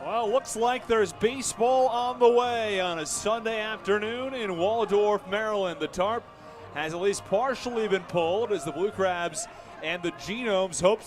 Well, looks like there's baseball on the way on a Sunday afternoon in Waldorf, Maryland. The tarp has at least partially been pulled as the Blue Crabs and the Genomes hope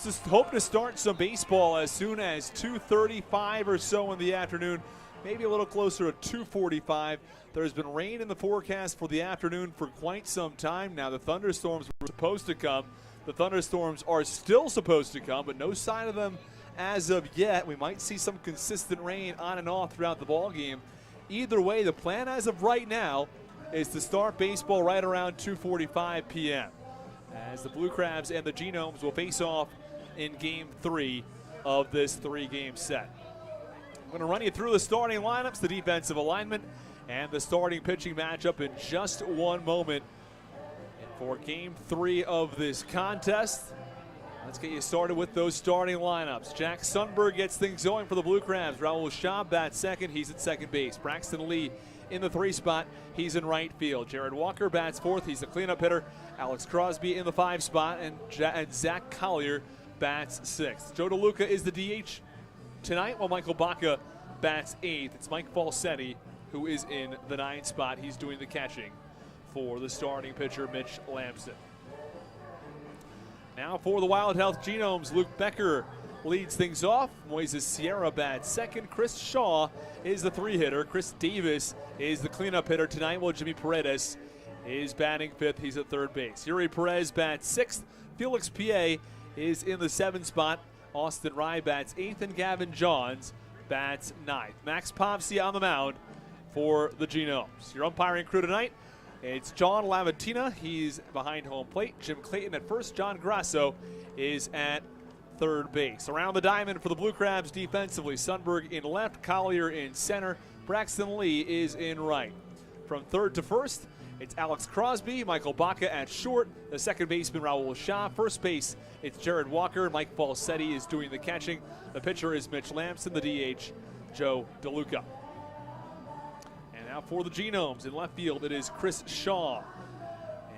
to start some baseball as soon as 2:35 or so in the afternoon, maybe a little closer to 2:45. There's been rain in the forecast for the afternoon for quite some time now. The thunderstorms were supposed to come. The thunderstorms are still supposed to come, but no sign of them as of yet. We might see some consistent rain on and off throughout the ball game. Either way, the plan as of right now is to start baseball right around 2:45 p.m. as the Blue Crabs and the Genomes will face off in Game 3 of this three-game set. I'm going to run you through the starting lineups, the defensive alignment, and the starting pitching matchup in just one moment. And for Game 3 of this contest, let's get you started with those starting lineups. Jack Sundberg gets things going for the Blue Crabs. Raul Schaub bats second. He's at second base. Braxton Lee in the 3 spot. He's in right field. Jared Walker bats fourth. He's the cleanup hitter. Alex Crosby in the 5 spot. And Zach Collier bats sixth. Joe DeLuca is the DH tonight, while Michael Baca bats eighth. It's Mike Falsetti who is in the 9 spot. He's doing the catching for the starting pitcher, Mitch Lamson. Now for the Wild Health Genomes, Luke Becker leads things off. Moises Sierra bats second. Chris Shaw is the 3-hitter. Chris Davis is the cleanup hitter tonight, while Jimmy Paredes is batting fifth. He's at third base. Yuri Perez bats sixth. Felix Pie is in the 7 spot. Austin Rye bats eighth, and Gavin Johns bats ninth. Max Povsey on the mound for the Genomes. Your umpiring crew tonight: it's John Lavatina. He's behind home plate. Jim Clayton at first. John Grasso is at third base. Around the diamond for the Blue Crabs defensively: Sundberg in left, Collier in center, Braxton Lee is in right. From third to first, it's Alex Crosby, Michael Baca at short, the second baseman Raul Schaub. First base, it's Jared Walker. Mike Falsetti is doing the catching. The pitcher is Mitch Lamson. The DH, Joe DeLuca. Now for the Genomes, in left field, it is Chris Shaw.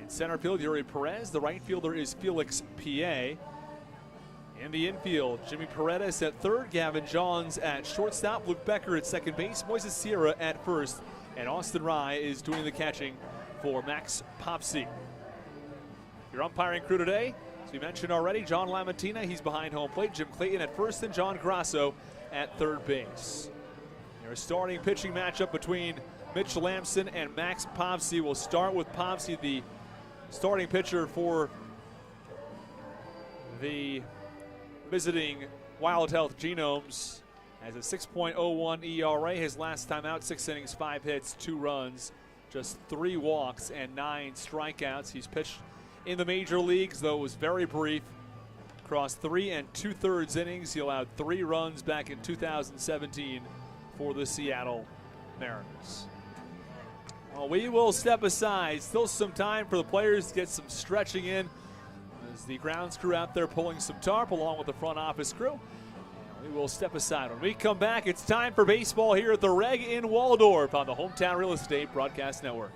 In center field, Yuri Perez. The right fielder is Felix Pie. In the infield, Jimmy Paredes at third, Gavin Johns at shortstop, Luke Becker at second base, Moises Sierra at first, and Austin Rye is doing the catching for Max Povsey. Your umpiring crew today, as we mentioned already: John Lamatina, he's behind home plate, Jim Clayton at first, and John Grasso at third base. Your starting pitching matchup between Mitch Lamson and Max Povsey. We'll start with Povsey, the starting pitcher for the visiting Wild Health Genomes. Has a 6.01 ERA. His last time out, 6 innings, 5 hits, 2 runs, just 3 walks, and 9 strikeouts. He's pitched in the major leagues, though it was very brief. Across 3 2/3 innings. He allowed 3 runs back in 2017 for the Seattle Mariners. Well, we will step aside. Still some time for the players to get some stretching in, as the grounds crew out there pulling some tarp along with the front office crew. And we will step aside. When we come back, it's time for baseball here at the Reg in Waldorf on the Hometown Real Estate Broadcast Network.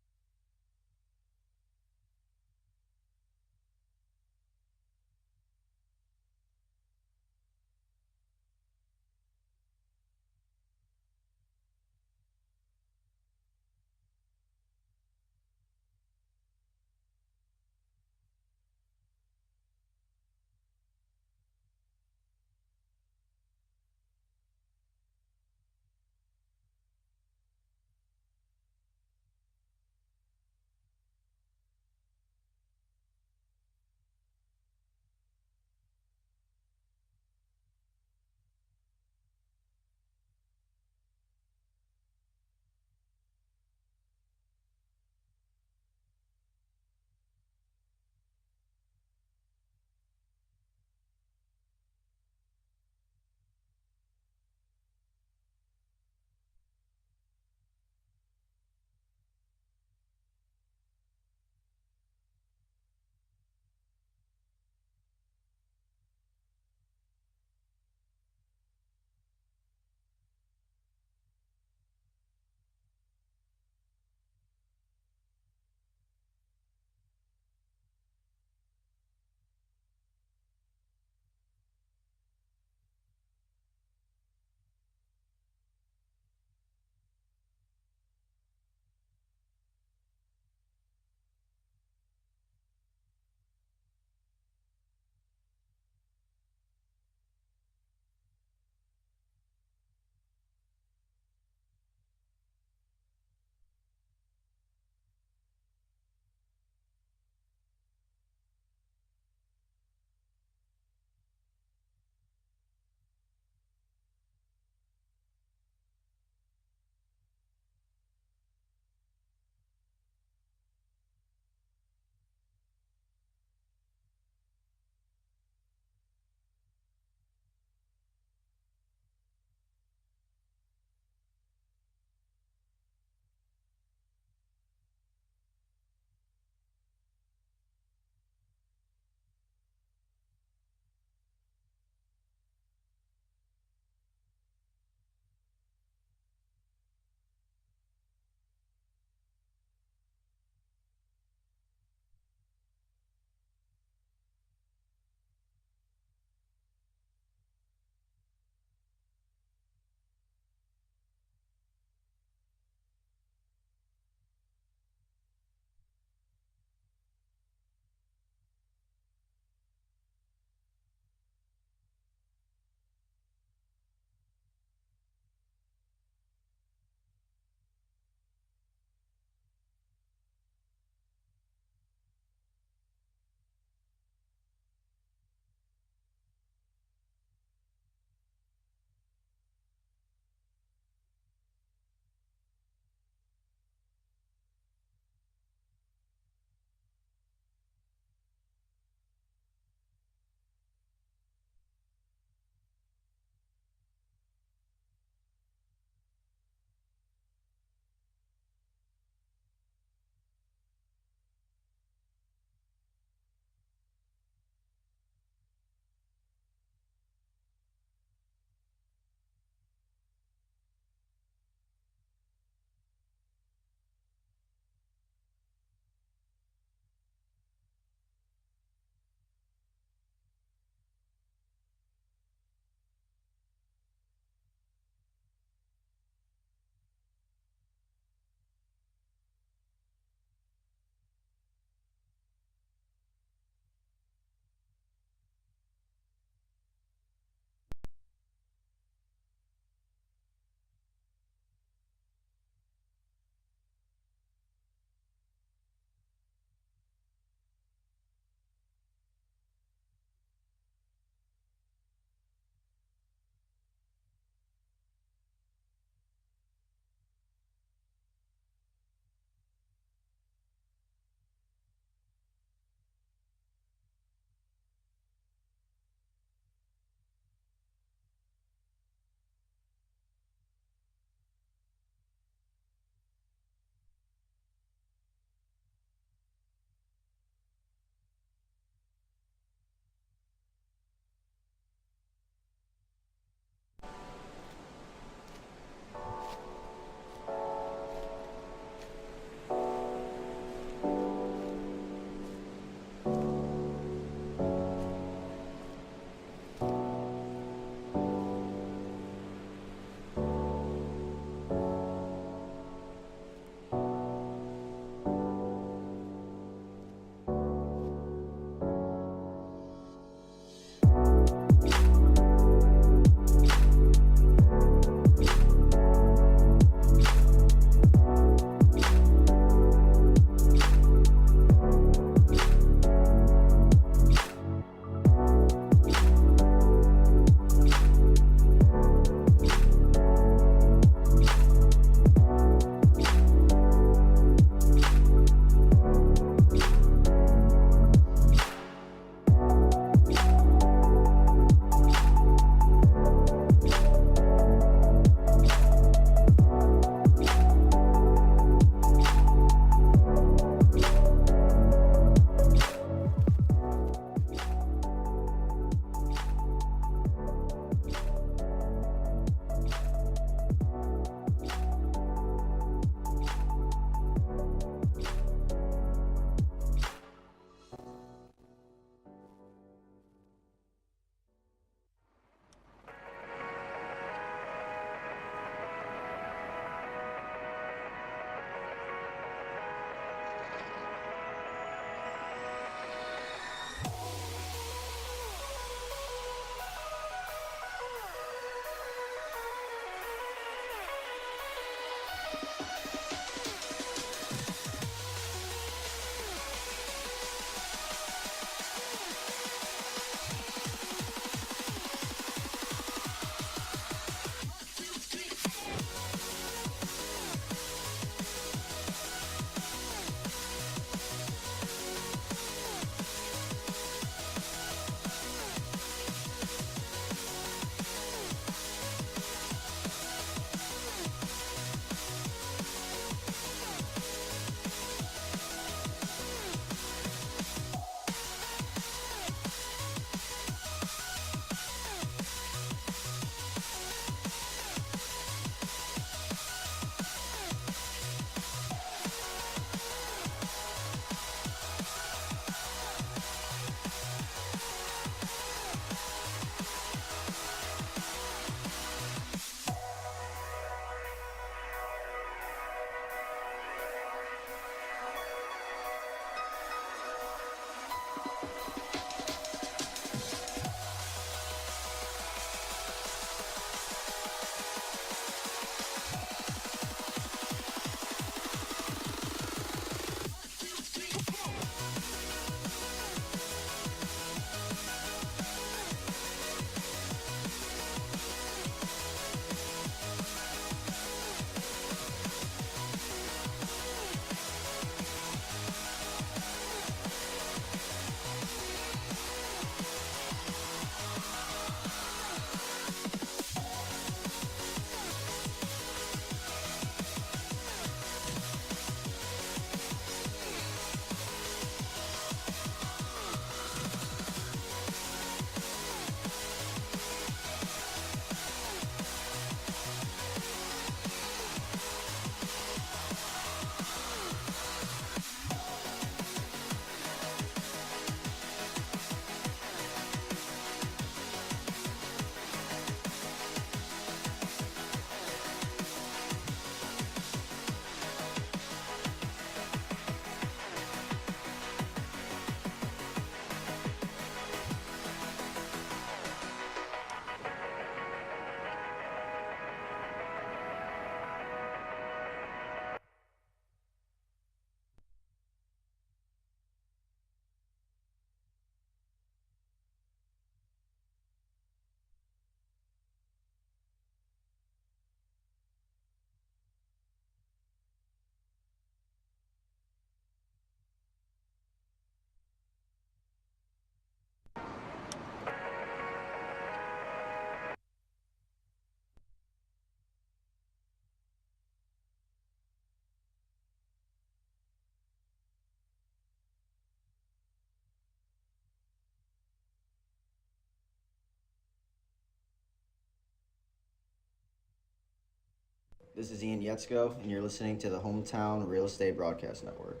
This is Ian Yetzko, and you're listening to the Hometown Real Estate Broadcast Network.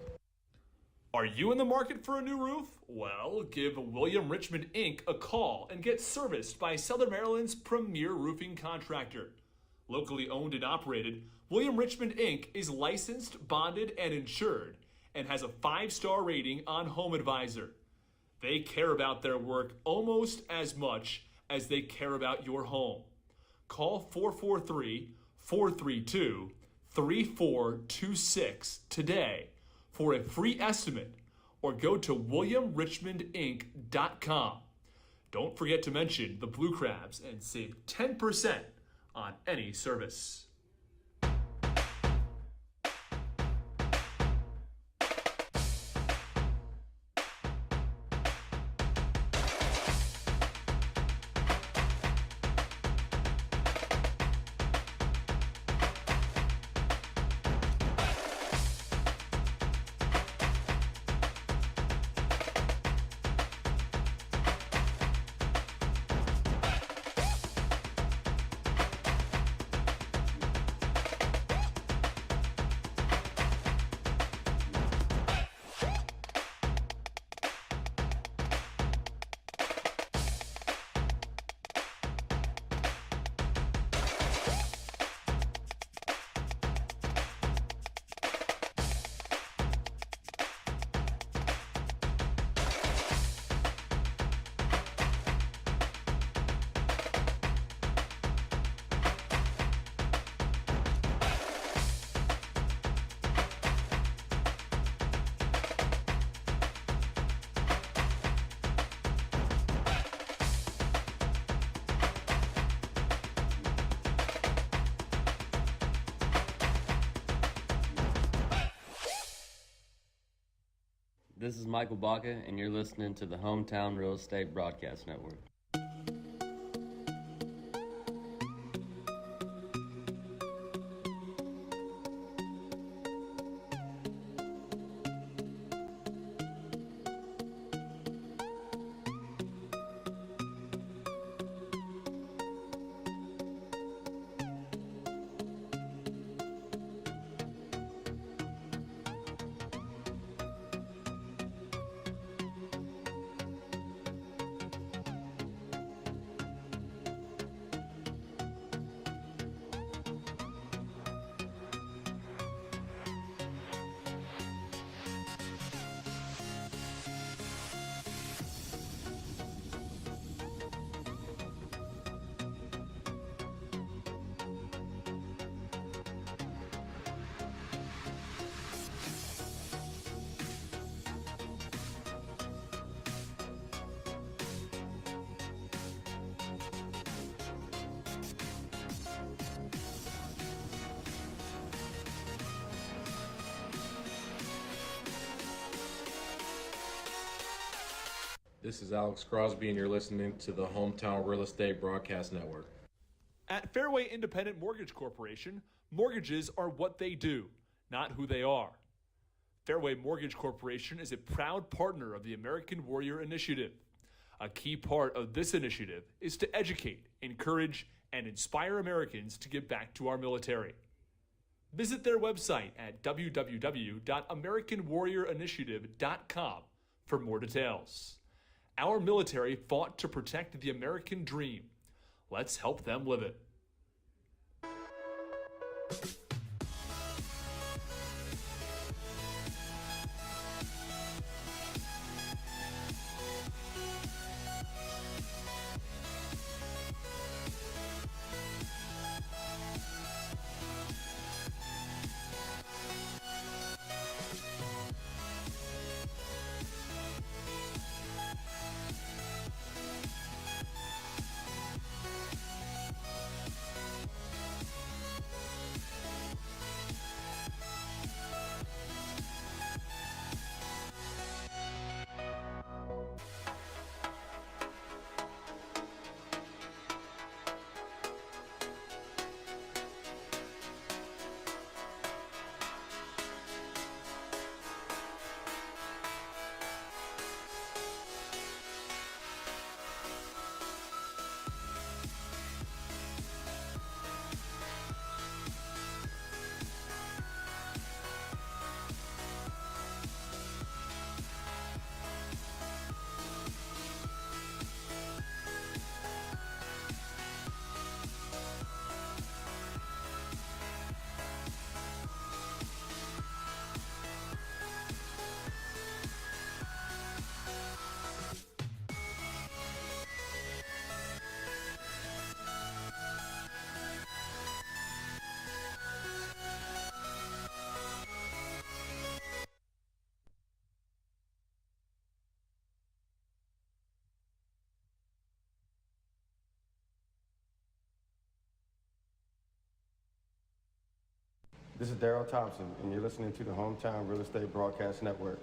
Are you in the market for a new roof? Well, give William Richmond Inc. a call and get serviced by Southern Maryland's premier roofing contractor. Locally owned and operated, William Richmond Inc. is licensed, bonded, and insured, and has a 5-star rating on HomeAdvisor. They care about their work almost as much as they care about your home. Call 443-432-3426 today for a free estimate, or go to williamrichmondinc.com. Don't forget to mention the Blue Crabs and save 10% on any service. This is Michael Baca, and you're listening to the Hometown Real Estate Broadcast Network. This is Alex Crosby, and you're listening to the Hometown Real Estate Broadcast Network. At Fairway Independent Mortgage Corporation, mortgages are what they do, not who they are. Fairway Mortgage Corporation is a proud partner of the American Warrior Initiative. A key part of this initiative is to educate, encourage, and inspire Americans to give back to our military. Visit their website at www.americanwarriorinitiative.com for more details. Our military fought to protect the American dream. Let's help them live it. This is Daryl Thompson, and you're listening to the Hometown Real Estate Broadcast Network.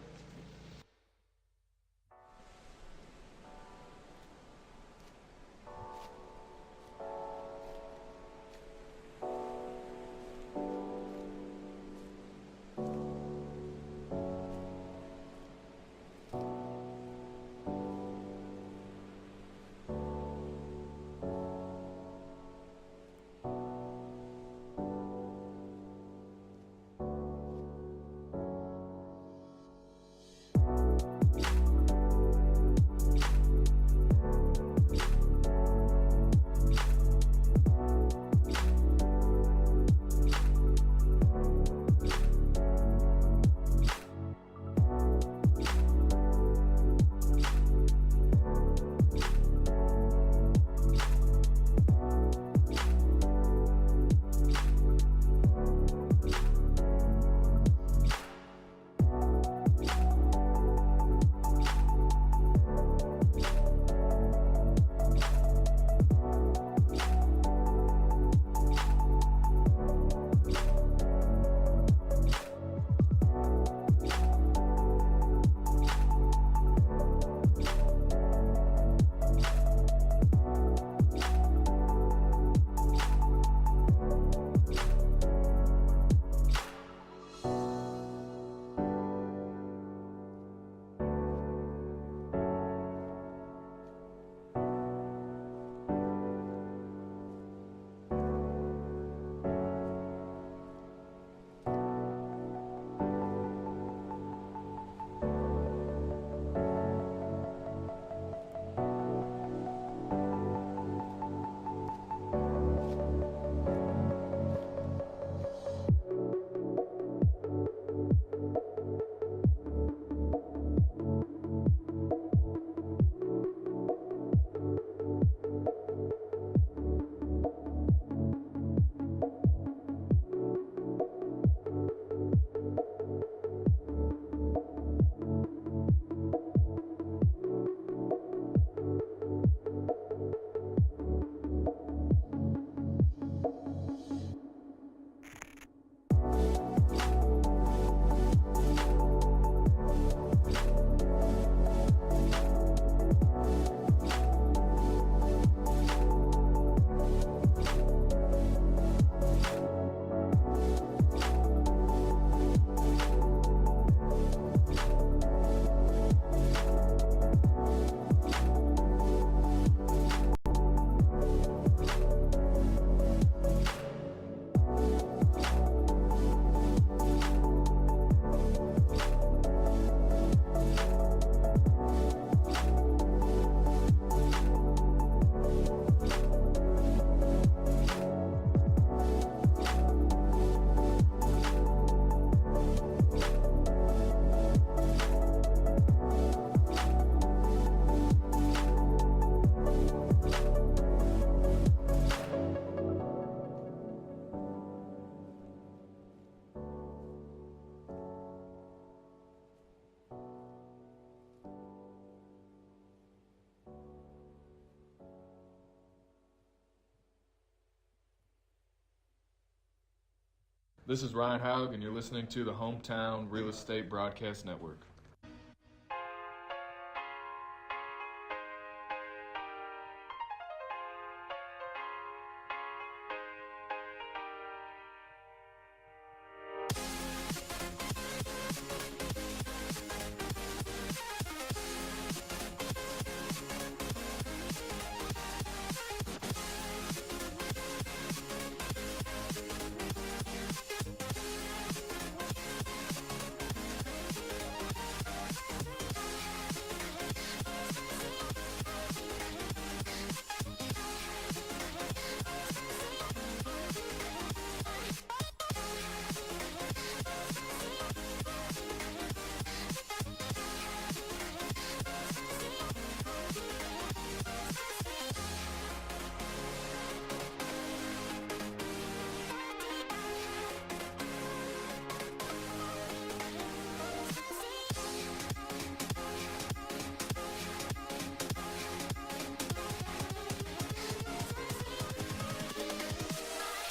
This is Ryan Haug, and you're listening to the Hometown Real Estate Broadcast Network.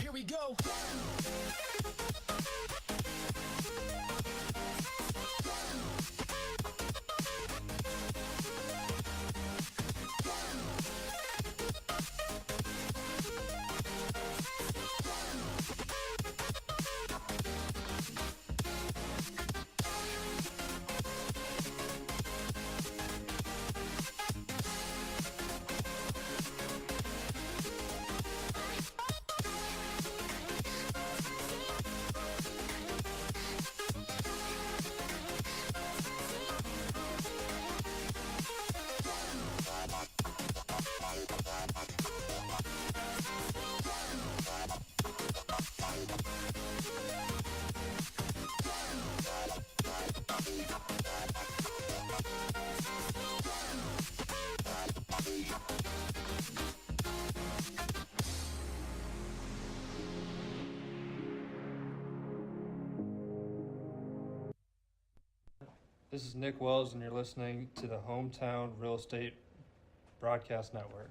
Here we go. This is Nick Wells, and you're listening to the Hometown Real Estate Broadcast Network.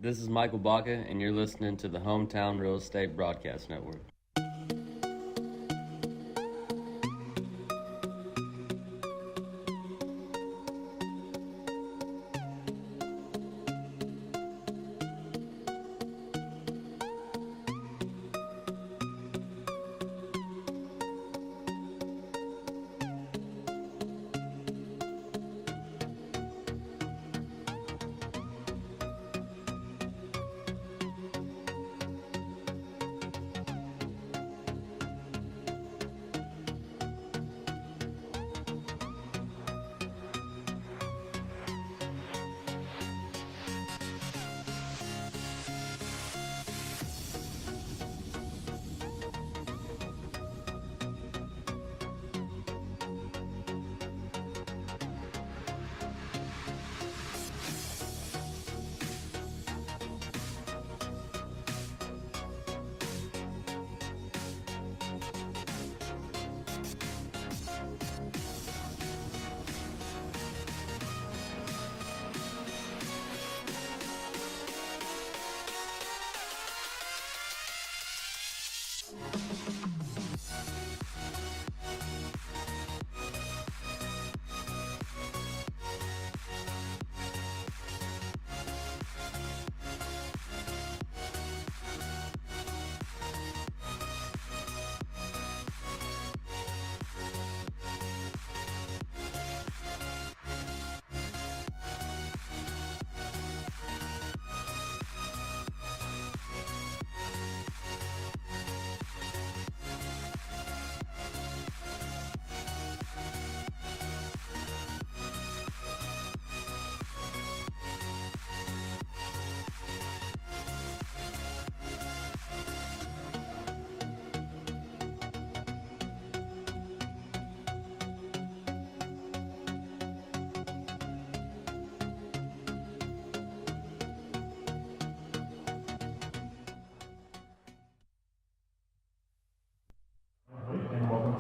This is Michael Baca, and you're listening to the Hometown Real Estate Broadcast Network.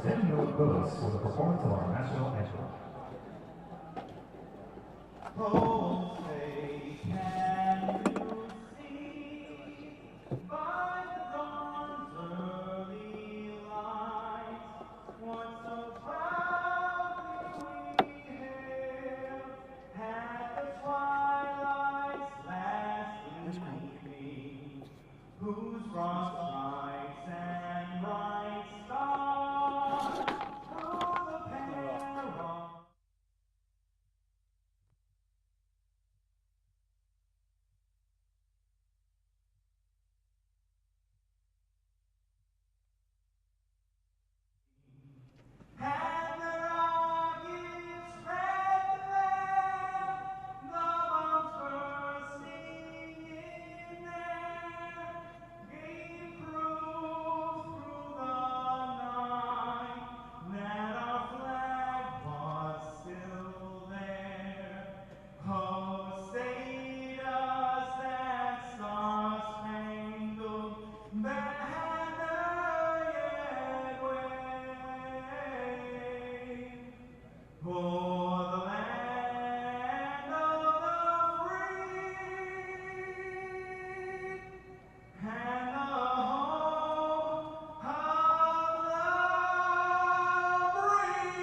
Samuel Willis for the performance of our national anthem. Oh, say, can you see by the dawn's early light what so proudly we hailed at the twilight's last gleaming, whose broad stripes and bright stars through the peril. And the rockets spread there, the bombs bursting in there, gave proof through the night that our flag was still there. Oh, say does that star-spangled banner yet wave for the land of the free and the hope of the brave?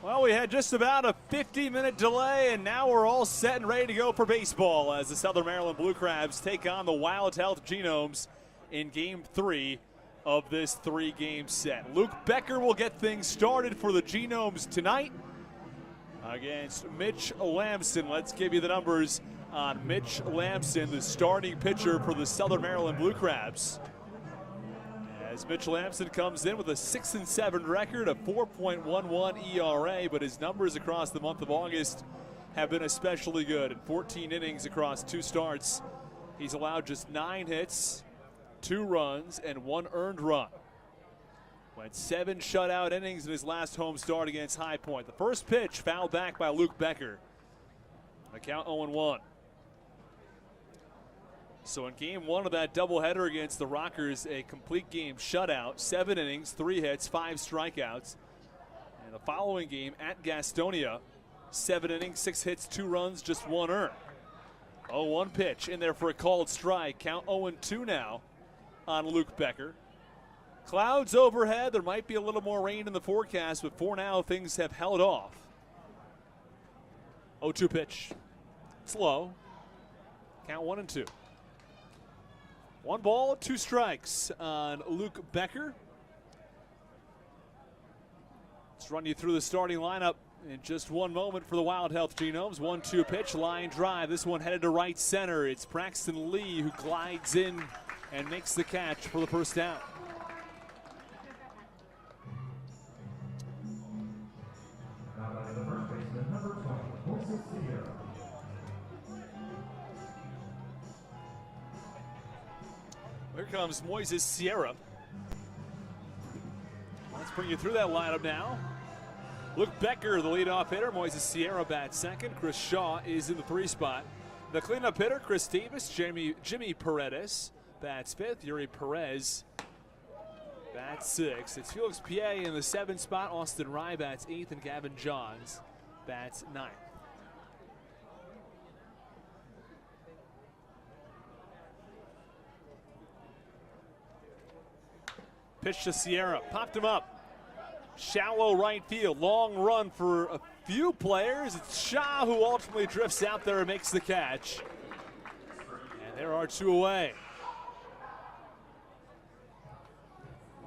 Well, we had just about a 50-minute delay, and now we're all set and ready to go for baseball as the Southern Maryland Blue Crabs take on the Wild Health Genomes in Game 3 of this 3-game set. Luke Becker will get things started for the Genomes tonight against Mitch Lamson. Let's give you the numbers on Mitch Lamson, the starting pitcher for the Southern Maryland Blue Crabs. As Mitch Lamson comes in with a 6-7 record, a 4.11 ERA, but his numbers across the month of August have been especially good. In 14 innings across 2 starts, he's allowed just 9 hits, 2 runs, and 1 earned run. Went 7 shutout innings in his last home start against High Point. The first pitch fouled back by Luke Becker. The count 0-1. So in Game 1 of that doubleheader against the Rockers, a complete game shutout, 7 innings, 3 hits, 5 strikeouts. And the following game at Gastonia, 7 innings, 6 hits, 2 runs, just 1 earned. 0-1 pitch in there for a called strike. Count 0-2 now on Luke Becker. Clouds overhead. There might be a little more rain in the forecast, but for now, things have held off. 0-2 pitch. It's low. Count 1-2. 1 ball, 2 strikes on Luke Becker. Let's run you through the starting lineup in just one moment for the Wild Health Genomes. 1-2 pitch, line drive. This one headed to right center. It's Braxton Lee who glides in and makes the catch for the first down. Now that's the first baseman, number 20, Moises Sierra. Here comes Moises Sierra. Let's bring you through that lineup now. Luke Becker, the leadoff hitter. Moises Sierra bats second. Chris Shaw is in the 3 spot. The cleanup hitter, Chris Davis. Jimmy Paredes bats 5th. Yuri Perez bats 6th. It's Felix Pierre in the 7 spot. Austin Rye bats 8th. And Gavin Johns bats 9th. Pitch to Sierra, popped him up. Shallow right field, long run for a few players. It's Shaw who ultimately drifts out there and makes the catch. And there are 2 away.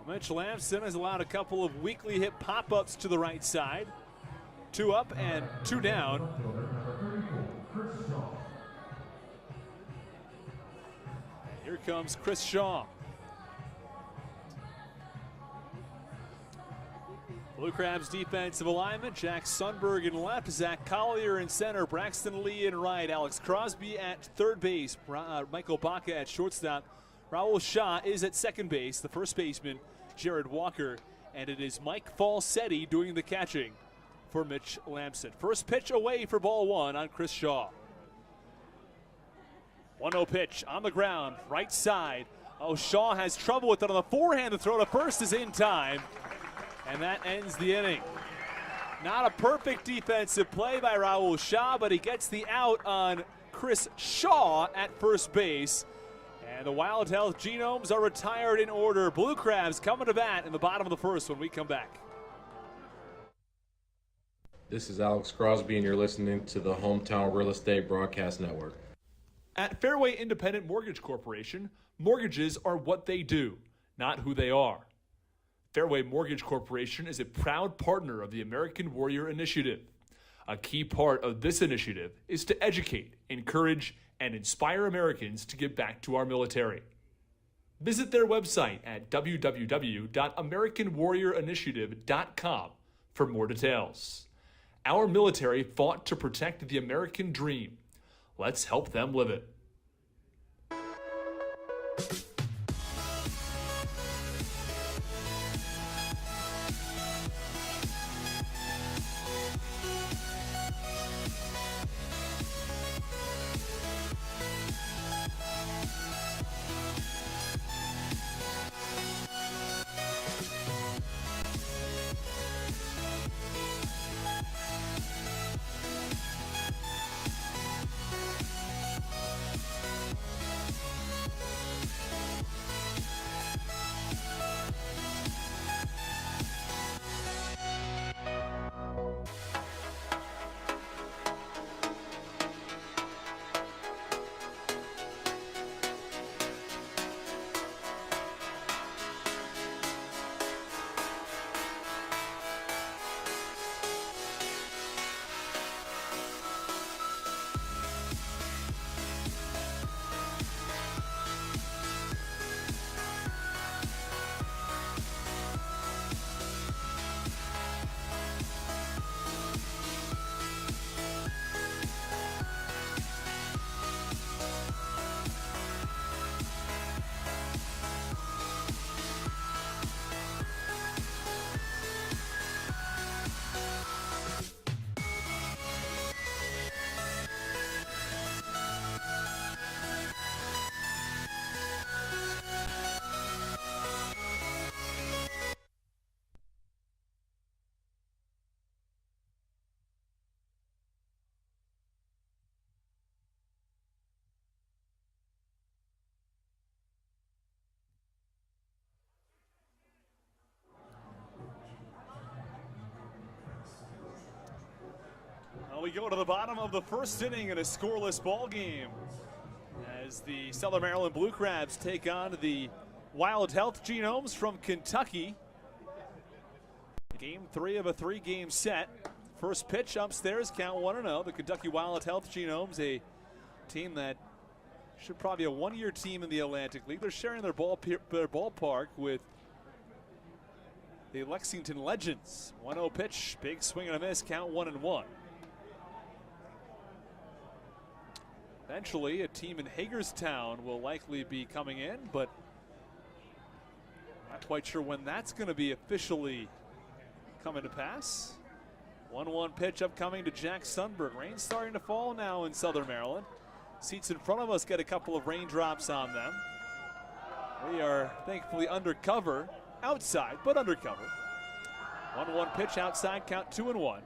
Mitch Lamson has allowed a couple of weakly hit pop-ups to the right side. 2 up and 2 down. And here comes Chris Shaw. Blue Crabs defensive alignment, Jack Sundberg in left, Zach Collier in center, Braxton Lee in right, Alex Crosby at third base, Michael Baca at shortstop, Raul Shah is at second base, the first baseman, Jared Walker, and it is Mike Falsetti doing the catching for Mitch Lamson. First pitch away for ball 1 on Chris Shaw. 1-0 pitch on the ground, right side. Oh, Shaw has trouble with it on the forehand. The throw to first is in time. And that ends the inning. Not a perfect defensive play by Raul Shah, but he gets the out on Chris Shaw at first base. And the Wild Health Genomes are retired in order. Blue Crabs coming to bat in the bottom of the first when we come back. This is Alex Crosby, and you're listening to the Hometown Real Estate Broadcast Network. At Fairway Independent Mortgage Corporation, mortgages are what they do, not who they are. Fairway Mortgage Corporation is a proud partner of the American Warrior Initiative. A key part of this initiative is to educate, encourage, and inspire Americans to give back to our military. Visit their website at www.americanwarriorinitiative.com for more details. Our military fought to protect the American dream. Let's help them live it. We go to the bottom of the first inning in a scoreless ball game as the Southern Maryland Blue Crabs take on the Wild Health Genomes from Kentucky. Game 3 of a 3-game set. First pitch upstairs, count 1-0. The Kentucky Wild Health Genomes, a team that should probably be a one-year team in the Atlantic League. They're sharing their ballpark with the Lexington Legends. 1-0 pitch, big swing and a miss, count 1-1. Eventually, a team in Hagerstown will likely be coming in, but not quite sure when that's going to be officially coming to pass. 1-1 pitch upcoming to Jack Sundberg. Rain starting to fall now in Southern Maryland. Seats in front of us get a couple of raindrops on them. We are thankfully undercover, outside, but undercover. 1-1 pitch outside, count 2-1.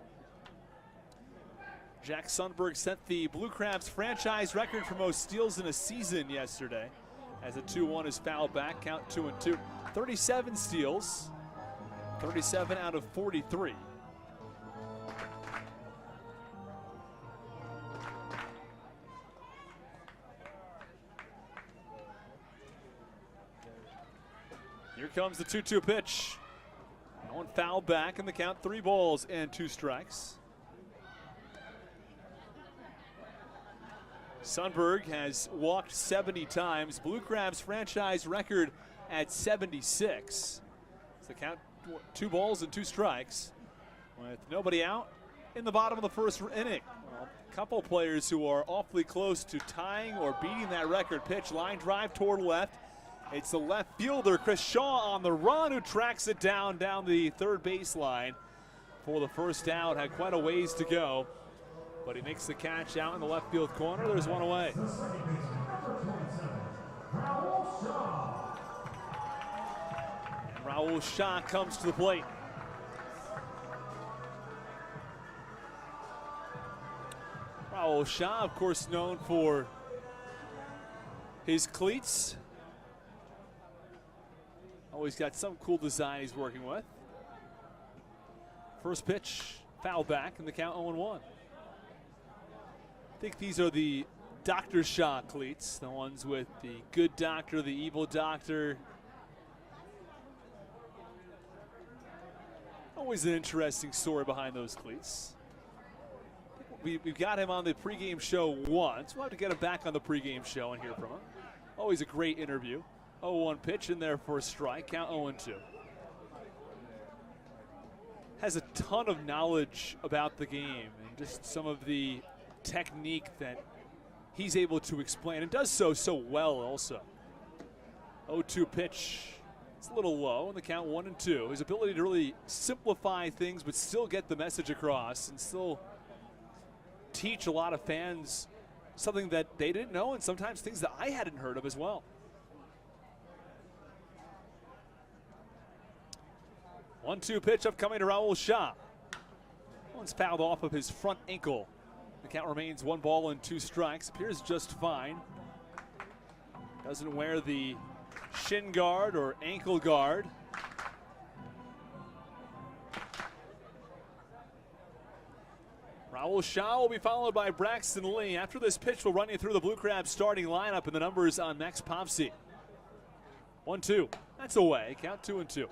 Jack Sundberg set the Blue Crabs franchise record for most steals in a season yesterday, as a 2-1 is fouled back, count 2-2. 37 steals, 37 out of 43. Here comes the 2-2 pitch. One foul back in the count, 3 balls and 2 strikes. Sundberg has walked 70 times. Blue Crabs franchise record at 76. It's the count, 2 balls and 2 strikes with nobody out in the bottom of the first inning. Well, a couple players who are awfully close to tying or beating that record. Pitch, line drive toward left. It's the left fielder, Chris Shaw, on the run, who tracks it down the third baseline for the first out. Had quite a ways to go, but he makes the catch out in the left field corner. There's one away. The second baseman, number 27, Raul Shaw. And Raul Shaw comes to the plate. Raul Shaw, of course, known for his cleats. Always got some cool design he's working with. First pitch, foul back, and the count 0-1. I think these are the Dr. Shaw cleats, the ones with the good doctor, the evil doctor. Always an interesting story behind those cleats. We've got him on the pregame show once. We'll have to get him back on the pregame show and hear from him. Always a great interview. 0-1 pitch in there for a strike, count 0-2. Has a ton of knowledge about the game and just some of the technique that he's able to explain, and does so well also. 0-2 pitch, it's a little low, and the count 1-2. His ability to really simplify things but still get the message across and still teach a lot of fans something that they didn't know, and sometimes things that I hadn't heard of as well. 1-2 pitch upcoming to Raul Shaw. One's fouled off of his front ankle. The count remains 1 ball and 2 strikes. Appears just fine. Doesn't wear the shin guard or ankle guard. Raul Shaw will be followed by Braxton Lee. After this pitch, we'll run you through the Blue Crabs starting lineup and the numbers on Max Popsy. 1-2. That's away. Count 2-2.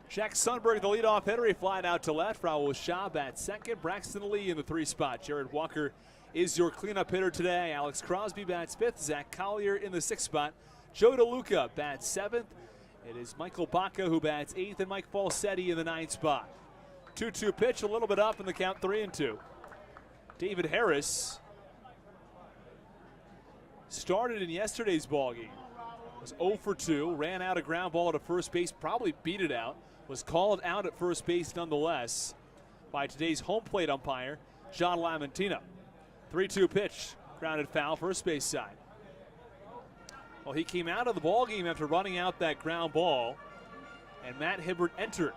Jack Sundberg, the leadoff hitter, he flied out to left. Raul Shaw bats second. Braxton Lee in the 3 spot. Jared Walker is your cleanup hitter today. Alex Crosby bats 5th. Zach Collier in the 6th spot. Joe DeLuca bats 7th. It is Michael Baca who bats 8th, and Mike Falsetti in the 9th spot. 2-2 pitch, a little bit up in the count, 3-2. David Harris started in yesterday's ball game. Was 0 for 2, ran out a ground ball to first base, probably beat it out. Was called out at first base nonetheless by today's home plate umpire, John Lamantina. 3-2 pitch, grounded foul, first base side. Well, he came out of the ball game after running out that ground ball, and Matt Hibbert entered.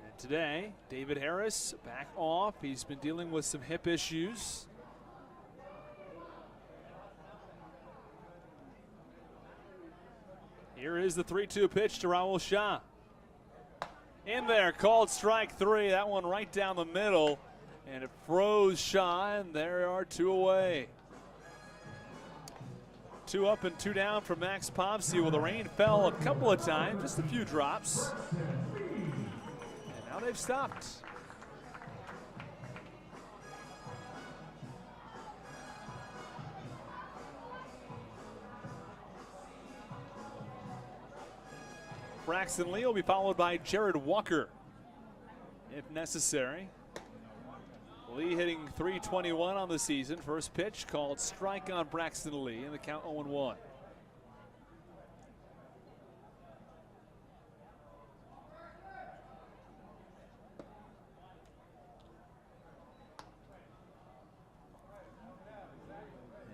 And today, David Harris back off. He's been dealing with some hip issues. Here is the 3-2 pitch to Raul Shaw. In there, called strike 3. That one right down the middle, and it froze Shaw, and there are 2 away. 2 up and 2 down for Max Popsy. Well, the rain fell a couple of times, just a few drops. And now they've stopped. Braxton Lee will be followed by Jared Walker, if necessary. Lee hitting .321 on the season. First pitch called strike on Braxton Lee, and the count 0-1.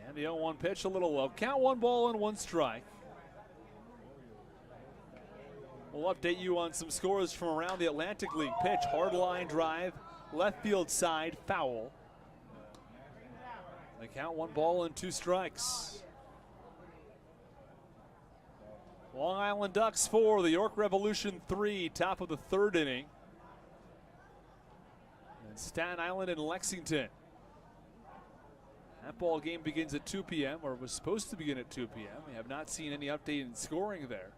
And the 0-1 pitch a little low. Count 1 ball and 1 strike. We'll update you on some scores from around the Atlantic League. Pitch, hard line drive, left field side, foul. They count 1 ball and 2 strikes. Long Island Ducks 4, the York Revolution 3, top of the 3rd inning. And Staten Island and Lexington. That ball game begins at 2 p.m., or was supposed to begin at 2 p.m. We have not seen any update in scoring there.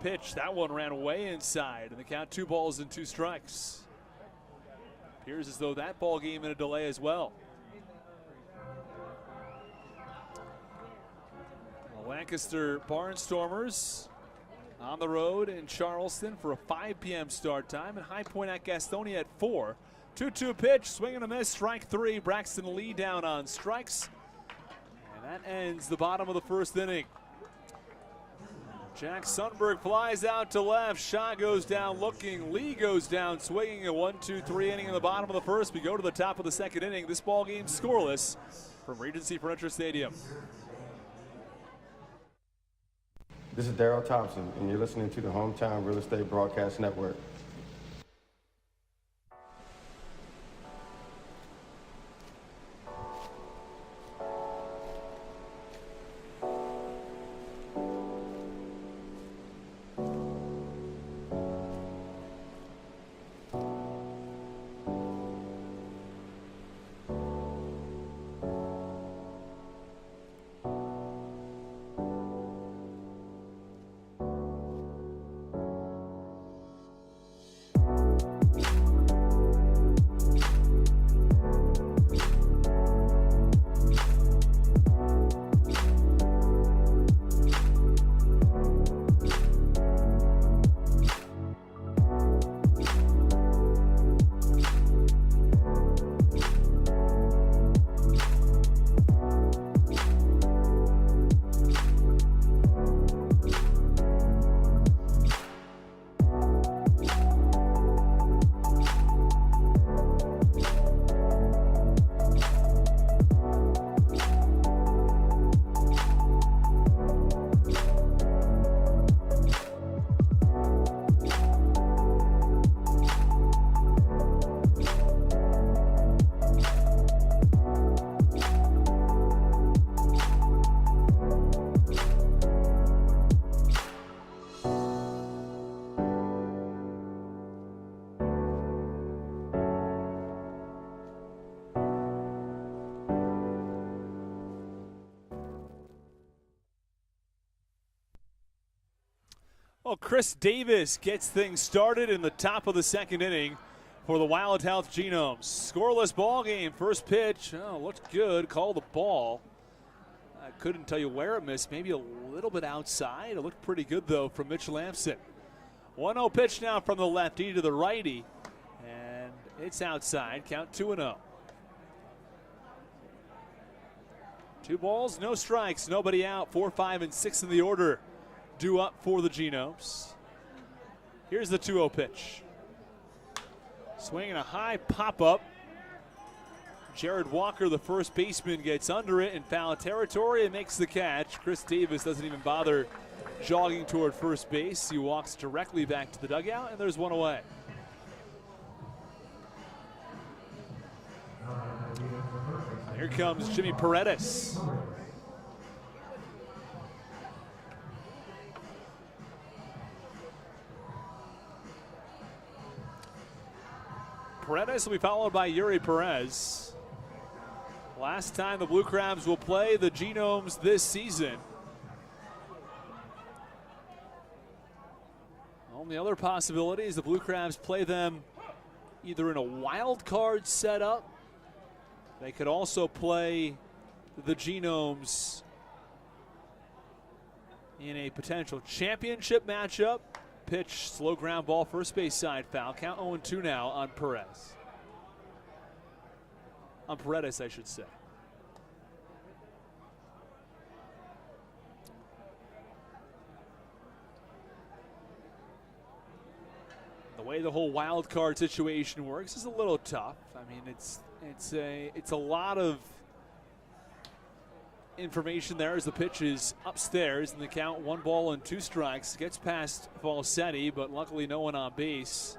Pitch, that one ran way inside, and the count 2 balls and 2 strikes. Appears as though that ball game in a delay as well. The Lancaster Barnstormers on the road in Charleston for a 5 p.m. start time, and High Point at Gastonia at 4. 2-2 pitch, swing and a miss, strike 3. Braxton Lee down on strikes, and that ends the bottom of the 1st inning. Jack Sundberg flies out to left. Shaw goes down looking. Lee goes down swinging. A 1-2-3 inning in the bottom of the 1st. We go to the top of the 2nd inning. This ball game scoreless from Regency Furniture Stadium. This is Daryl Thompson, and you're listening to the Hometown Real Estate Broadcast Network. Well, Chris Davis gets things started in the top of the 2nd inning for the Wild Health Genomes. Scoreless ball game. First pitch, looked good. Called the ball. I couldn't tell you where it missed. Maybe a little bit outside. It looked pretty good, though, from Mitch Lamson. 1-0 pitch now from the lefty to the righty. And it's outside. Count 2-0. 2 balls, no strikes, nobody out. 4, 5, and 6 in the order due up for the Genomes. Here's the 2-0 pitch. Swinging a high pop-up. Jared Walker, the first baseman, gets under it in foul territory and makes the catch. Chris Davis doesn't even bother jogging toward first base. He walks directly back to the dugout, and there's 1 away. Here comes Jimmy Paredes. Paredes will be followed by Yuri Perez. Last time the Blue Crabs will play the Genomes this season. Only other possibility is the Blue Crabs play them either in a wild card setup. They could also play the Genomes in a potential championship matchup. Pitch, slow ground ball, first base side foul. Count 0-2 now on Perez. On Paredes, I should say. The way the whole wild card situation works is a little tough. I mean, it's a lot of information there as the pitch is upstairs and the count 1 ball and 2 strikes. Gets past Falsetti, but luckily no one on base.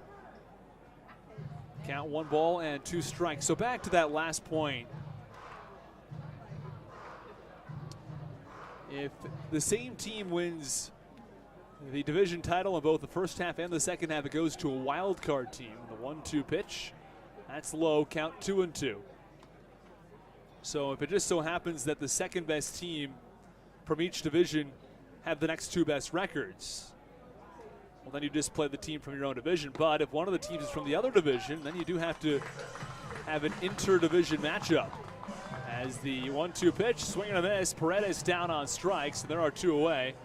Count 1 ball and 2 strikes. So back to that last point. If the same team wins the division title in both the first half and the second half, it goes to a wild card team. The 1-2 pitch, that's low, count 2-2. So if it just so happens that the second best team from each division have the next 2 best records, well, then you just play the team from your own division. But if one of the teams is from the other division, then you do have to have an inter-division matchup. As the 1-2 pitch, swing and a miss, Paredes down on strikes, and there are 2 away.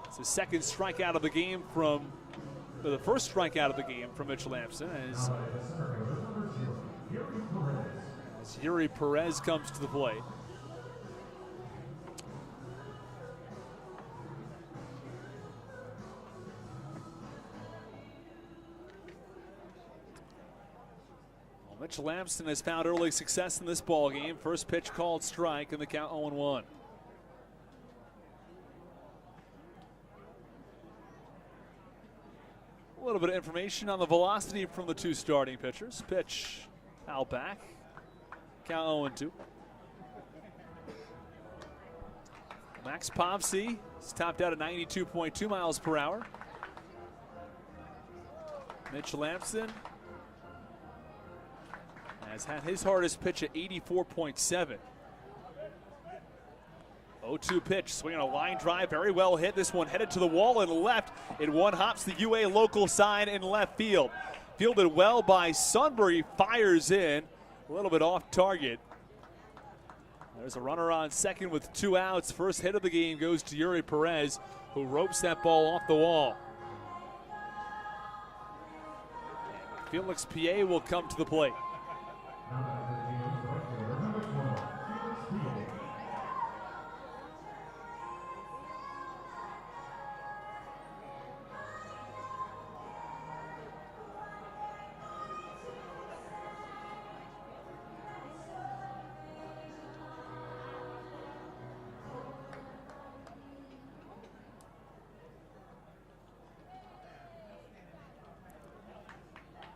It's the second strikeout of the game the first strikeout of the game from Mitch Lampson as Yuri Perez comes to the plate. Well, Mitch Lampson has found early success in this ball game. First pitch called strike and the count 0-1. A little bit of information on the velocity from the 2 starting pitchers. Pitch out back. Count 0-2. Max Pomsey is topped out at 92.2 miles per hour. Mitch Lampson has had his hardest pitch at 84.7. 0-2 pitch, swinging a line drive, very well hit. This one headed to the wall and left. It one hops the UA local sign in left field. Fielded well by Sunbury, fires in. A little bit off target. There's a runner on second with 2 outs. First hit of the game goes to Yuri Perez, who ropes that ball off the wall. And Felix Pie will come to the plate.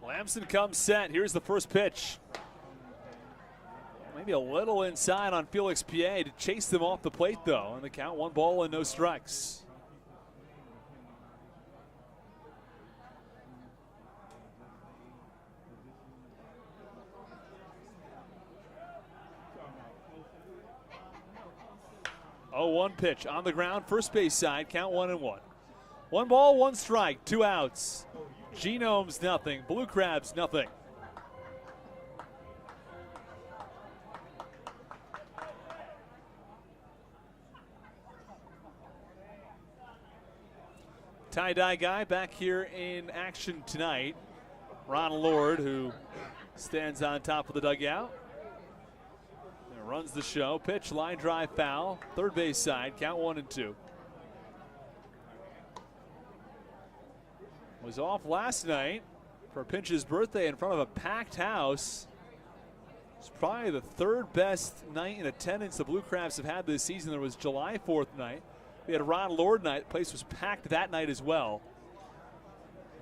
Lampson comes set. Here's the first pitch. Maybe a little inside on Felix Pie to chase them off the plate, though. And the count 1 ball and no strikes. Oh, 1 pitch on the ground, first base side, count 1-1. 1 ball, 1 strike, 2 outs. Genomes nothing, Blue Crabs nothing. Tie-dye guy back here in action tonight. Ron Lord, who stands on top of the dugout. And runs the show. Pitch, line drive, foul. Third base side, count 1-2. Was off last night for Pinch's birthday in front of a packed house. It's probably the 3rd best night in attendance the Blue Crabs have had this season. There was July 4th night. We had Ron Lord night. The place was packed that night as well.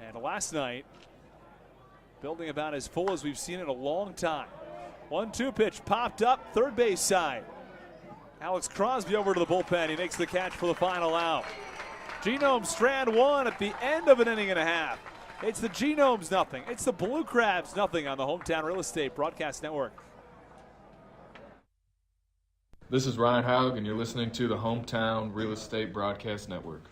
And last night, building about as full as we've seen in a long time. 1-2 pitch popped up, third base side. Alex Crosby over to the bullpen. He makes the catch for the final out. Genome strand 1 at the end of an inning and a half. It's the Genomes nothing. It's the Blue Crabs nothing on the Hometown Real Estate Broadcast Network. This is Ryan Haug, and you're listening to the Hometown Real Estate Broadcast Network.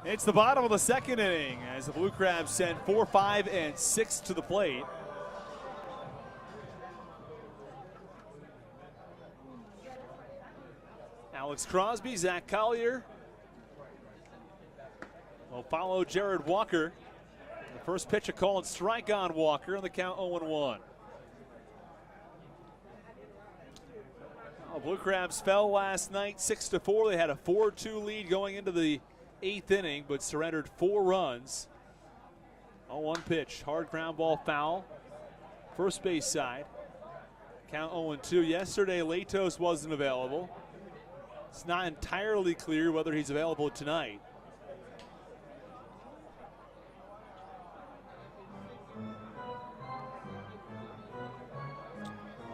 It's the bottom of the second inning as the Blue Crabs send 4, 5, and 6 to the plate. Alex Crosby, Zach Collier will follow Jared Walker. The first pitch, a call and strike on Walker, and the count 0-1. Blue Crabs fell last night 6-4. They had a 4-2 lead going into the 8th inning, but surrendered 4 runs. 0-1 pitch, hard ground ball foul. First base side. Count 0-2. Yesterday, Latos wasn't available. It's not entirely clear whether he's available tonight.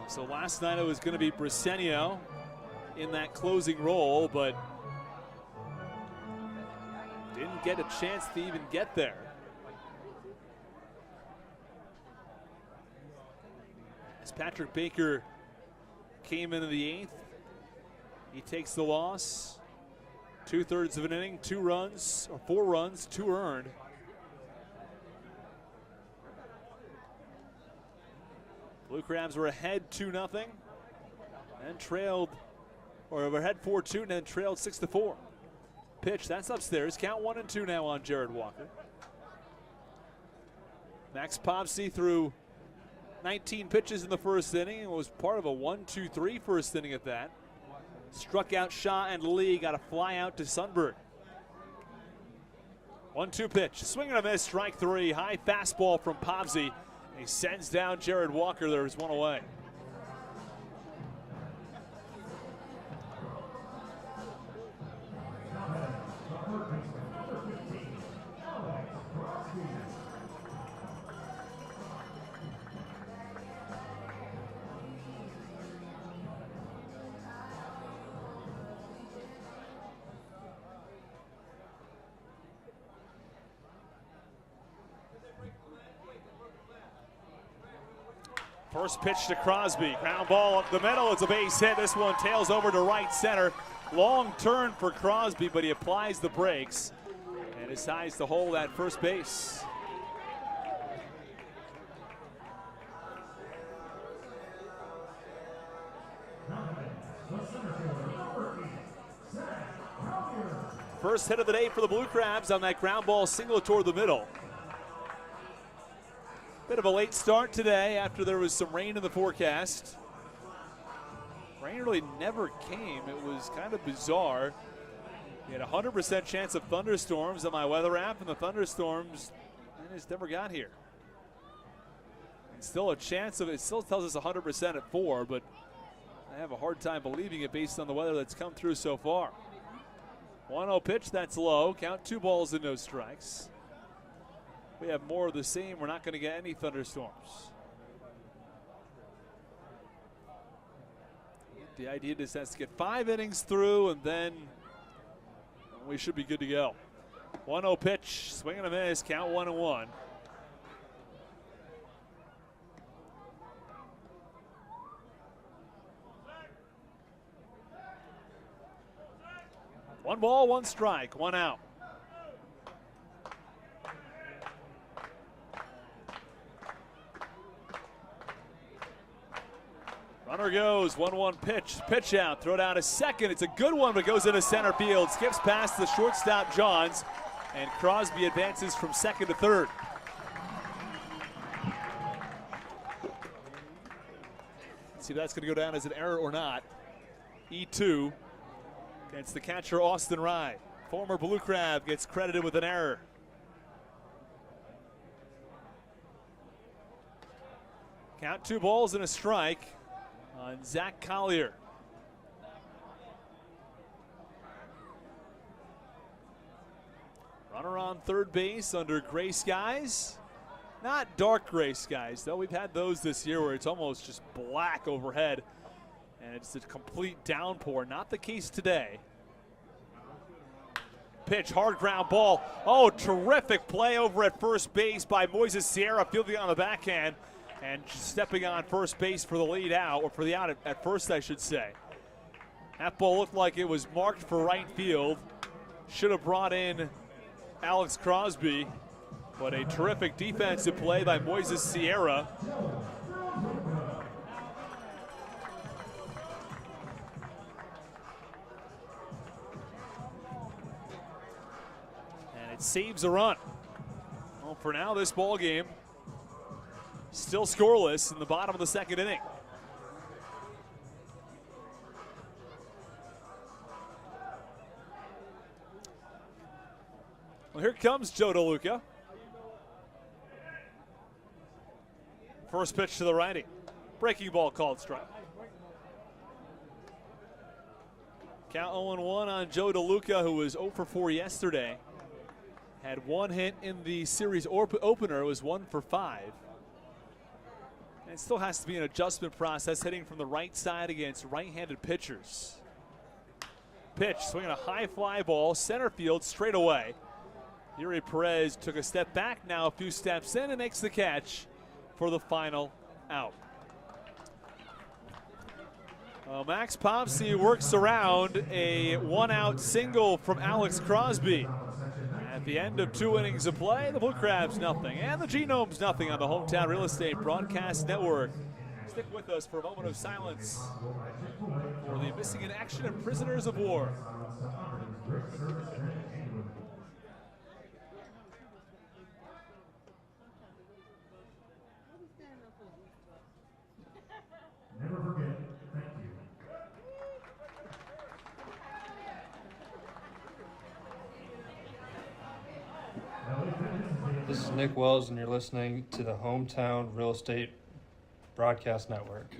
So last night it was going to be Briseño in that closing role, but didn't get a chance to even get there. As Patrick Baker came into the 8th, he takes the loss. 2/3 of an inning, 2 runs, or 4 runs, 2 earned. Blue Crabs were ahead 2-0, and trailed, or were ahead 4-2, and then trailed 6-4. Pitch, that's upstairs. Count 1-2 now on Jared Walker. Max Popsy threw 19 pitches in the first inning and was part of a 1-2-3 first inning at that. Struck out Shaw and Lee, got a fly out to Sundberg. 1-2 pitch, swing and a miss, strike 3. High fastball from Popsy. He sends down Jared Walker. There's 1 away. First pitch to Crosby. Ground ball up the middle. It's a base hit. This one tails over to right center. Long turn for Crosby, but he applies the brakes and decides to hold at first base. First hit of the day for the Blue Crabs on that ground ball single toward the middle. Bit of a late start today after there was some rain in the forecast. Rain really never came. It was kind of bizarre. We had a 100% chance of thunderstorms on my weather app, and the thunderstorms just never got here. And still a chance of it. Still tells us 100% at 4, but I have a hard time believing it based on the weather that's come through so far. 1-0 pitch, that's low. Count 2 balls and no strikes. We have more of the same. We're not going to get any thunderstorms. The idea is has to get 5 innings through, and then we should be good to go. 1-0 pitch, swing and a miss, count 1-1. One ball, one strike, 1 out. Runner goes, 1-1 pitch, pitch out, throw down a second. It's a good one, but goes into center field. Skips past the shortstop Johns, and Crosby advances from second to third. Let's see if that's going to go down as an error or not. E2 against the catcher Austin Rye. Former Blue Crab gets credited with an error. Count 2 balls and a strike on Zach Collier. Runner on third base under gray skies. Not dark gray skies, though. We've had those this year where it's almost just black overhead and it's a complete downpour. Not the case today. Pitch, hard ground ball. Oh, terrific play over at first base by Moises Sierra, fielding on the backhand and stepping on first base for the lead out, or for the out at first, I should say. That ball looked like it was marked for right field. Should have brought in Alex Crosby, but a terrific defensive play by Moises Sierra. And it saves a run. Well, for now, this ball game still scoreless in the bottom of the second inning. Well, here comes Joe DeLuca. First pitch to the righty. Breaking ball called strike. Count 0-1 on Joe DeLuca, who was 0 for 4 yesterday. Had 1 hit in the series opener. It was 1 for 5. And it still has to be an adjustment process, hitting from the right side against right-handed pitchers. Pitch, swinging a high fly ball, center field, straight away. Yuri Perez took a step back, now a few steps in, and makes the catch for the final out. Max Popsy works around a 1-out single from Alex Crosby. At the end of 2 innings of play, the Blue Crabs nothing, and the Genomes nothing on the Hometown Real Estate Broadcast Network. Stick with us for a moment of silence for the missing in action and prisoners of war. Never forget. Thank you. This is Nick Wells, and you're listening to the Hometown Real Estate Broadcast Network.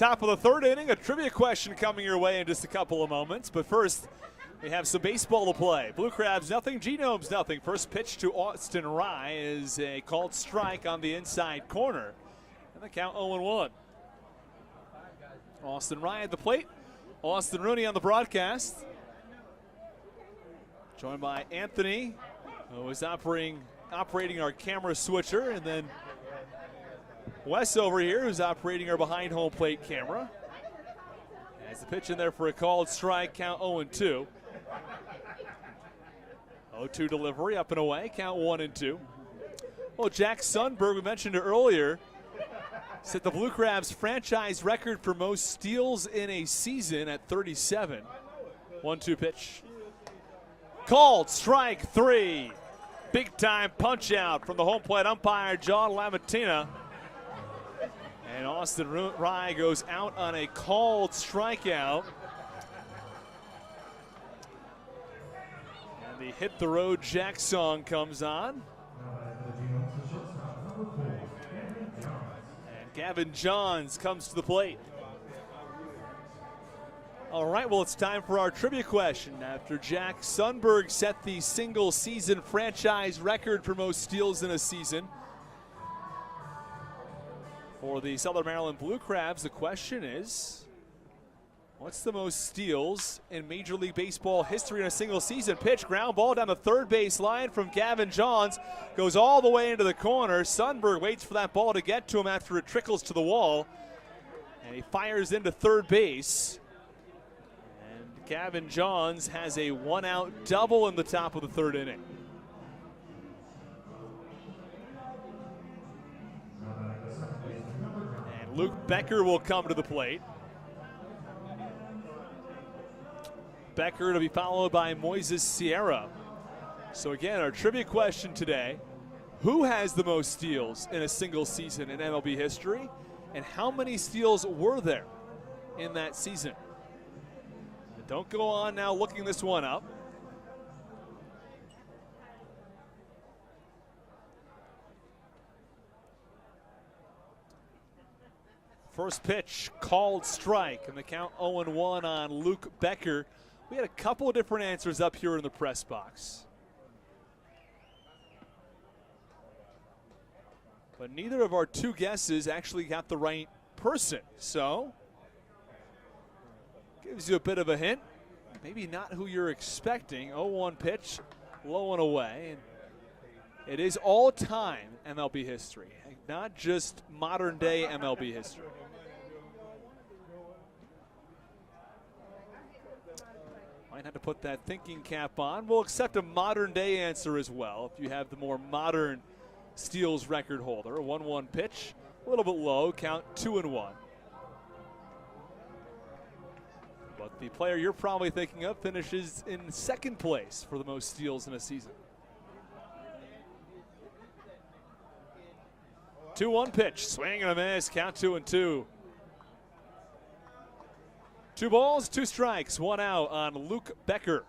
Top of the third inning, a trivia question coming your way in just a couple of moments. But first, we have some baseball to play. Blue Crabs nothing, Genomes nothing. First pitch to Austin Rye is a called strike on the inside corner. And the count 0-1. Austin Rye at the plate. Austin Rooney on the broadcast. Joined by Anthony, who is operating our camera switcher, and then Wes over here, who's operating our behind home plate camera. As the pitch in there for a called strike, count 0-2. 0-2 delivery, up and away, count 1-2. Well, Jack Sundberg, we mentioned it earlier, set the Blue Crabs franchise record for most steals in a season at 37. 1-2 pitch. Called strike 3. Big time punch out from the home plate umpire, John Lamatina. And Austin Rye goes out on a called strikeout. And the Hit the Road Jack song comes on. And Gavin Johns comes to the plate. All right, well, it's time for our trivia question. After Jack Sundberg set the single season franchise record for most steals in a season, for the Southern Maryland Blue Crabs, the question is, what's the most steals in Major League Baseball history in a single season? Pitch, ground ball down the third base line from Gavin Johns. Goes all the way into the corner. Sundberg waits for that ball to get to him after it trickles to the wall. And he fires into third base. And Gavin Johns has a one-out double in the top of the third inning. Luke Becker will come to the plate. Becker to be followed by Moises Sierra. So again, our trivia question today, who has the most steals in a single season in MLB history, and how many steals were there in that season? Don't go on now looking this one up. First pitch, called strike, and the count 0-1 on Luke Becker. We had a couple of different answers up here in the press box, but neither of our two guesses actually got the right person. So, gives you a bit of a hint. Maybe not who you're expecting. 0-1 pitch, low and away. And it is all-time MLB history, not just modern-day MLB history. Might have to put that thinking cap on. We'll accept a modern-day answer as well if you have the more modern steals record holder. A 1-1 pitch, a little bit low, count 2-1. But the player you're probably thinking of finishes in second place for the most steals in a season. 2-1 pitch, swing and a miss, count 2-2. 2 balls, 2 strikes, 1 out on Luke Becker.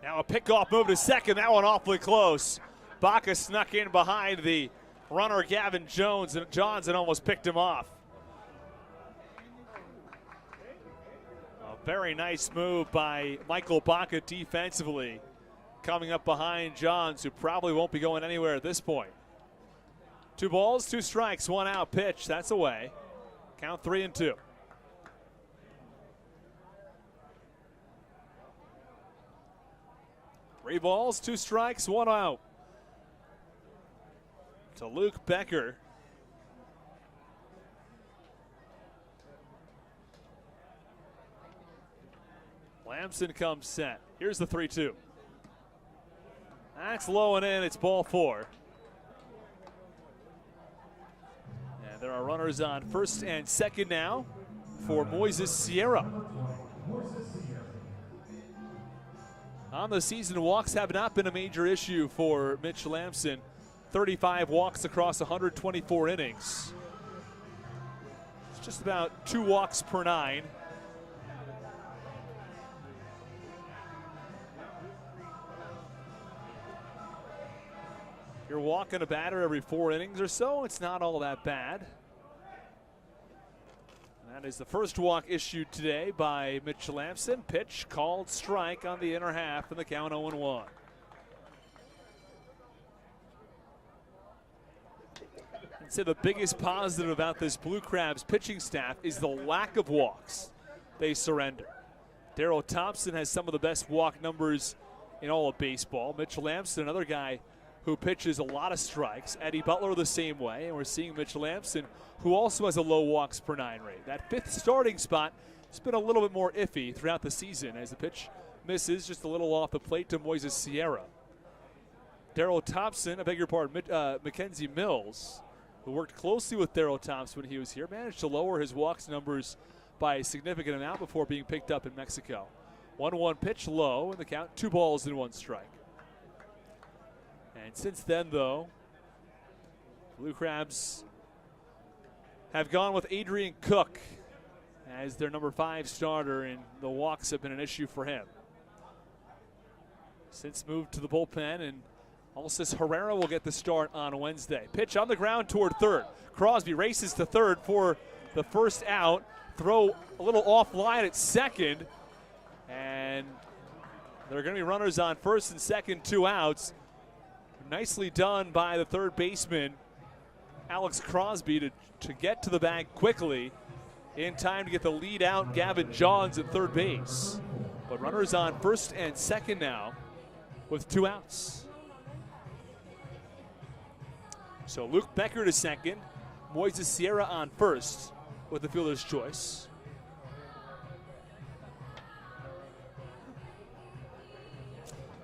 Now a pickoff move to second, that one awfully close. Baca snuck in behind the runner Gavin Johns and almost picked him off. A very nice move by Michael Baca defensively, coming up behind Johns, who probably won't be going anywhere at this point. 2 balls, 2 strikes, 1 out pitch, that's away. Count 3-2. Three balls, 2 strikes, 1 out to Luke Becker. Lamson comes set. Here's the 3-2. That's low and in. It's ball 4. And there are runners on first and second now for Moises Sierra. On the season, walks have not been a major issue for Mitch Lamson. 35 walks across 124 innings. It's just about 2 walks per 9. You're walking a batter every 4 innings or so. It's not all that bad. That is the first walk issued today by Mitch Lampson. Pitch called strike on the inner half, and the count 0-1. I'd say the biggest positive about this Blue Crabs pitching staff is the lack of walks they surrender. Darryl Thompson has some of the best walk numbers in all of baseball. Mitch Lampson, another guy who pitches a lot of strikes. Eddie Butler the same way, and we're seeing Mitch Lampson, who also has a low walks per 9 rate. That 5th starting spot has been a little bit more iffy throughout the season as the pitch misses just a little off the plate to Moises Sierra. Darryl Thompson, I beg your pardon, Mackenzie Mills, who worked closely with Darryl Thompson when he was here, managed to lower his walks numbers by a significant amount before being picked up in Mexico. 1-1 pitch low, and the count 2 balls and 1 strike. And since then, though, Blue Crabs have gone with Adrian Cook as their number 5 starter, and the walks have been an issue for him. Since moved to the bullpen, and Alcis Herrera will get the start on Wednesday. Pitch on the ground toward third. Crosby races to third for the first out. Throw a little offline at second, and there are going to be runners on first and second, 2 outs. Nicely done by the third baseman, Alex Crosby, to get to the bag quickly in time to get the lead out, Gavin Johns at third base. But runners on first and second now with 2 outs. So Luke Becker to second, Moises Sierra on first with the fielder's choice.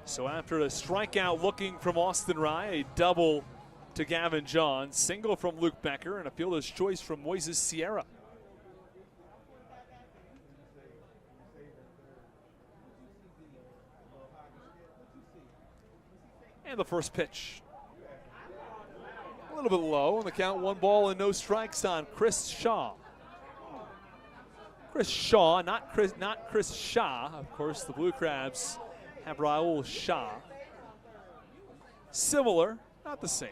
So after a strikeout looking from Austin Rye, a double to Gavin Johns, single from Luke Becker, and a fielder's choice from Moises Sierra. And the first pitch. A little bit low, and the count 1 ball and no strikes on Chris Shaw. Chris Shaw, not Chris Shaw. Of course, the Blue Crabs have Raul Shah. Similar, not the same.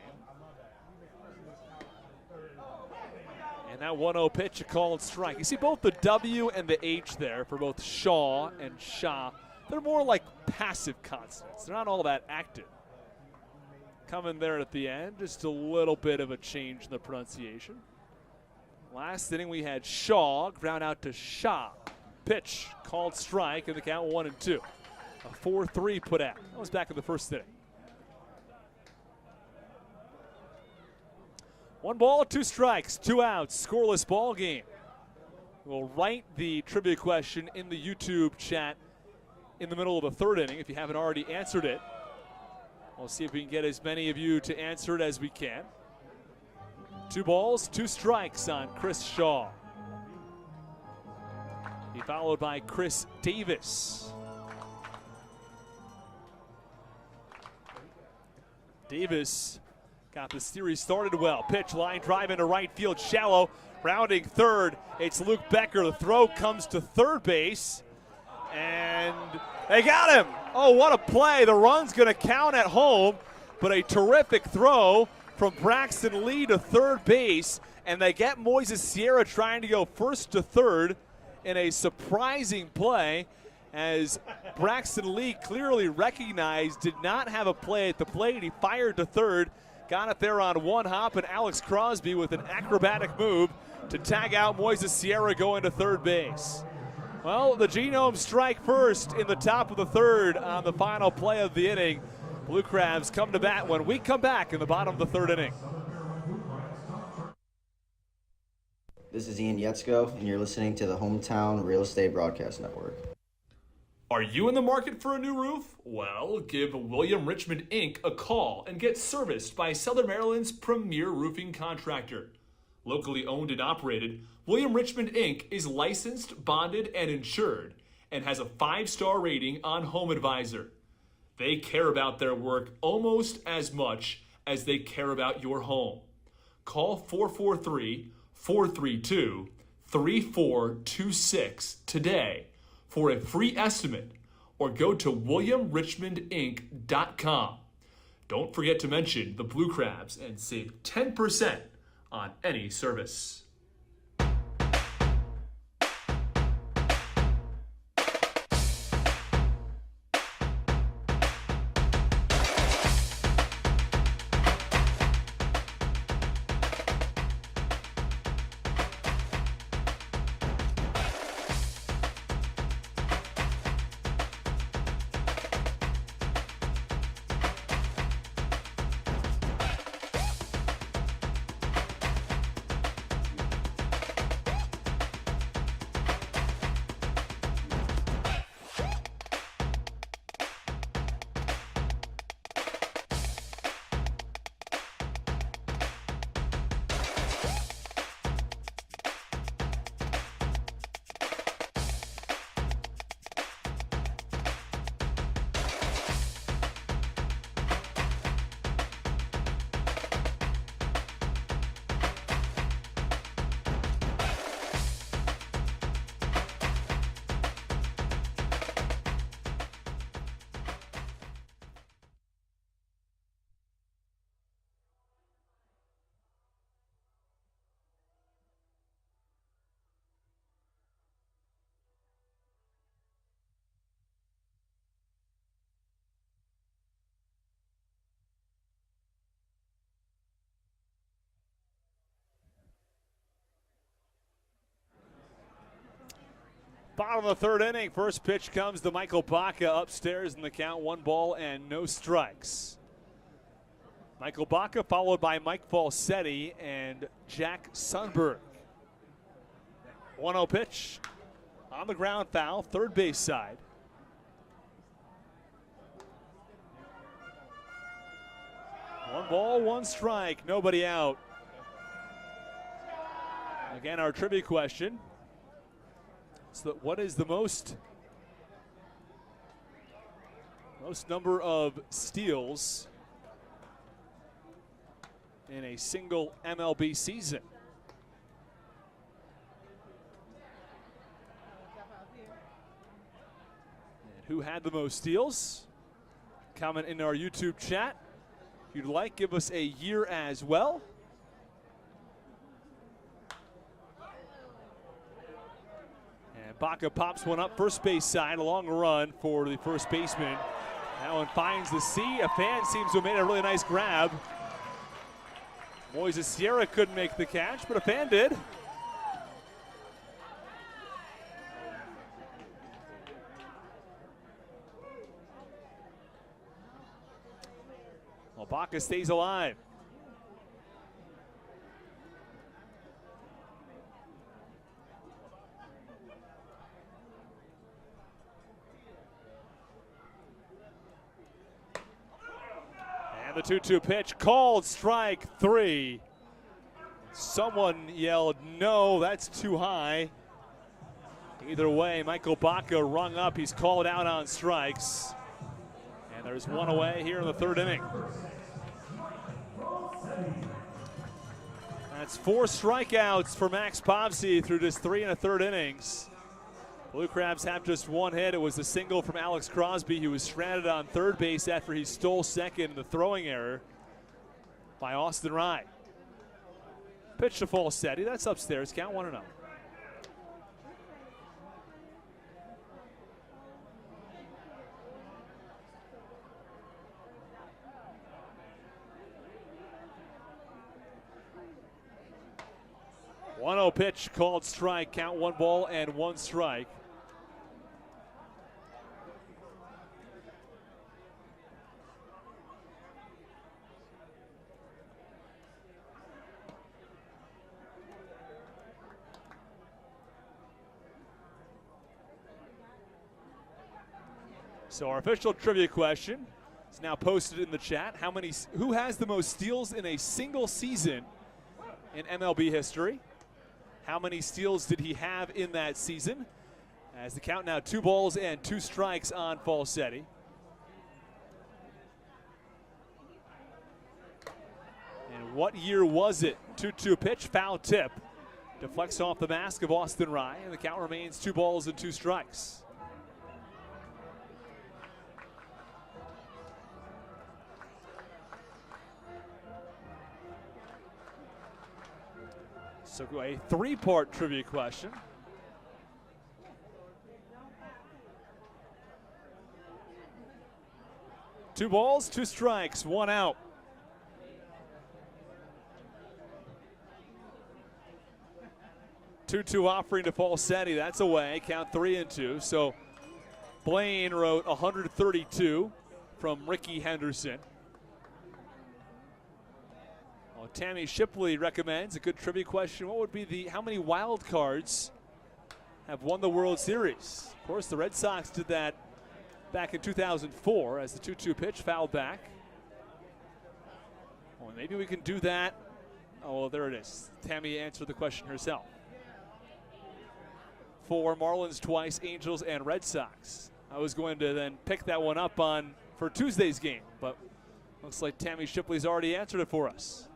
And that 1-0 pitch, a called strike. You see both the W and the H there for both Shaw and Shah. They're more like passive consonants. They're not all that active. Coming there at the end, just a little bit of a change in the pronunciation. Last inning we had Shaw, ground out to Shah. Pitch, called strike, and the count 1-2. A 4-3 put out. That was back in the first inning. 1 ball, 2 strikes, 2 outs, scoreless ball game. We'll write the trivia question in the YouTube chat in the middle of the 3rd inning if you haven't already answered it. We'll see if we can get as many of you to answer it as we can. 2 balls, 2 strikes on Chris Shaw. He followed by Chris Davis. Davis got the series started well. Pitch, line drive into right field, shallow. Rounding third, it's Luke Becker. The throw comes to third base, and they got him. Oh, what a play. The run's going to count at home, but a terrific throw from Braxton Lee to third base, and they get Moises Sierra trying to go first to third in a surprising play, as Braxton Lee clearly recognized did not have a play at the plate. He fired to third, got it there on 1 hop, and Alex Crosby with an acrobatic move to tag out Moises Sierra going to third base. Well, the Genomes strike first in the top of the 3rd on the final play of the inning. Blue Crabs come to bat when we come back in the bottom of the 3rd inning. This is Ian Yetzko, and you're listening to the Hometown Real Estate Broadcast Network. Are you in the market for a new roof? Well, give William Richmond Inc. a call and get serviced by Southern Maryland's premier roofing contractor. Locally owned and operated, William Richmond Inc. is licensed, bonded, and insured, and has a 5-star rating on HomeAdvisor. They care about their work almost as much as they care about your home. Call 443-432-3426 today for a free estimate or go to WilliamRichmondInc.com. Don't forget to mention the Blue Crabs and save 10% on any service. Bottom of the third inning. First pitch comes to Michael Baca upstairs in the count. 1 ball and no strikes. Michael Baca followed by Mike Falsetti and Jack Sundberg. 1-0 pitch on the ground, foul, third base side. One ball, 1 strike, nobody out. Again, our trivia question. So what is the most number of steals in a single MLB season? And who had the most steals? Comment in our YouTube chat. If you'd like, give us a year as well. Baca pops one up first base side, a long run for the first baseman. That one finds the C. A fan seems to have made a really nice grab. Moises Sierra couldn't make the catch, but a fan did. Well, Baca stays alive. And the 2-2 pitch, called strike 3. Someone yelled, no, that's too high. Either way, Michael Baca rung up. He's called out on strikes. And there's one away here in the third inning. That's 4 strikeouts for Max Popsy through just 3 1/3 innings. Blue Crabs have just 1 hit. It was a single from Alex Crosby, who was stranded on third base after he stole second in the throwing error by Austin Rye. Pitch to Falsetti. That's upstairs. Count 1-0. Pitch called strike. Count 1 ball and 1 strike. So our official trivia question is now posted in the chat. Who has the most steals in a single season in MLB history? How many steals did he have in that season? As the count now 2 balls and 2 strikes on Falsetti. What year was it? 2-2 pitch, foul tip. Deflects off the mask of Austin Rye, and the count remains 2 balls and 2 strikes. So a 3-part trivia question. Two balls, 2 strikes, 1 out. Two offering to Falsetti. That's away. Count 3-2. So Blaine wrote 132 from Ricky Henderson. Well, Tammy Shipley recommends a good trivia question. What would be how many wild cards have won the World Series? Of course, the Red Sox did that back in 2004 as the 2-2 pitch fouled back. Well, maybe we can do that. Oh, well, there it is. Tammy answered the question herself. 4 Marlins twice, Angels and Red Sox. I was going to then pick that one up for Tuesday's game, but looks like Tammy Shipley's already answered it for us.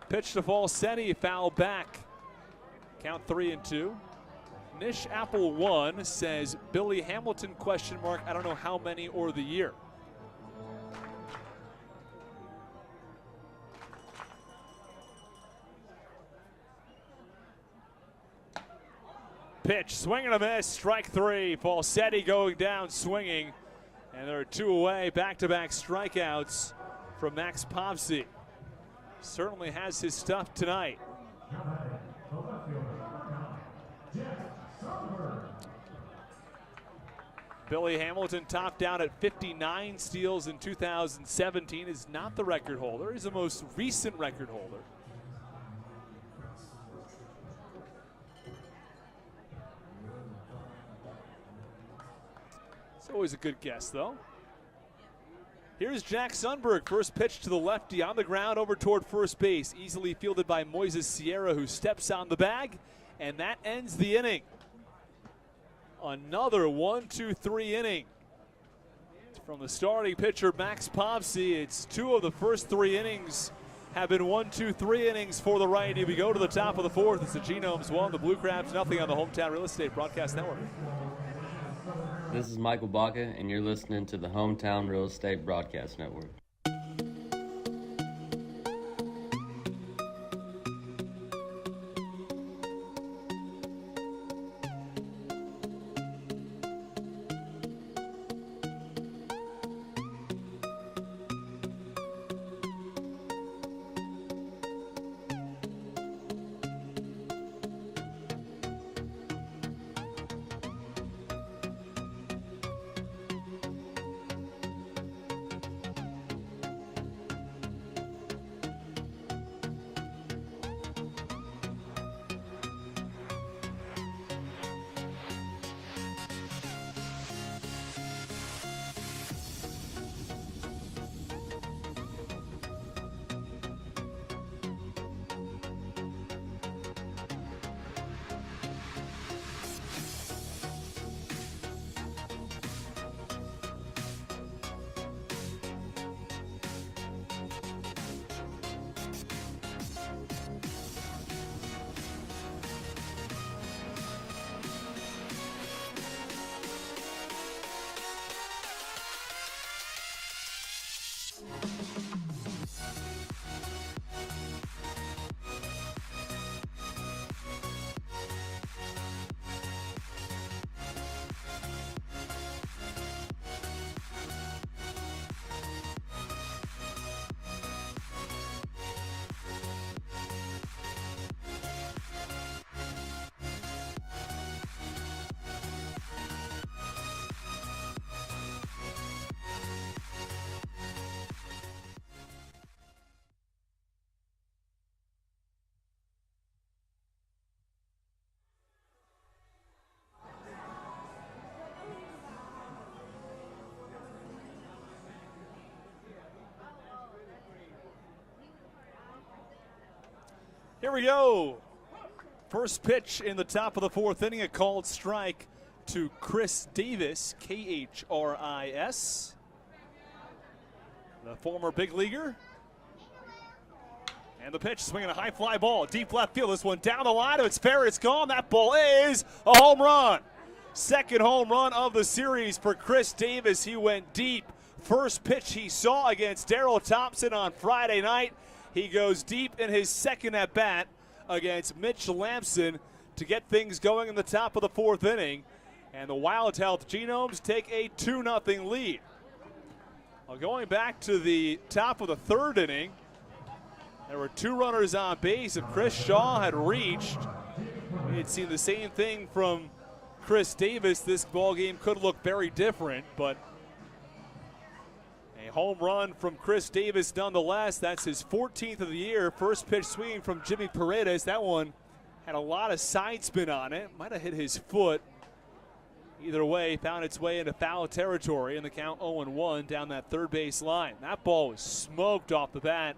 Pitch to Falsetti, foul back. Count 3-2. Nish Apple 1 says Billy Hamilton question mark. I don't know how many or the year. Pitch, swing and a miss, strike 3. Falsetti going down swinging. And there are 2 away, back-to-back strikeouts from Max Povsey. Certainly has his stuff tonight. Billy Hamilton topped out at 59 steals in 2017, is not the record holder. He's the most recent record holder. It's always a good guess, though. Here's Jack Sundberg, first pitch to the lefty on the ground over toward first base. Easily fielded by Moises Sierra, who steps on the bag, and that ends the inning. Another 1-2-3 inning from the starting pitcher, Max Povsey. It's 2 of the first 3 innings have been 1-2-3 innings for the righty. We go to the top of the 4th. It's the Genomes 1, the Blue Crabs nothing on the Hometown Real Estate Broadcast Network. This is Michael Baca, and you're listening to the Hometown Real Estate Broadcast Network. Here we go. First pitch in the top of the 4th inning, a called strike to Chris Davis, Khris, the former big leaguer. And the pitch, swinging a high fly ball, deep left field. This one down the line. It's fair, it's gone. That ball is a home run. Second home run of the series for Chris Davis. He went deep. First pitch he saw against Darrell Thompson on Friday night. He goes deep in his second at bat against Mitch Lampson to get things going in the top of the fourth inning. And the Wild Health Genomes take a 2-0 lead. Well, going back to the top of the third inning, there were 2 runners on base. If Chris Shaw had reached, we had seen the same thing from Chris Davis. This ball game could look very different, but a home run from Chris Davis nonetheless. That's his 14th of the year. First pitch swinging from Jimmy Paredes. That one had a lot of side spin on it. Might have hit his foot. Either way, found its way into foul territory, and the count 0-1 down that third base line. That ball was smoked off the bat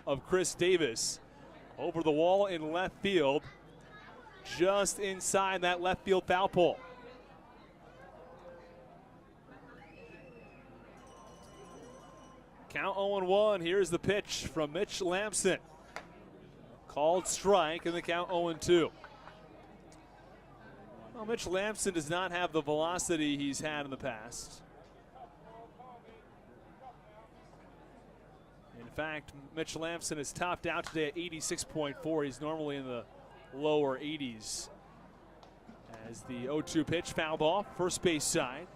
of Chris Davis. Over the wall in left field, just inside that left field foul pole. Count 0-1. Here's the pitch from Mitch Lampson. Called strike, and the count 0-2. Well, Mitch Lampson does not have the velocity he's had in the past. In fact, Mitch Lampson is topped out today at 86.4. He's normally in the lower 80s. As the 0-2 pitch fouled off, first base side.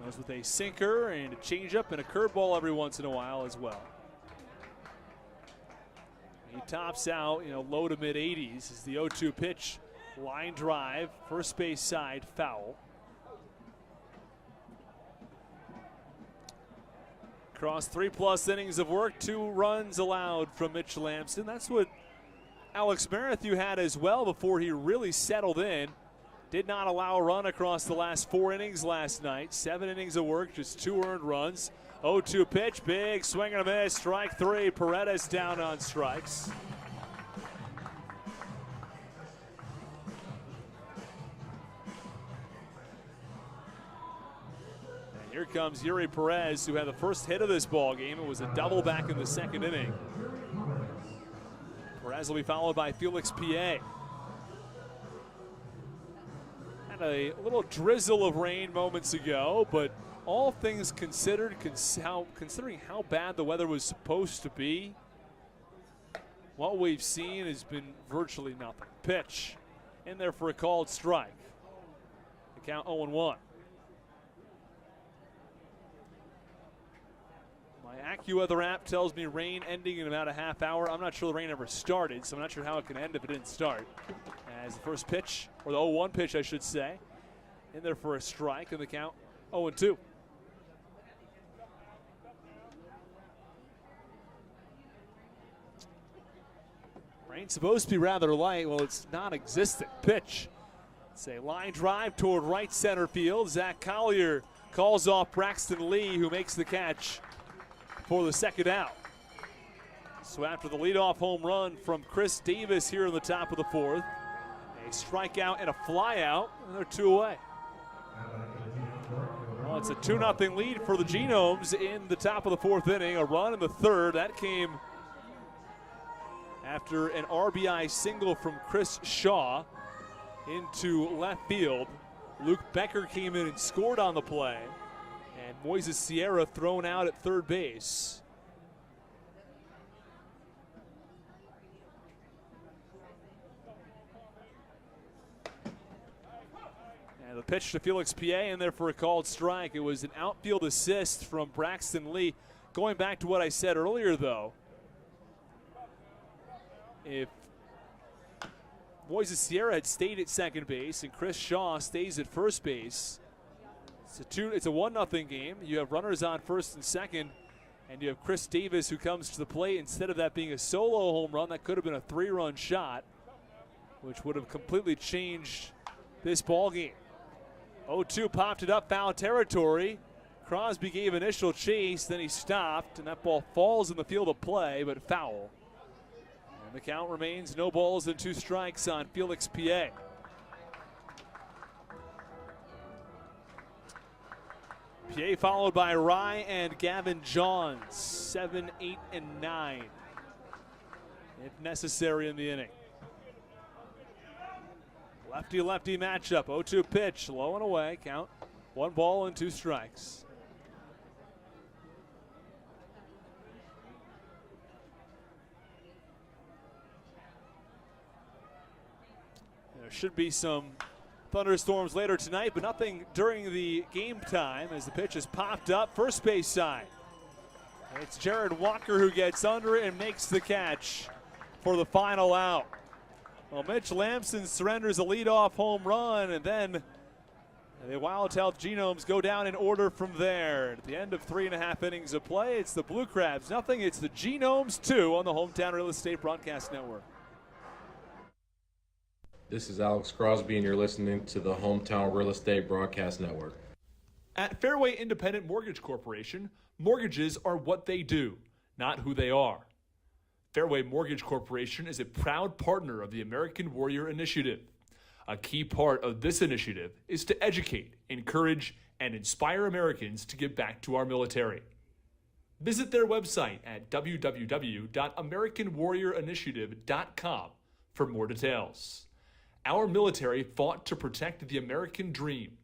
Goes with a sinker and a changeup and a curveball every once in a while as well. He tops out, low to mid 80s as the 0-2 pitch. Line drive, first base side, foul. Across 3+ innings of work, 2 runs allowed from Mitch Lampson. That's what Alex Marathieu had as well before he really settled in. Did not allow a run across the last 4 innings last night. 7 innings of work, just 2 earned runs. 0-2 pitch, big swing and a miss, strike 3. Paredes down on strikes. Here comes Yuri Perez, who had the first hit of this ball game. It was a double back in the second inning. Perez will be followed by Felix Piet. Had a little drizzle of rain moments ago, but all things considered, considering how bad the weather was supposed to be, what we've seen has been virtually nothing. Pitch in there for a called strike. The count 0-1. My AccuWeather app tells me rain ending in about a half hour. I'm not sure the rain ever started, so I'm not sure how it can end if it didn't start. As the first pitch, or the 0-1 pitch, I should say, in there for a strike, and the count 0-2. Rain's supposed to be rather light. Well, it's non-existent. Pitch. It's a line drive toward right center field. Zach Collier calls off Braxton Lee, who makes the catch for the second out. So after the leadoff home run from Chris Davis here in the top of the fourth, a strikeout and a flyout, and they're 2 away. Well, it's a 2-0 lead for the Genomes in the top of the fourth inning. A run in the third. That came after an RBI single from Chris Shaw into left field. Luke Becker came in and scored on the play. And Moises Sierra thrown out at third base. And the pitch to Felix Piet in there for a called strike. It was an outfield assist from Braxton Lee. Going back to what I said earlier, though, if Moises Sierra had stayed at second base and Chris Shaw stays at first base, it's a 1-0 game. You have runners on first and second, and you have Chris Davis who comes to the plate. Instead of that being a solo home run, that could have been a 3-run shot, which would have completely changed this ball game. 0-2 popped it up, foul territory. Crosby gave initial chase, then he stopped, and that ball falls in the field of play, but foul. And the count remains no balls and 2 strikes on Felix Piet. PA followed by Rye and Gavin Johns, 7, 8, and 9, if necessary in the inning. Lefty-lefty matchup, 0-2 pitch, low and away, count 1 ball and 2 strikes. There should be some thunderstorms later tonight, but nothing during the game time as the pitch is popped up. First base side. It's Jared Walker who gets under it and makes the catch for the final out. Well, Mitch Lamson surrenders a leadoff home run, and then the Wild Health Genomes go down in order from there. At the end of 3.5 innings of play, it's the Blue Crabs nothing, it's the Genomes 2 on the Hometown Real Estate Broadcast Network. This is Alex Crosby, and you're listening to the Hometown Real Estate Broadcast Network. At Fairway Independent Mortgage Corporation, mortgages are what they do, not who they are. Fairway Mortgage Corporation is a proud partner of the American Warrior Initiative. A key part of this initiative is to educate, encourage, and inspire Americans to give back to our military. Visit their website at www.americanwarriorinitiative.com for more details. Our military fought to protect the American dream.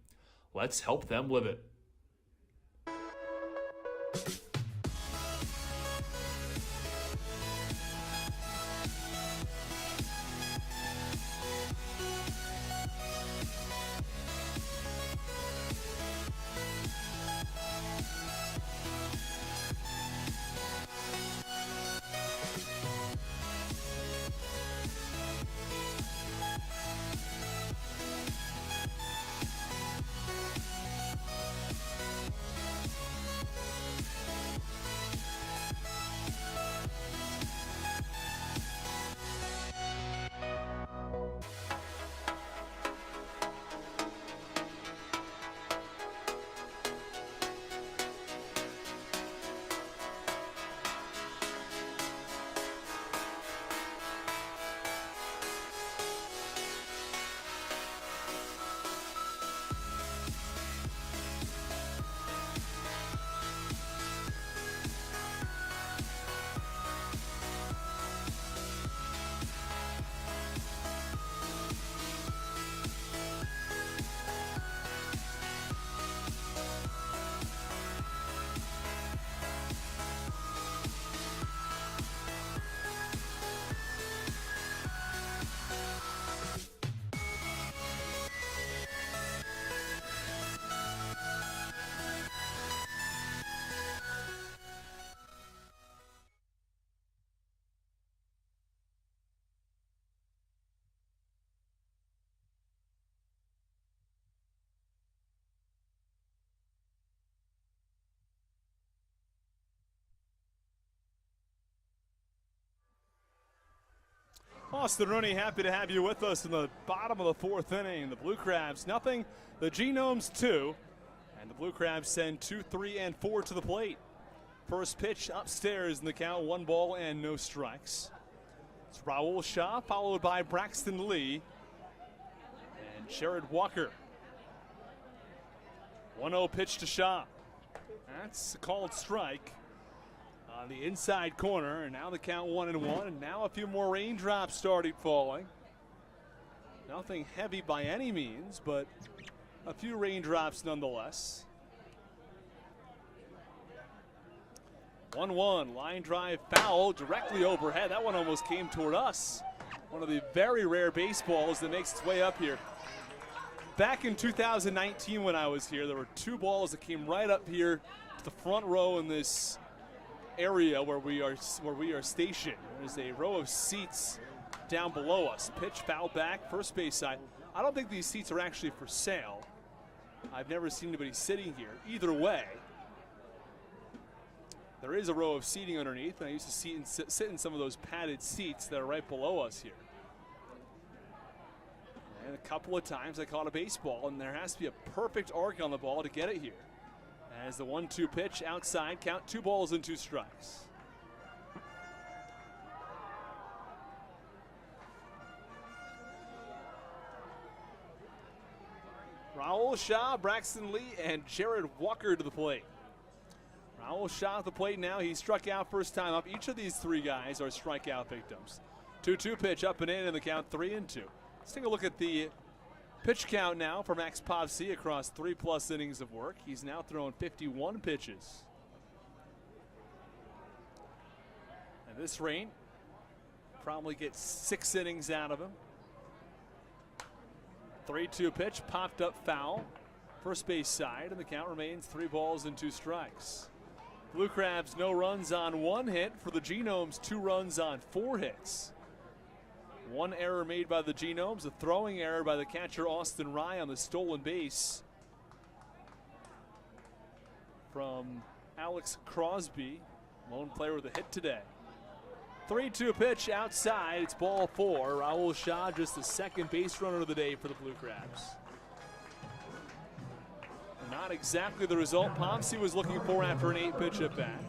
Let's help them live it. Austin Rooney, happy to have you with us in the bottom of the 4th inning. The Blue Crabs nothing, the Genomes 2, and the Blue Crabs send 2, 3, and 4 to the plate. First pitch upstairs in the count, 1 ball and no strikes. It's Raul Shaw followed by Braxton Lee and Jared Walker. 1-0 pitch to Shaw. That's a called strike on the inside corner, and now the count 1-1, and now a few more raindrops started falling. Nothing heavy by any means, but a few raindrops nonetheless. 1-1, line drive foul directly overhead. That one almost came toward us. One of the very rare baseballs that makes its way up here. Back in 2019 when I was here, there were 2 balls that came right up here to the front row in this area where we are stationed. There's a row of seats down below us. Pitch foul back, first base side. I don't think these seats are actually for sale. I've never seen anybody sitting here. Either way, there is a row of seating underneath, and I used to sit in some of those padded seats that are right below us here. And a couple of times I caught a baseball, and there has to be a perfect arc on the ball to get it here. As the 1-2 pitch outside, count 2 balls and 2 strikes. Raul Shaw, Braxton Lee, and Jared Walker to the plate. Raul Shaw at the plate now. He struck out first time up. Each of these three guys are strikeout victims. 2-2 pitch up and in the count 3-2. Let's take a look at the pitch count now for Max Povsey across 3+ innings of work. He's now thrown 51 pitches. And this rain probably gets 6 innings out of him. 3-2 pitch, popped up foul. First base side, and the count remains 3 balls and 2 strikes. Blue Crabs, no runs on 1 hit. For the Genomes, 2 runs on 4 hits. 1 error made by the Genomes, a throwing error by the catcher Austin Rye on the stolen base from Alex Crosby, lone player with a hit today. 3-2 pitch outside, it's ball 4. Raul Shaw, just the second base runner of the day for the Blue Crabs. Not exactly the result Povsey was looking for after an 8-pitch at bat.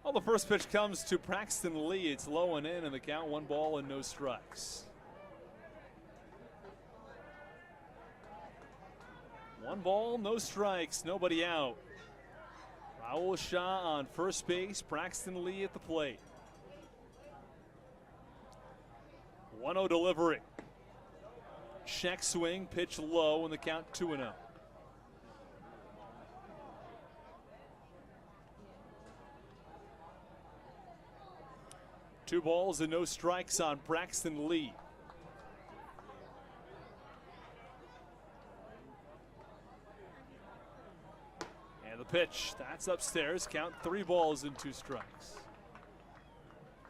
Well, the first pitch comes to Braxton Lee. It's low and in the count, 1 ball and no strikes. 1 ball, no strikes, nobody out. Raul Shaw on first base, Braxton Lee at the plate. 1-0 delivery. Check swing, pitch low, and the count 2-0. Two balls and no strikes on Braxton Lee. And the pitch, that's upstairs. Count 3 balls and 2 strikes.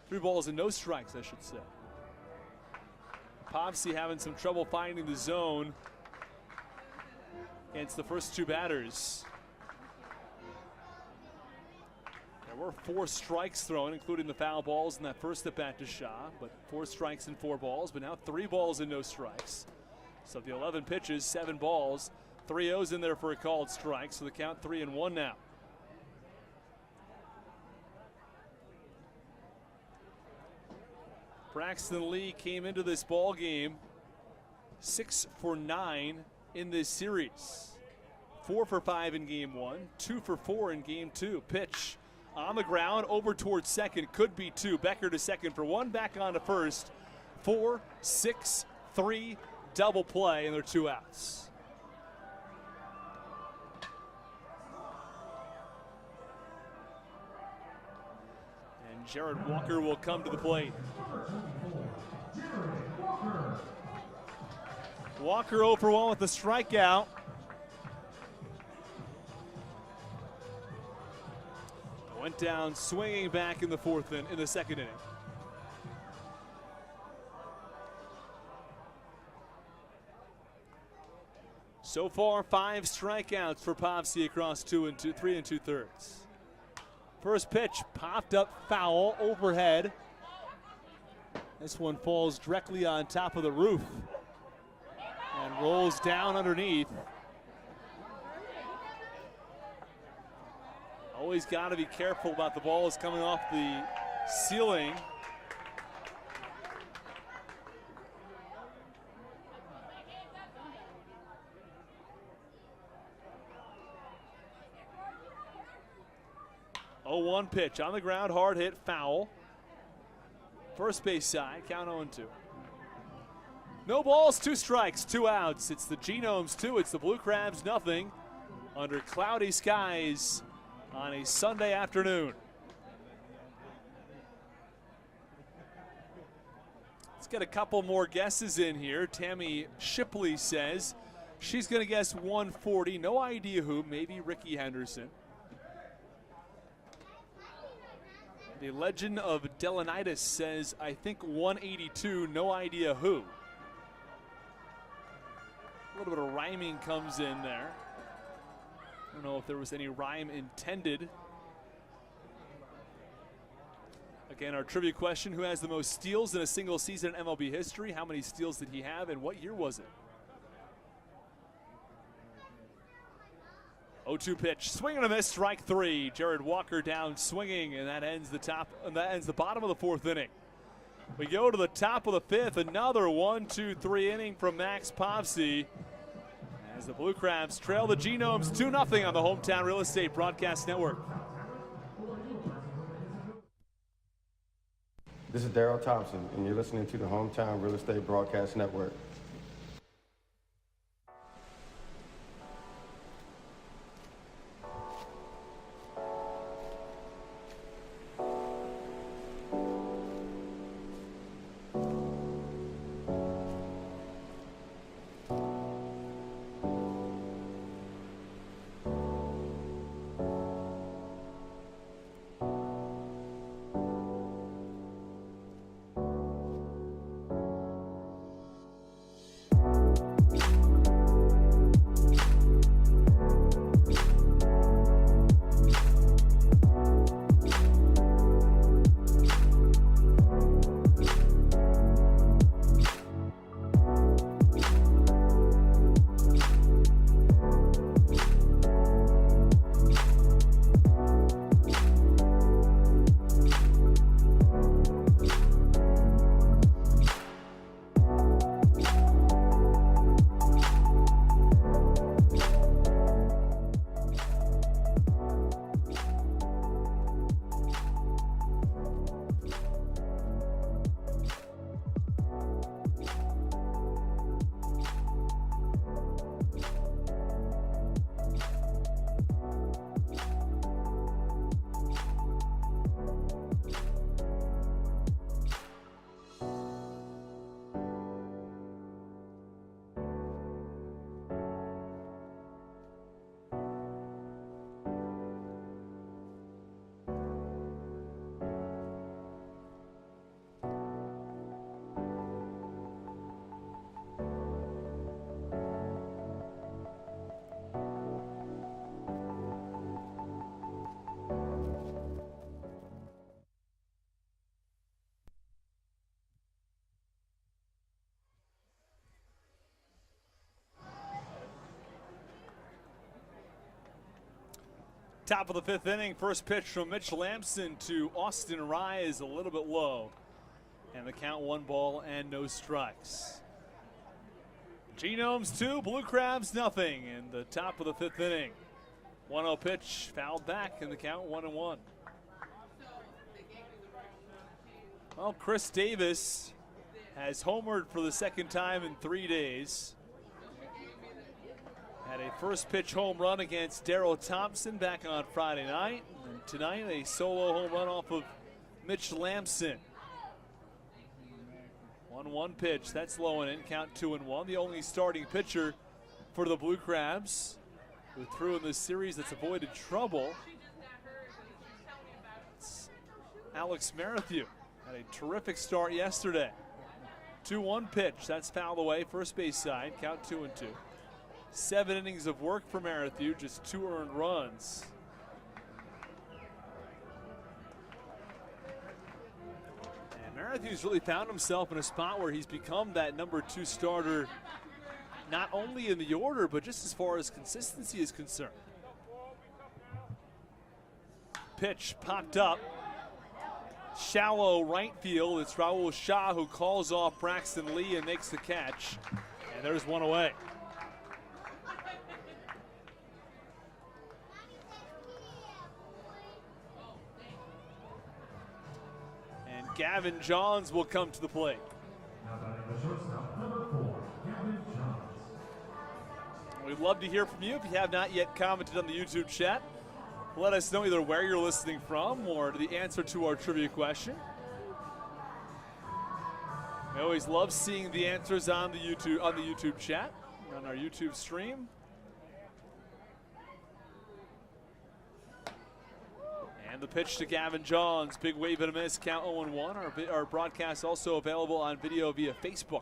3 balls and no strikes, I should say. Povsey having some trouble finding the zone against the first 2 batters. There were 4 strikes thrown, including the foul balls in that first at bat to Shaw, but 4 strikes and 4 balls, but now 3 balls and no strikes. So the 11 pitches, 7 balls, 3 O's in there for a called strike, so the count 3-1 now. Braxton Lee came into this ball game 6 for 9 in this series. 4 for 5 in game 1, 2 for 4 in game 2. Pitch on the ground, over towards second, could be 2. Becker to second for 1, back on to first. 4, 6, 3, double play, and they're 2 outs. And Jared Walker will come to the plate. Walker 0 for 1 with a strikeout. Went down swinging back in the second inning. So far, 5 strikeouts for Povsey across 3 2/3. First pitch popped up foul overhead. This one falls directly on top of the roof and rolls down underneath. Always got to be careful about the balls coming off the ceiling. Oh, 1 pitch on the ground, hard hit, foul. First base side, count 0-2. No balls, 2 strikes, 2 outs. It's the Genomes 2, it's the Blue Crabs nothing under cloudy skies on a Sunday afternoon. Let's get a couple more guesses in here. Tammy Shipley says she's going to guess 140. No idea who, maybe Ricky Henderson. The Legend of Delanitis says, I think 182, no idea who. A little bit of rhyming comes in there. I don't know if there was any rhyme intended. Again, our trivia question, who has the most steals in a single season in MLB history? How many steals did he have and what year was it? 0-2 pitch, swing and a miss, strike three. Jared Walker down swinging, and that ends the bottom of the fourth inning. We go to the top of the fifth, another 1-2-3 inning from Max Popsy as the Blue Crabs trail the Genomes 2-0 on the Hometown Real Estate Broadcast Network. This is Daryl Thompson, and you're listening to the Hometown Real Estate Broadcast Network. Top of the fifth inning, first pitch from Mitch Lamson to Austin Rye is a little bit low. And the count 1-0 strikes. Genomes 2, Blue Crabs nothing in the top of the fifth inning. 1-0 pitch fouled back in the count 1-1. Well, Chris Davis has homered for the second time in 3 days. Had a first pitch home run against Daryl Thompson back on Friday night. And tonight, a solo home run off of Mitch Lamson. 1-1 pitch, that's low and in, count 2-1. The only starting pitcher for the Blue Crabs who threw in this series that's avoided trouble. It's Alex Merrithew. Had a terrific start yesterday. 2-1 pitch, that's fouled away, first base side, count 2-2. 7 innings of work for Merrithew, just 2 earned runs. And Merrithew's really found himself in a spot where he's become that number 2 starter, not only in the order, but just as far as consistency is concerned. Pitch popped up. Shallow right field. It's Raul Shah who calls off Braxton Lee and makes the catch. And there's one away. And Gavin Johns will come to the plate. Now batting the shortstop, number 4, Gavin Johns. We'd love to hear from you if you have not yet commented on the YouTube chat. Let us know either where you're listening from or the answer to our trivia question. I always love seeing the answers on the YouTube chat, on our YouTube stream. And the pitch to Gavin Johns, big wave and a miss, count 0-1. Our broadcast also available on video via Facebook.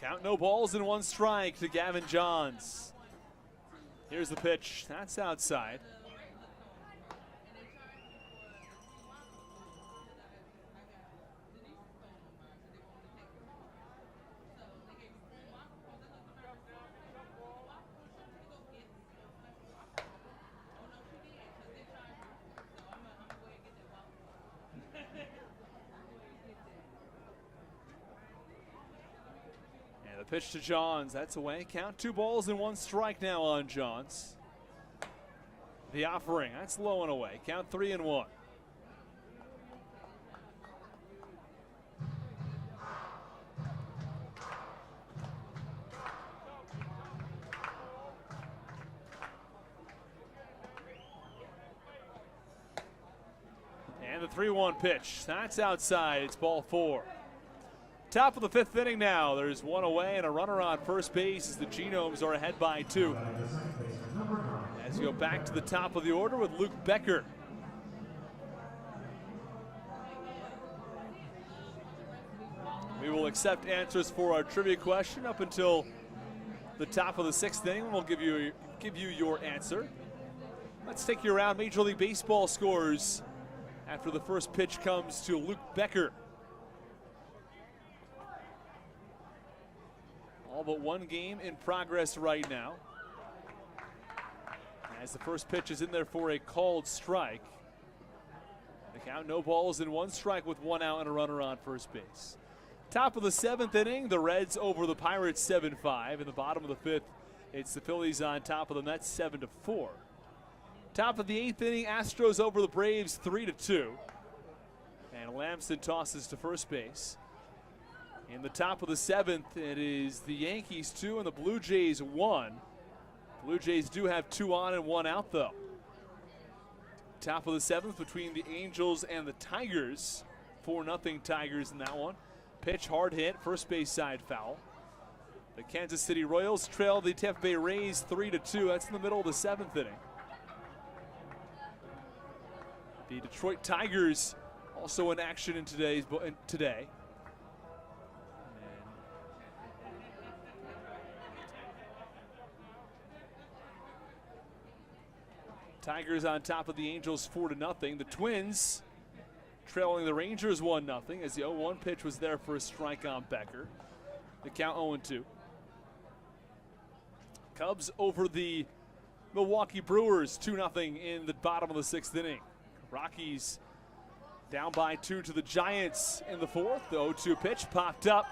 Count no balls and 1 strike to Gavin Johns. Here's the pitch. That's outside. And the pitch to Johns. That's away. Count 2 balls and 1 strike now on Johns. The offering. That's low and away. Count 3 and 1. And the 3-1 pitch. That's outside. It's ball 4. Top of the 5th inning now. There's 1 away and a runner on first base as the Genomes are ahead by 2. As we go back to the top of the order with Luke Becker. We will accept answers for our trivia question up until the top of the 6th inning. We'll give you your answer. Let's take you around Major League Baseball scores after the first pitch comes to Luke Becker. All but 1 game in progress right now. As the first pitch is in there for a called strike. The count, no balls and 1 strike with 1 out and a runner on first base. Top of the 7th inning, the Reds over the Pirates 7-5. In the bottom of the 5th, it's the Phillies on top of the Mets 7-4. Top of the 8th inning, Astros over the Braves 3-2. And Lamson tosses to first base. In the top of the 7th, it is the Yankees 2 and the Blue Jays 1. Blue Jays do have 2 on and 1 out, though. Top of the 7th between the Angels and the Tigers. 4-0 Tigers in that one. Pitch hard hit, first base side foul. The Kansas City Royals trail the Tampa Bay Rays 3-2. That's in the middle of the 7th inning. The Detroit Tigers also in action in today. Tigers on top of the Angels 4-0. The Twins trailing the Rangers 1-0 as the 0-1 pitch was there for a strike on Becker. The count 0-2. Cubs over the Milwaukee Brewers 2-0 in the bottom of the 6th inning. Rockies down by 2 to the Giants in the 4th. The 0-2 pitch popped up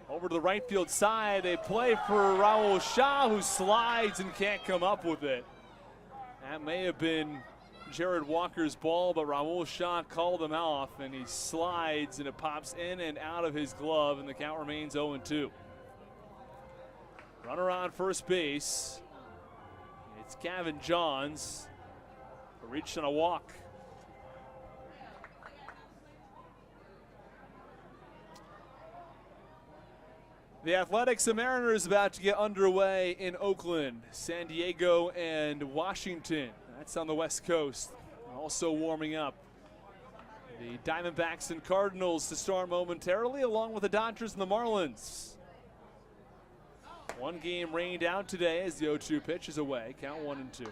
over to the right field side. A play for Raul Shaw, who slides and can't come up with it. That may have been Jared Walker's ball, but Raul Shaw called him off, and he slides, and it pops in and out of his glove, and the count remains 0-2. Runner on first base. It's Gavin Johns, who reached on a walk. The Athletics and Mariners about to get underway in Oakland, San Diego, and Washington. That's on the West Coast. Also warming up. The Diamondbacks and Cardinals to start momentarily, along with the Dodgers and the Marlins. 1 game rained out today as the 0-2 pitch is away. Count 1-2.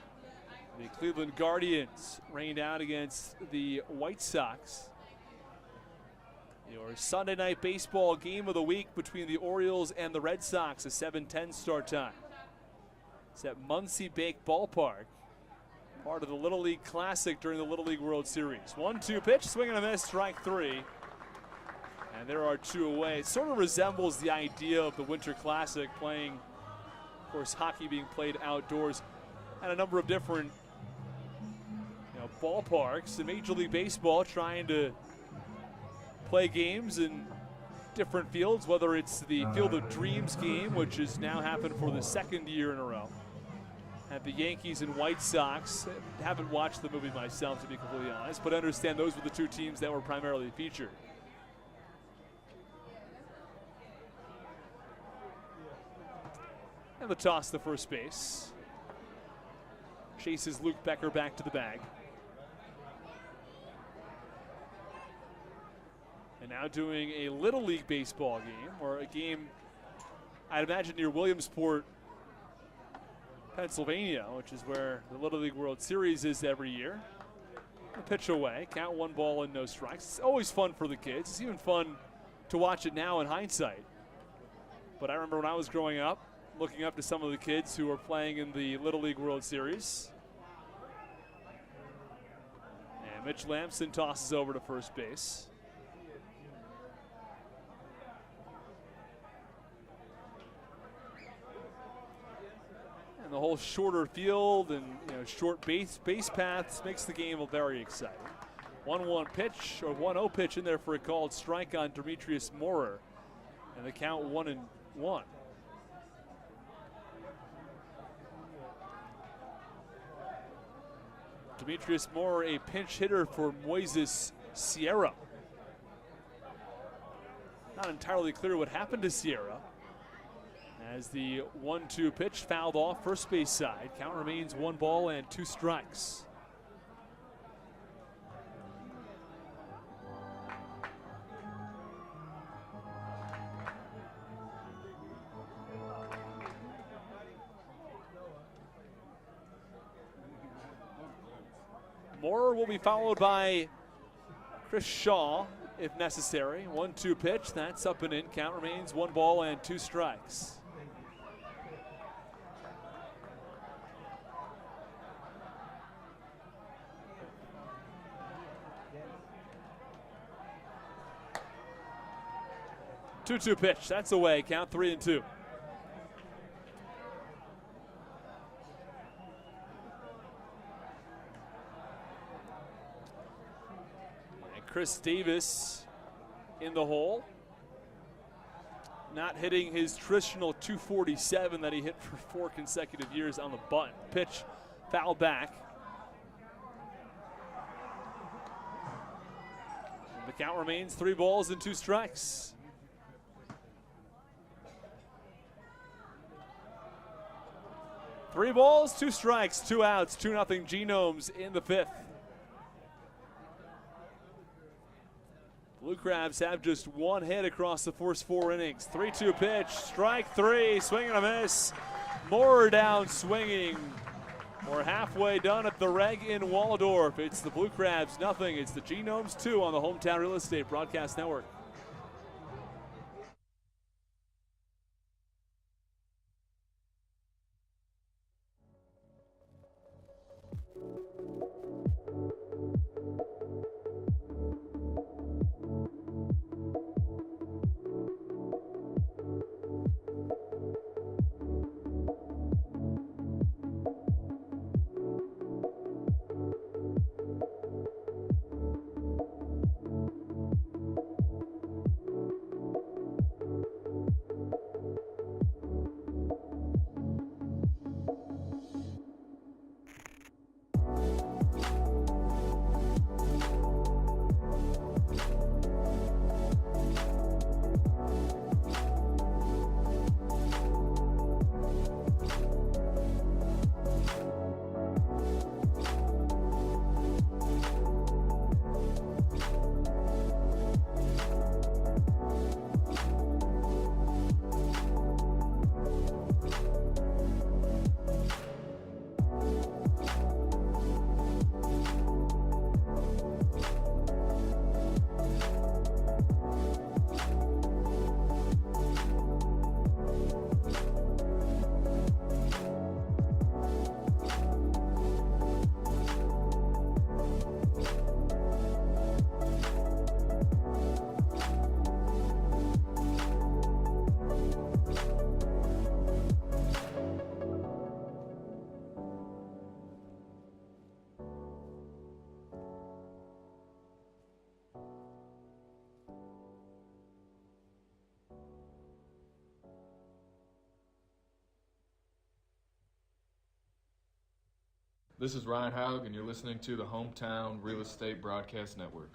The Cleveland Guardians rained out against the White Sox. Your Sunday night baseball game of the week between the Orioles and the Red Sox, a 7:10 start time. It's at Muncie Bake Ballpark, part of the Little League Classic during the Little League World Series. 1-2 pitch, swing and a miss, strike 3. And there are 2 away. It sort of resembles the idea of the Winter Classic, playing, of course, hockey being played outdoors at a number of different ballparks. In Major League Baseball trying to play games in different fields, whether it's the Field of Dreams game, which has now happened for the 2nd year in a row. At the Yankees and White Sox. I haven't watched the movie myself, to be completely honest, but I understand those were the 2 teams that were primarily featured. And the toss to first base. Chases Luke Becker back to the bag. And now doing a Little League baseball game, or a game I'd imagine near Williamsport, Pennsylvania, which is where the Little League World Series is every year. A pitch away, count 1 ball and no strikes. It's always fun for the kids. It's even fun to watch it now in hindsight. But I remember when I was growing up, looking up to some of the kids who were playing in the Little League World Series. And Mitch Lamson tosses over to first base. And the whole shorter field and short base paths makes the game very exciting. 1-1 pitch, or 1-0 pitch in there for a called strike on Demetrius Moorer. And the count 1-1. Demetrius Moorer, a pinch hitter for Moises Sierra. Not entirely clear what happened to Sierra, as the 1-2 pitch fouled off first base side. Count remains 1 ball and 2 strikes. Moorer will be followed by Chris Shaw if necessary. 1-2 pitch, that's up and in. Count remains 1 ball and 2 strikes. Two-two pitch, that's away. Count 3-2. Chris Davis in the hole. Not hitting his traditional 247 that he hit for 4 consecutive years on the button. Pitch fouled back. And the count remains 3 balls and 2 strikes. Three balls, 2 strikes, 2 outs, 2-0 Genomes in the 5th. Blue Crabs have just 1 hit across the first 4 innings. 3-2 pitch, strike 3, swing and a miss. Moorer down swinging. We're halfway done at the Reg in Waldorf. It's the Blue Crabs nothing. It's the Genomes 2 on the Hometown Real Estate Broadcast Network. This is Ryan Haug, and you're listening to the Hometown Real Estate Broadcast Network.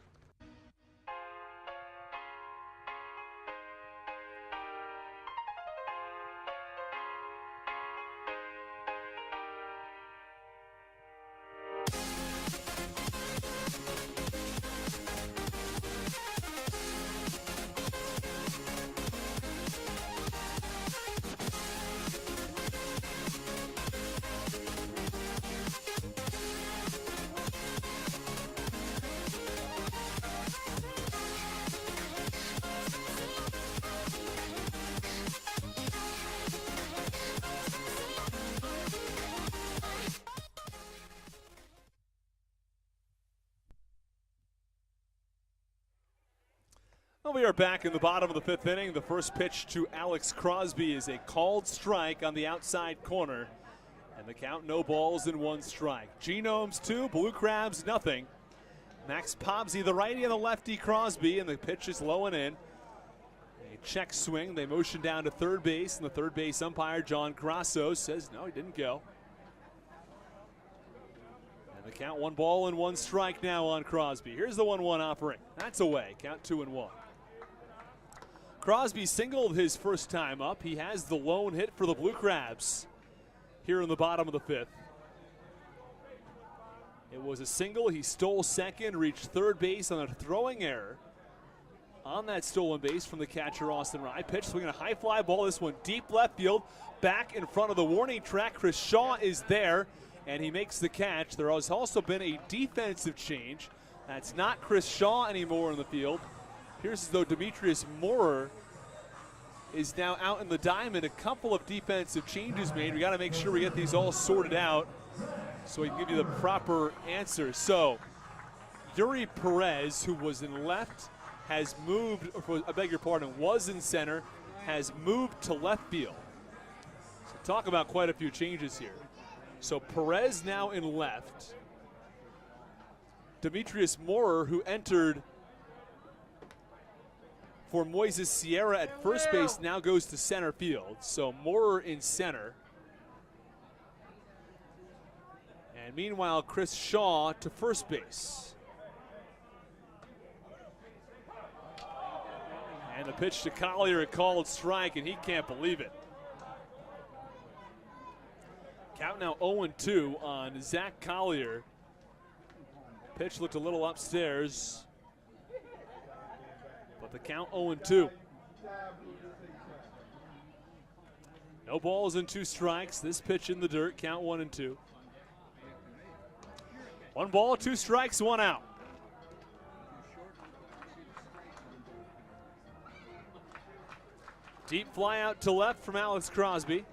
Well, we are back in the bottom of the fifth inning. The first pitch to Alex Crosby is a called strike on the outside corner. And the count, no balls and one strike. Genomes 2, Blue Crabs nothing. Max Pobsy, the righty and the lefty Crosby, and the pitch is low and in. A check swing. They motion down to third base, and the third base umpire, John Grasso, says no, he didn't go. And the count, 1 ball and 1 strike now on Crosby. Here's the 1-1 offering. That's away. Count 2-1. Crosby singled his first time up. He has the lone hit for the Blue Crabs here in the bottom of the fifth. It was a single. He stole second, reached third base on a throwing error on that stolen base from the catcher, Austin Rye. Pitch swinging a high fly ball. This one deep left field, back in front of the warning track. Chris Shaw is there, and he makes the catch. There has also been a defensive change. That's not Chris Shaw anymore in the field. Appears as though Demetrius Moorer is now out in the diamond. A couple of defensive changes made. We got to make sure we get these all sorted out so we can give you the proper answer. So, Yuri Perez, who was in left, has moved, I beg your pardon, was in center, has moved to left field. So talk about quite a few changes here. So Perez now in left. Demetrius Moorer, who entered for Moises Sierra at first base, now goes to center field. So Moorer in center. And meanwhile, Chris Shaw to first base. And the pitch to Collier, a called strike, and he can't believe it. Count now 0-2 on Zach Collier. Pitch looked a little upstairs, but the count 0-2. No balls and 2 strikes. This pitch in the dirt, count 1-2. 1 ball, 2 strikes, 1 out. Deep fly out to left from Alex Crosby.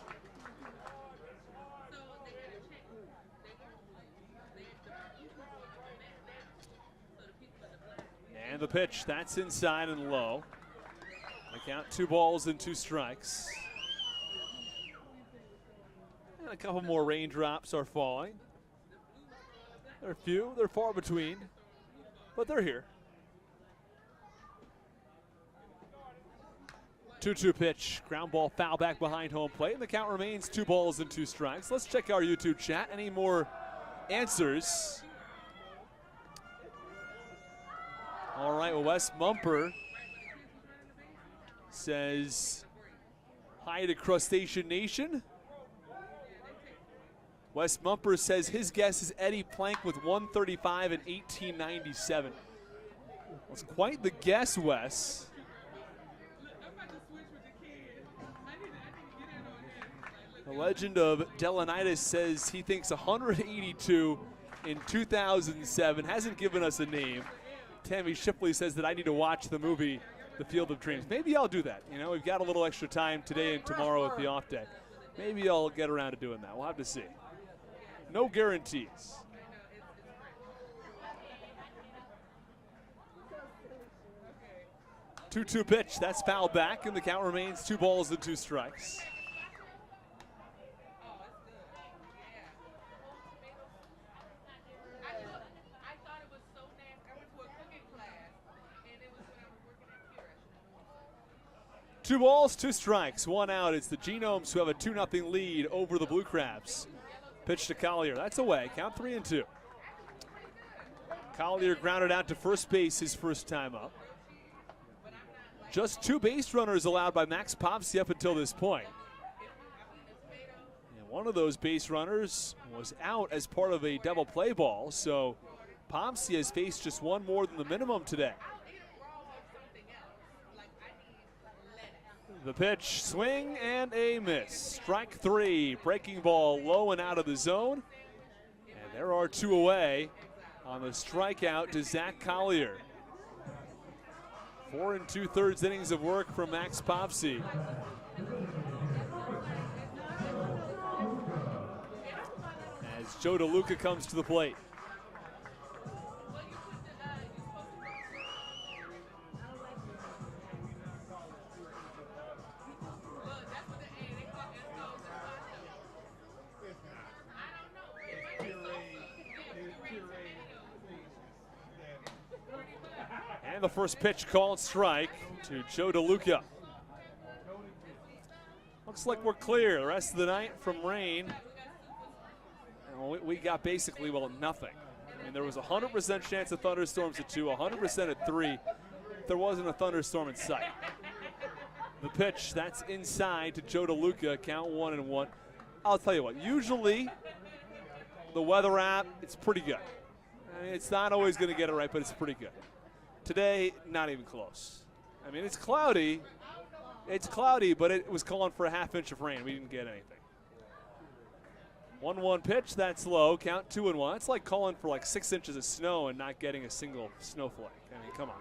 And the pitch, that's inside and low. The count, 2 balls and 2 strikes. And a couple more raindrops are falling. They're few, they're far between, but they're here. 2-2 pitch, ground ball foul back behind home plate, and the count remains 2 balls and 2 strikes. Let's check our YouTube chat. Any more answers? All right, well, Wes Mumper says hi to Crustacean Nation. Wes Mumper says his guess is Eddie Plank with 135 in 1897. That's quite the guess, Wes. The legend of Delanitis says he thinks 182 in 2007. Hasn't given us a name. Tammy Shipley says that I need to watch the movie The Field of Dreams. Maybe I'll do that. You know, we've got a little extra time today and tomorrow with the off day. Maybe I'll get around to doing that. We'll have to see. No guarantees. Two-two pitch. That's fouled back, and the count remains 2 balls and 2 strikes. Two balls, 2 strikes, 1 out. It's the Genomes who have a 2-0 lead over the Blue Crabs. Pitch to Collier. That's away. Count 3-2. Collier grounded out to first base his first time up. Just 2 base runners allowed by Max Pobsy up until this point. And one of those base runners was out as part of a double play ball, so Pobsy has faced just 1 more than the minimum today. The pitch, swing and a miss. Strike 3, breaking ball low and out of the zone. And there are 2 away on the strikeout to Zach Collier. 4 2/3 innings of work from Max Pobsy. As Joe DeLuca comes to the plate. And the first pitch called strike to Joe DeLuca. Looks like we're clear the rest of the night from rain. And we got basically, well, nothing. I mean, there was a 100% chance of thunderstorms at 2, 100% at 3. There wasn't a thunderstorm in sight. The pitch, that's inside to Joe DeLuca, count 1-1. I'll tell you what, usually the weather app, it's pretty good. I mean, it's not always going to get it right, but it's pretty good. Today, not even close. I mean, it's cloudy, but it was calling for a half-inch of rain. We didn't get anything. 1-1 pitch, that's low, count 2-1. It's like calling for like 6 inches of snow and not getting a single snowflake. I mean, come on.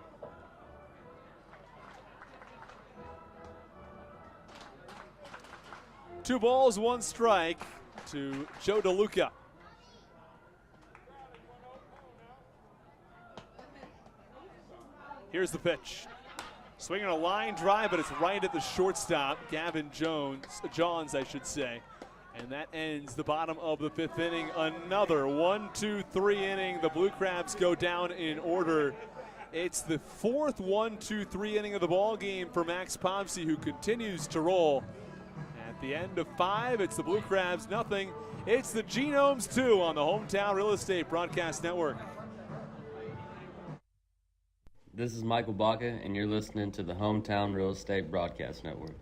Two balls, one strike to Joe DeLuca. Here's the pitch. Swinging a line drive, but it's right at the shortstop, Gavin Johns, I should say. And that ends the bottom of the 5th inning. Another 1-2-3 inning. The Blue Crabs go down in order. It's the 4th 1-2-3 inning of the ball game for Max Pomsey, who continues to roll. At the end of 5, it's the Blue Crabs nothing. It's the Genomes 2 on the Hometown Real Estate Broadcast Network. This is Michael Baca, and you're listening to the Hometown Real Estate Broadcast Network.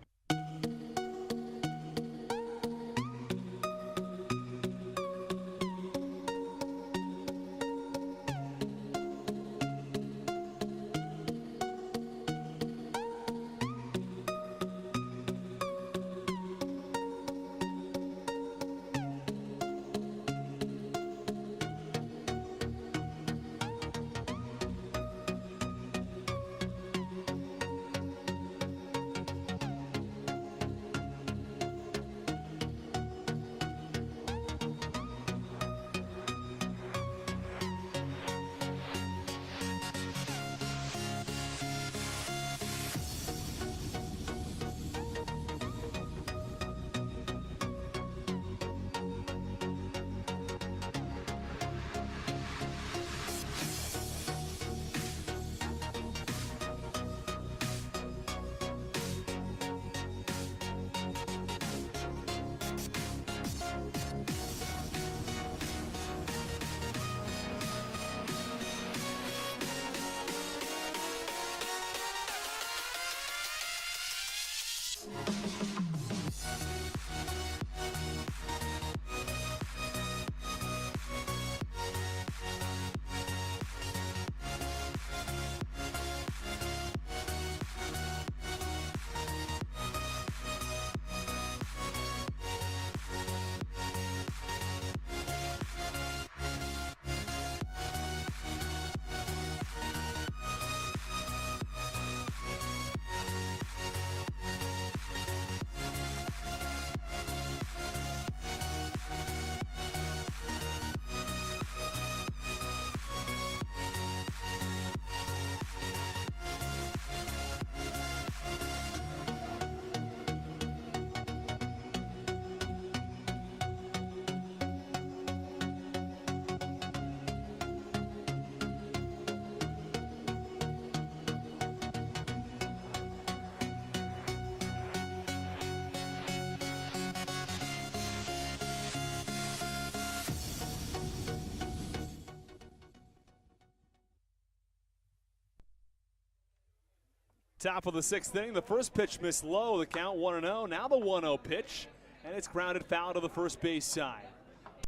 Top of the 6th inning, the first pitch missed low, the count 1-0. Now the 1-0 pitch, and it's grounded foul to the first base side.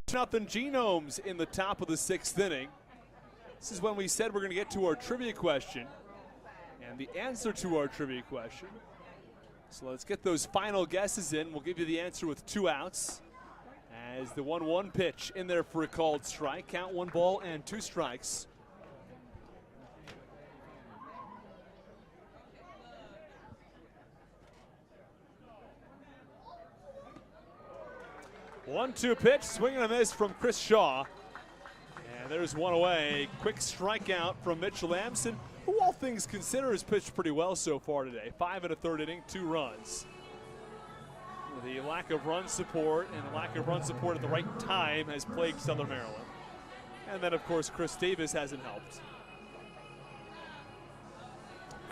2-0 Genomes in the top of the 6th inning. This is when we said we're going to get to our trivia question, and the answer to our trivia question. So let's get those final guesses in. We'll give you the answer with 2 outs. As the 1-1 pitch in there for a called strike. Count 1 ball and 2 strikes. 1-2 pitch, swing and a miss from Chris Shaw. And there's one away. Quick strikeout from Mitchell Amson, who all things considered has pitched pretty well so far today. 5 1/3 inning, 2 runs. The lack of run support and the lack of run support at the right time has plagued Southern Maryland. And then, of course, Chris Davis hasn't helped.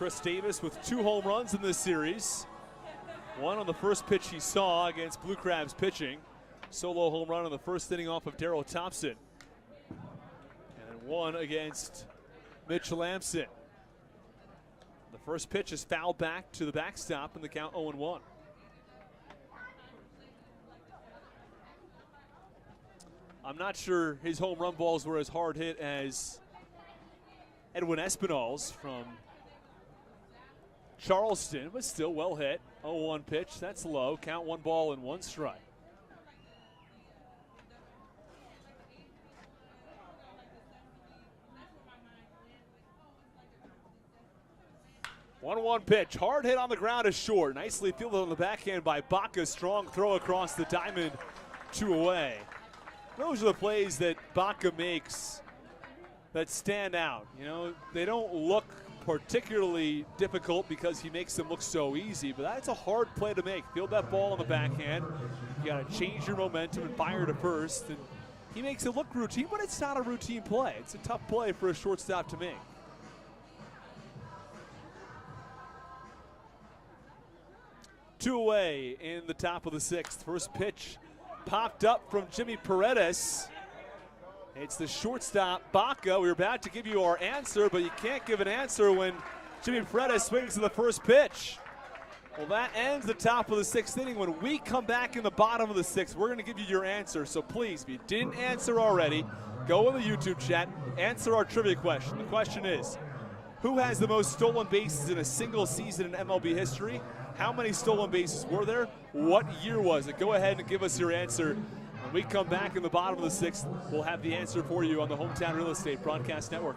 Chris Davis with 2 home runs in this series. One on the first pitch he saw against Blue Crabs pitching. Solo home run in the first inning off of Darryl Thompson. And then one against Mitch Lamson. The first pitch is fouled back to the backstop, and the count 0-1. I'm not sure his home run balls were as hard hit as Edwin Espinal's from Charleston, but still well hit. 0-1 pitch, that's low. Count 1 ball and 1 strike. One pitch, hard hit on the ground is short. Nicely fielded on the backhand by Baca. Strong throw across the diamond, 2 away. Those are the plays that Baca makes that stand out. You know, they don't look particularly difficult because he makes them look so easy, but that's a hard play to make. Field that ball on the backhand. You got to change your momentum and fire to first. And he makes it look routine, but it's not a routine play. It's a tough play for a shortstop to make. Two away in the top of the 6th. First pitch popped up from Jimmy Paredes. It's the shortstop, Baca. We were about to give you our answer, but you can't give an answer when Jimmy Paredes swings to the first pitch. Well, that ends the top of the 6th inning. When we come back in the bottom of the 6th, we're going to give you your answer. So please, if you didn't answer already, go in the YouTube chat, answer our trivia question. The question is, who has the most stolen bases in a single season in MLB history? How many stolen bases were there? What year was it? Go ahead and give us your answer. When we come back in the bottom of the 6th, we'll have the answer for you on the Hometown Real Estate Broadcast Network.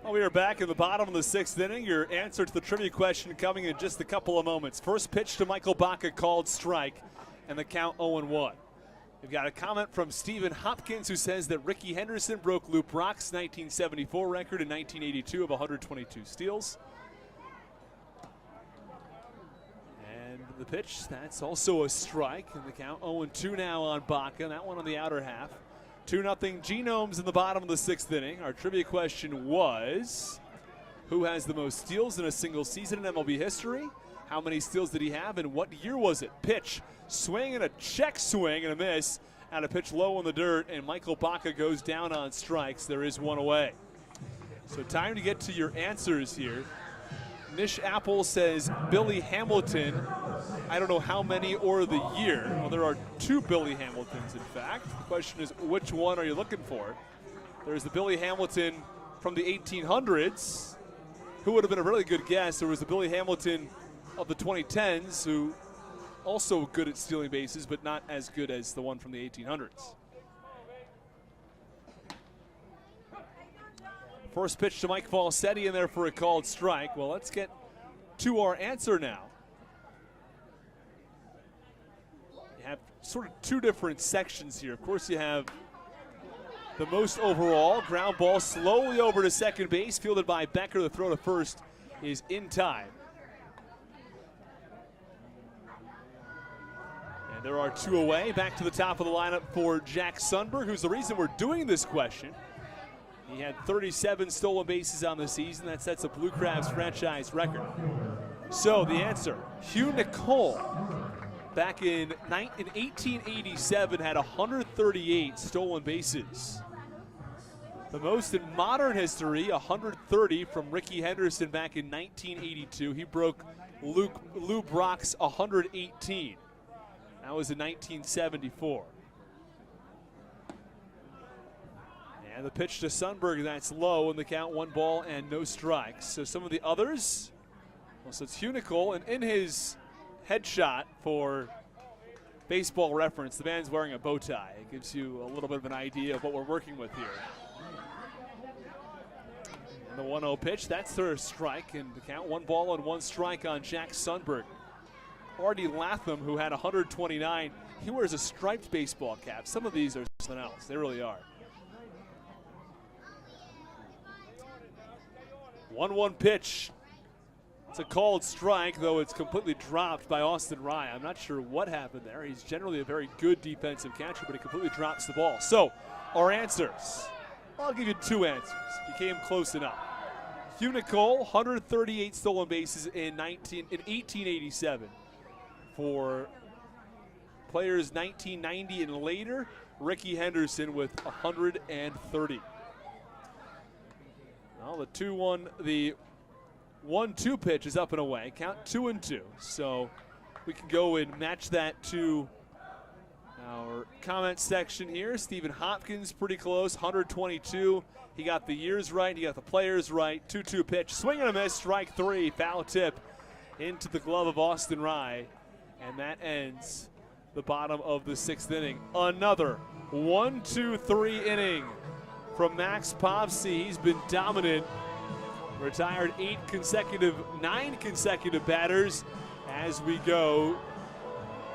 Well, we are back in the bottom of the 6th inning. Your answer to the trivia question coming in just a couple of moments. First pitch to Michael Baca called strike, and the count 0-1. We've got a comment from Stephen Hopkins who says that Ricky Henderson broke Lou Brock's 1974 record in 1982 of 122 steals. And the pitch, that's also a strike, and the count 0-2 now on Baca. That one on the outer half. 2-0 Genomes in the bottom of the 6th inning. Our trivia question was, who has the most steals in a single season in MLB history? How many steals did he have, and what year was it? Pitch, swing, and a check swing and a miss. And a pitch low in the dirt, and Michael Baca goes down on strikes. There is one away. So time to get to your answers here. Nish Apple says Billy Hamilton. I don't know how many or the year. Well, there are 2 Billy Hamiltons, in fact. The question is, which one are you looking for? There's the Billy Hamilton from the 1800s, who would have been a really good guess. There was the Billy Hamilton of the 2010s, who also good at stealing bases, but not as good as the one from the 1800s. First pitch to Mike Falsetti in there for a called strike. Well, let's get to our answer now. You have sort of 2 different sections here. Of course, you have the most overall. Ground ball slowly over to second base, fielded by Becker. The throw to first is in time. And there are 2 away. Back to the top of the lineup for Jack Sundberg, who's the reason we're doing this question. He had 37 stolen bases on the season. That sets a Blue Crabs franchise record. So the answer, Hugh Nicole, back in 1887, had 138 stolen bases. The most in modern history, 130 from Ricky Henderson back in 1982. He broke Lou Brock's 118. That was in 1974. And the pitch to Sundberg, that's low, and the count 1 ball and no strikes. So some of the others, well, so it's Hugh Nicole, and in his headshot for Baseball Reference, the man's wearing a bow tie. It gives you a little bit of an idea of what we're working with here. And the 1-0 pitch, that's their strike, and the count 1 ball and 1 strike on Jack Sundberg. Artie Latham, who had 129, he wears a striped baseball cap. Some of these are something else. They really are. 1-1 pitch. It's a called strike, though it's completely dropped by Austin Rye. I'm not sure what happened there. He's generally a very good defensive catcher, but he completely drops the ball. So, our answers. I'll give you 2 answers. You came close enough. Hugh Nicole, 138 stolen bases in 1887. For players 1990 and later, Ricky Henderson with 130. Well, the 1-2 pitch is up and away. Count 2-2. So we can go and match that to our comment section here. Stephen Hopkins pretty close, 122. He got the years right. He got the players right. 2-2 pitch. Swing and a miss. Strike 3. Foul tip into the glove of Austin Rye. And that ends the bottom of the 6th inning. Another 1-2-3 inning from Max Povsey. He's been dominant. Retired 9 consecutive batters as we go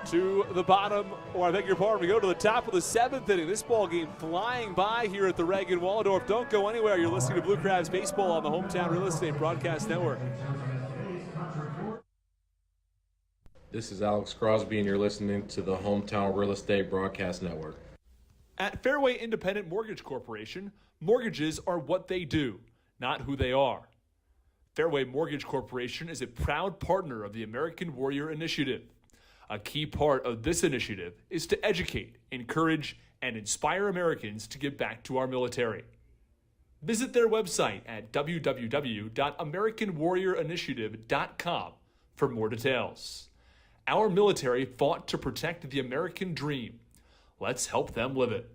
to the bottom, or I beg your pardon, we go to the top of the 7th inning. This ball game flying by here at the Reagan Waldorf. Don't go anywhere. You're listening to Blue Crabs Baseball on the Hometown Real Estate Broadcast Network. This is Alex Crosby, and you're listening to the Hometown Real Estate Broadcast Network. At Fairway Independent Mortgage Corporation, mortgages are what they do, not who they are. Fairway Mortgage Corporation is a proud partner of the American Warrior Initiative. A key part of this initiative is to educate, encourage, and inspire Americans to give back to our military. Visit their website at www.americanwarriorinitiative.com for more details. Our military fought to protect the American dream. Let's help them live it.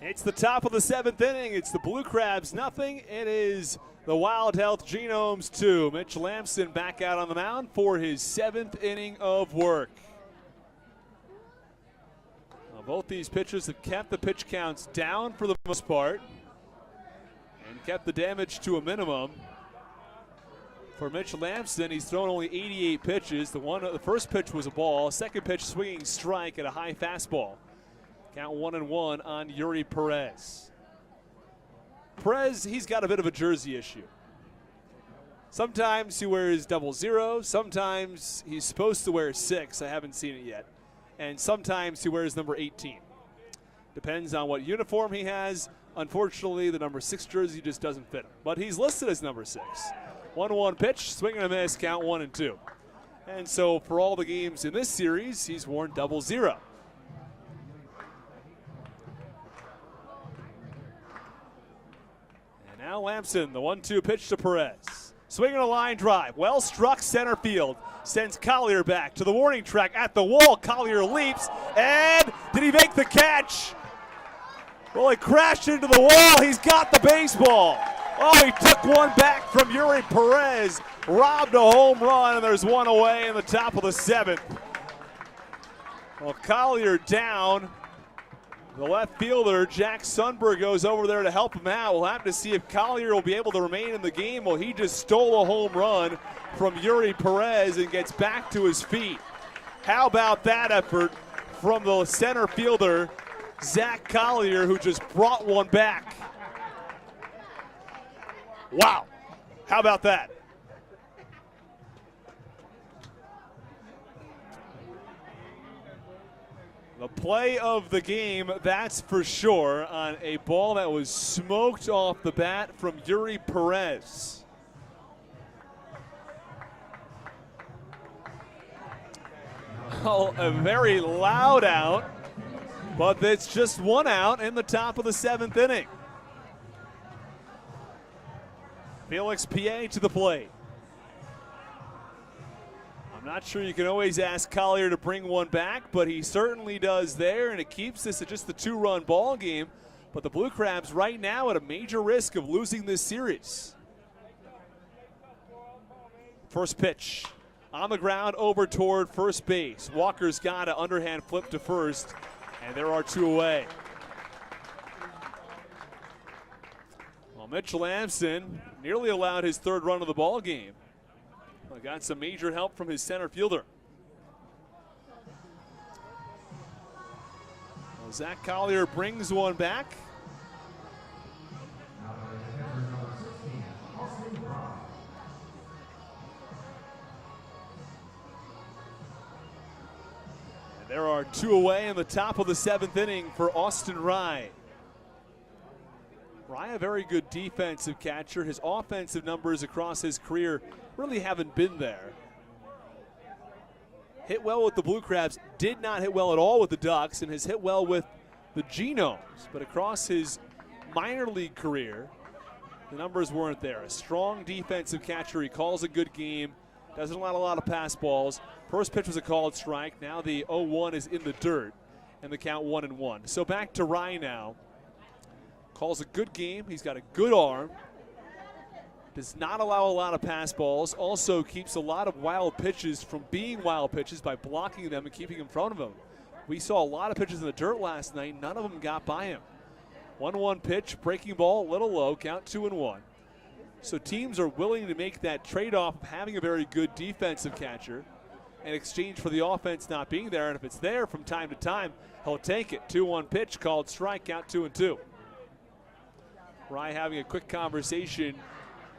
It's the top of the 7th inning. It's the Blue Crabs nothing. It is the Wild Health Genomes 2. Mitch Lamson back out on the mound for his 7th inning of work. Now, both these pitchers have kept the pitch counts down for the most part and kept the damage to a minimum. For Mitch Lamson, he's thrown only 88 pitches. The first pitch was a ball. Second pitch, swinging strike at a high fastball. Count 1-1 on Yuri Perez. Perez, he's got a bit of a jersey issue. Sometimes he wears 00. Sometimes he's supposed to wear 6. I haven't seen it yet. And sometimes he wears number 18. Depends on what uniform he has. Unfortunately, the number 6 jersey just doesn't fit him. But he's listed as number 6. 1-1 pitch, swing and a miss, count 1-2. And so for all the games in this series, he's worn 00. And now Lamson, the 1-2 pitch to Perez. Swinging a line drive, well struck center field. Sends Collier back to the warning track at the wall. Collier leaps, and did he make the catch? Well, he crashed into the wall. He's got the baseball. Oh, he took one back from Yuri Perez, robbed a home run, and there's one away in the top of the 7th. Well, Collier down. The left fielder, Jack Sundberg, goes over there to help him out. We'll have to see if Collier will be able to remain in the game. Well, he just stole a home run from Yuri Perez and gets back to his feet. How about that effort from the center fielder, Zach Collier, who just brought one back. Wow, how about that? The play of the game, that's for sure, on a ball that was smoked off the bat from Yuri Perez. Oh, a very loud out, but it's just one out in the top of the 7th inning. Felix Pie to the plate. I'm not sure you can always ask Collier to bring one back, but he certainly does there, and it keeps this at just the 2-run ball game. But the Blue Crabs right now at a major risk of losing this series. First pitch on the ground over toward first base. Walker's got an underhand flip to first, and there are 2 away. Well, Mitch Lamson nearly allowed his 3rd run of the ball game. Well, got some major help from his center fielder. Well, Zach Collier brings one back. And there are 2 away in the top of the 7th inning for Austin Rye. Rye, a very good defensive catcher. His offensive numbers across his career really haven't been there. Hit well with the Blue Crabs, did not hit well at all with the Ducks, and has hit well with the Genomes. But across his minor league career, the numbers weren't there. A strong defensive catcher. He calls a good game, doesn't allow a lot of pass balls. First pitch was a called strike. Now the 0-1 is in the dirt, and the count 1-1. So back to Rye now. Calls a good game. He's got a good arm. Does not allow a lot of pass balls. Also keeps a lot of wild pitches from being wild pitches by blocking them and keeping in front of him. We saw a lot of pitches in the dirt last night. None of them got by him. 1-1 pitch, breaking ball, a little low, count 2-1. So teams are willing to make that trade-off of having a very good defensive catcher in exchange for the offense not being there. And if it's there from time to time, he'll take it. 2-1 pitch, called strike, count 2-2. Rye having a quick conversation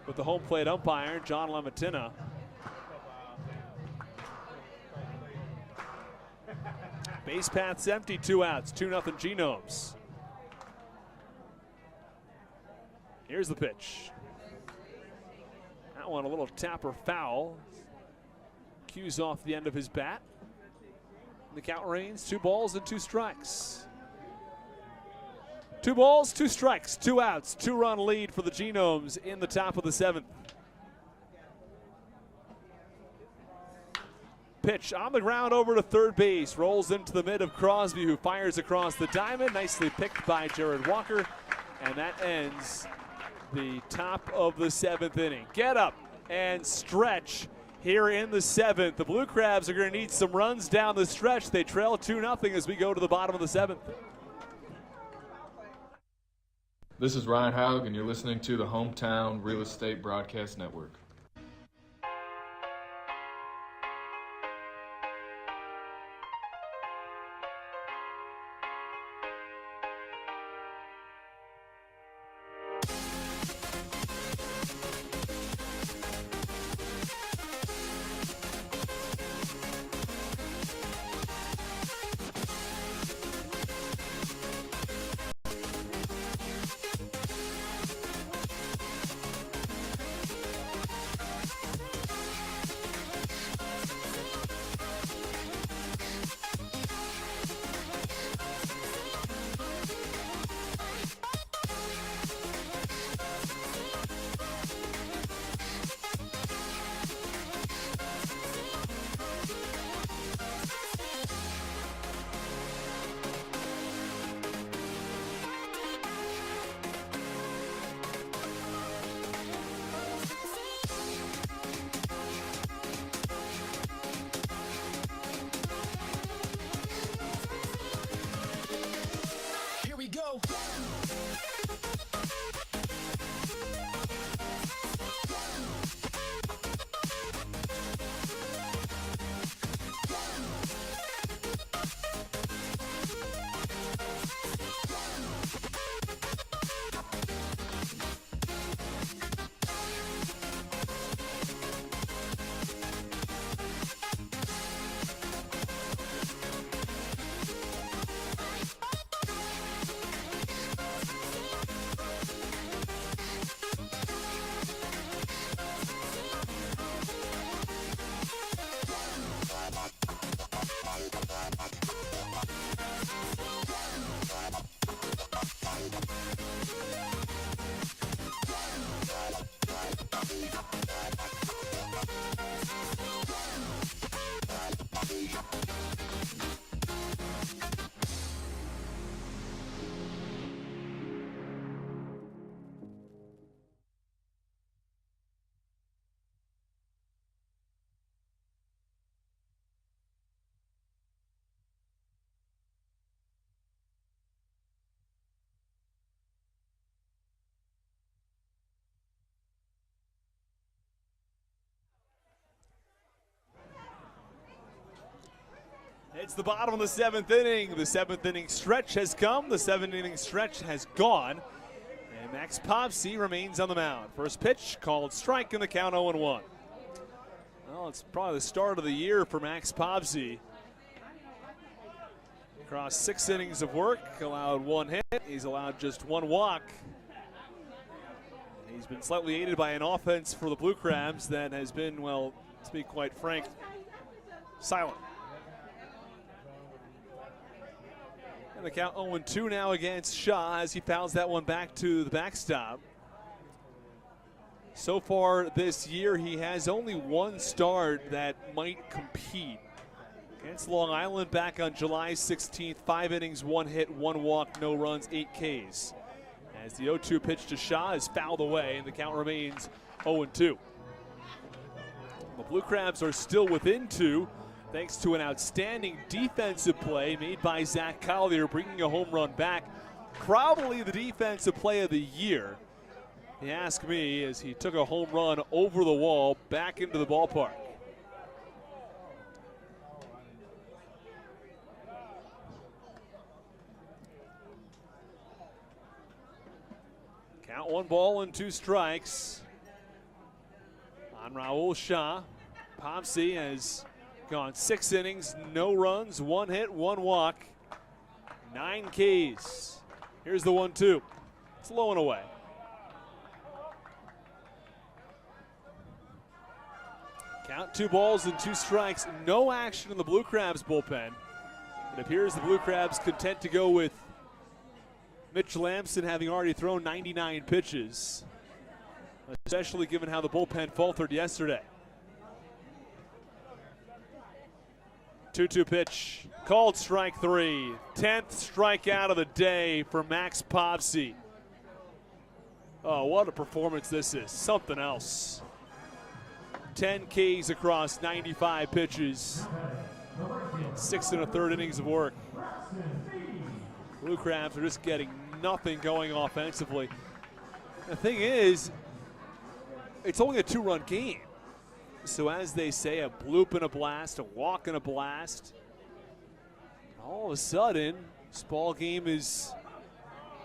with the home plate umpire, John Lematina. Base path's empty, 2 outs, 2-0 Genomes. Here's the pitch. That one a little tapper foul. Cues off the end of his bat. The count remains 2 balls and 2 strikes. 2 balls, 2 strikes, 2 outs, 2-run lead for the Genomes in the top of the 7th. pitch on the ground over to third base. Rolls into the mid of Crosby, who fires across the diamond. Nicely picked by Jared Walker. And that ends the top of the 7th inning. Get up and stretch here in the 7th. The Blue Crabs are going to need some runs down the stretch. They trail 2-0 as we go to the bottom of the 7th. This is Ryan Haug, and you're listening to the Hometown Real Estate Broadcast Network. It's the bottom of the 7th inning. The 7th inning stretch has come. The 7th inning stretch has gone. And Max Popsy remains on the mound. First pitch called strike in the count 0-1. Well, it's probably the start of the year for Max Popsy. Across 6 innings of work, allowed 1 hit. He's allowed just 1 walk. He's been slightly aided by an offense for the Blue Crabs that has been, well, to be quite frank, silent. And the count 0-2 now against Shaw as he fouls that one back to the backstop. So far this year, he has only 1 start that might compete. Against Long Island back on July 16th, 5 innings, 1 hit, 1 walk, no runs, 8 Ks. As the 0-2 pitch to Shaw is fouled away and the count remains 0-2. The Blue Crabs are still within 2. Thanks to an outstanding defensive play made by Zach Collier, bringing a home run back. Probably the defensive play of the year, you ask me, as he took a home run over the wall back into the ballpark. Count 1 ball and 2 strikes on Raul Shaw. Popsy has gone 6 innings, no runs, 1 hit, 1 walk, 9 Ks. Here's the 1-2. It's low and away. Count 2 balls and 2 strikes. No action in the Blue Crabs bullpen. It appears the Blue Crabs content to go with Mitch Lamson having already thrown 99 pitches, especially given how the bullpen faltered yesterday. 2-2 pitch, called strike 3. 10th strikeout of the day for Max Popsy. Oh, what a performance this is. Something else. 10 Ks across 95 pitches. 6 1/3 innings of work. Blue Crabs are just getting nothing going offensively. The thing is, it's only a 2-run game. So as they say, a bloop and a blast, a walk and a blast. All of a sudden, this ball game is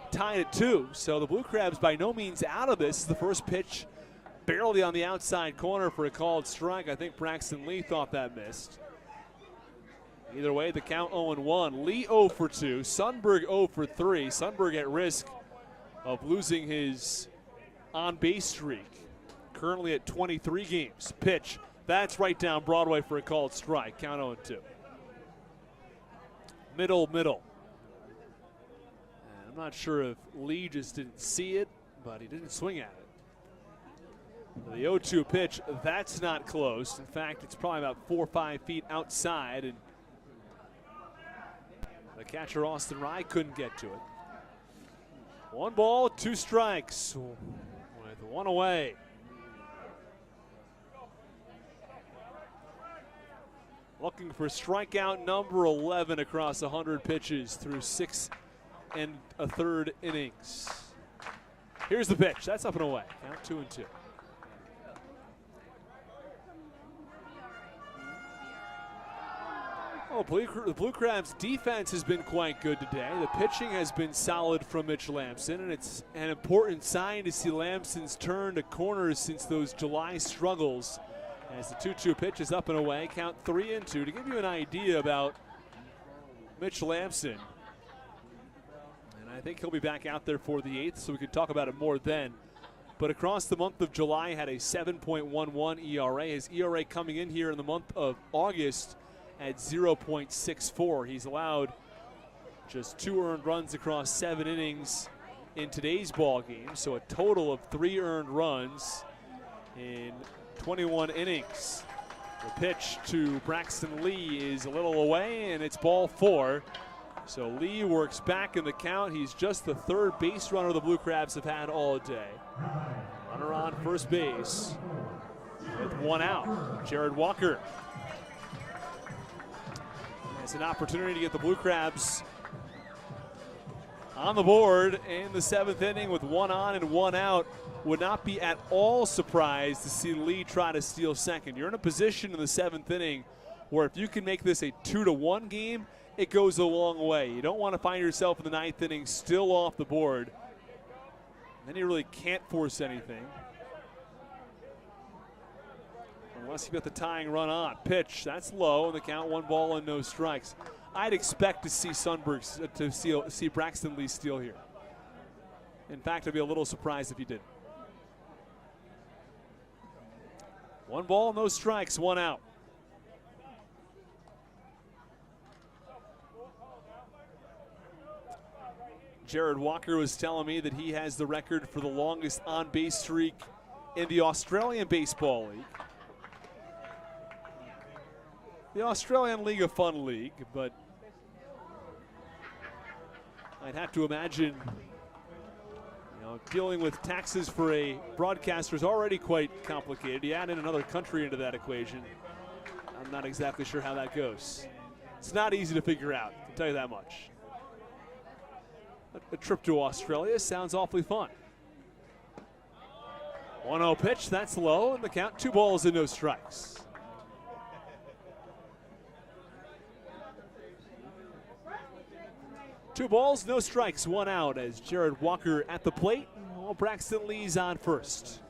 tied at 2. So the Blue Crabs by no means out of this. This is the first pitch barely on the outside corner for a called strike. I think Braxton Lee thought that missed. Either way, the count 0-1. Lee 0 for 2. Sundberg 0 for 3. Sundberg at risk of losing his on-base streak. Currently at 23 games. Pitch. That's right down Broadway for a called strike. Count 0-2. Middle. And I'm not sure if Lee just didn't see it, but he didn't swing at it. The 0-2 pitch, that's not close. In fact, it's probably about 4 or 5 feet outside, and the catcher, Austin Rye, couldn't get to it. 1 ball, 2 strikes with 1 away. Looking for strikeout number 11 across 100 pitches through 6 1/3 innings. Here's the pitch. That's up and away. Count 2-2. Oh, the Blue Crabs' defense has been quite good today. The pitching has been solid from Mitch Lamson, and it's an important sign to see Lamson's turn to corners since those July struggles. As the 2-2 pitch is up and away, count 3-2. To give you an idea about Mitch Lamson, and I think he'll be back out there for the 8th, so we can talk about it more then. But across the month of July, had a 7.11 ERA. His ERA coming in here in the month of August at 0.64. He's allowed just 2 earned runs across 7 innings in today's ball game, so a total of 3 earned runs in 21 innings. The pitch to Braxton Lee is a little away, and it's ball 4. So Lee works back in the count. He's just the 3rd base runner the Blue Crabs have had all day. Runner on first base with 1 out. Jared Walker has an opportunity to get the Blue Crabs on the board in the 7th inning with 1 on and 1 out. Would not be at all surprised to see Lee try to steal second. You're in a position in the 7th inning where if you can make this a 2-1 game, it goes a long way. You don't want to find yourself in the 9th inning still off the board. Then you really can't force anything. Unless you got the tying run on. Pitch, that's low, and the count 1 ball and no strikes. I'd expect to see see Braxton Lee steal here. In fact, I'd be a little surprised if he did. 1 ball, no strikes, 1 out. Jared Walker was telling me that he has the record for the longest on-base streak in the Australian Baseball League. The Australian League, a fun league, but I'd have to imagine, dealing with taxes for a broadcaster is already quite complicated. You add in another country into that equation, I'm not exactly sure how that goes. It's not easy to figure out, I can tell you that much. A trip to Australia sounds awfully fun. 1-0 pitch, that's low, and the count 2 balls and no strikes. Two balls, no strikes, 1 out as Jared Walker at the plate. Well, Braxton Lee's on first.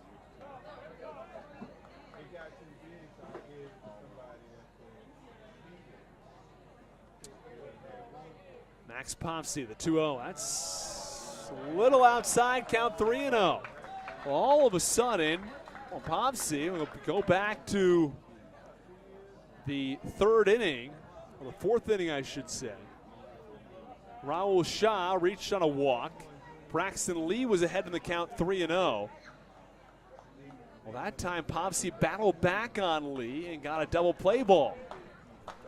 Max Popsy, the 2-0. That's a little outside, count 3-0. All of a sudden, Popsy will go back to the 3rd inning, or the 4th inning, I should say. Raul Shah reached on a walk. Braxton Lee was ahead in the count 3-0. Well, that time Popsy battled back on Lee and got a double play ball.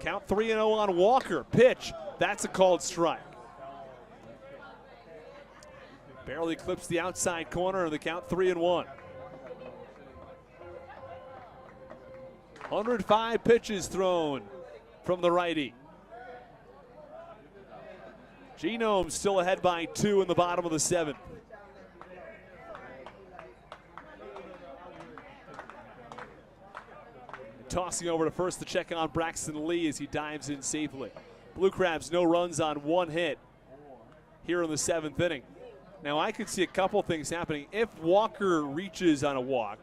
Count 3-0 on Walker. Pitch. That's a called strike. Barely clips the outside corner, and the count 3-1. 105 pitches thrown from the righty. Genomes still ahead by 2 in the bottom of the 7th. Tossing over to first to check on Braxton Lee as he dives in safely. Blue Crabs no runs on 1 hit here in the 7th inning. Now I could see a couple things happening. If Walker reaches on a walk,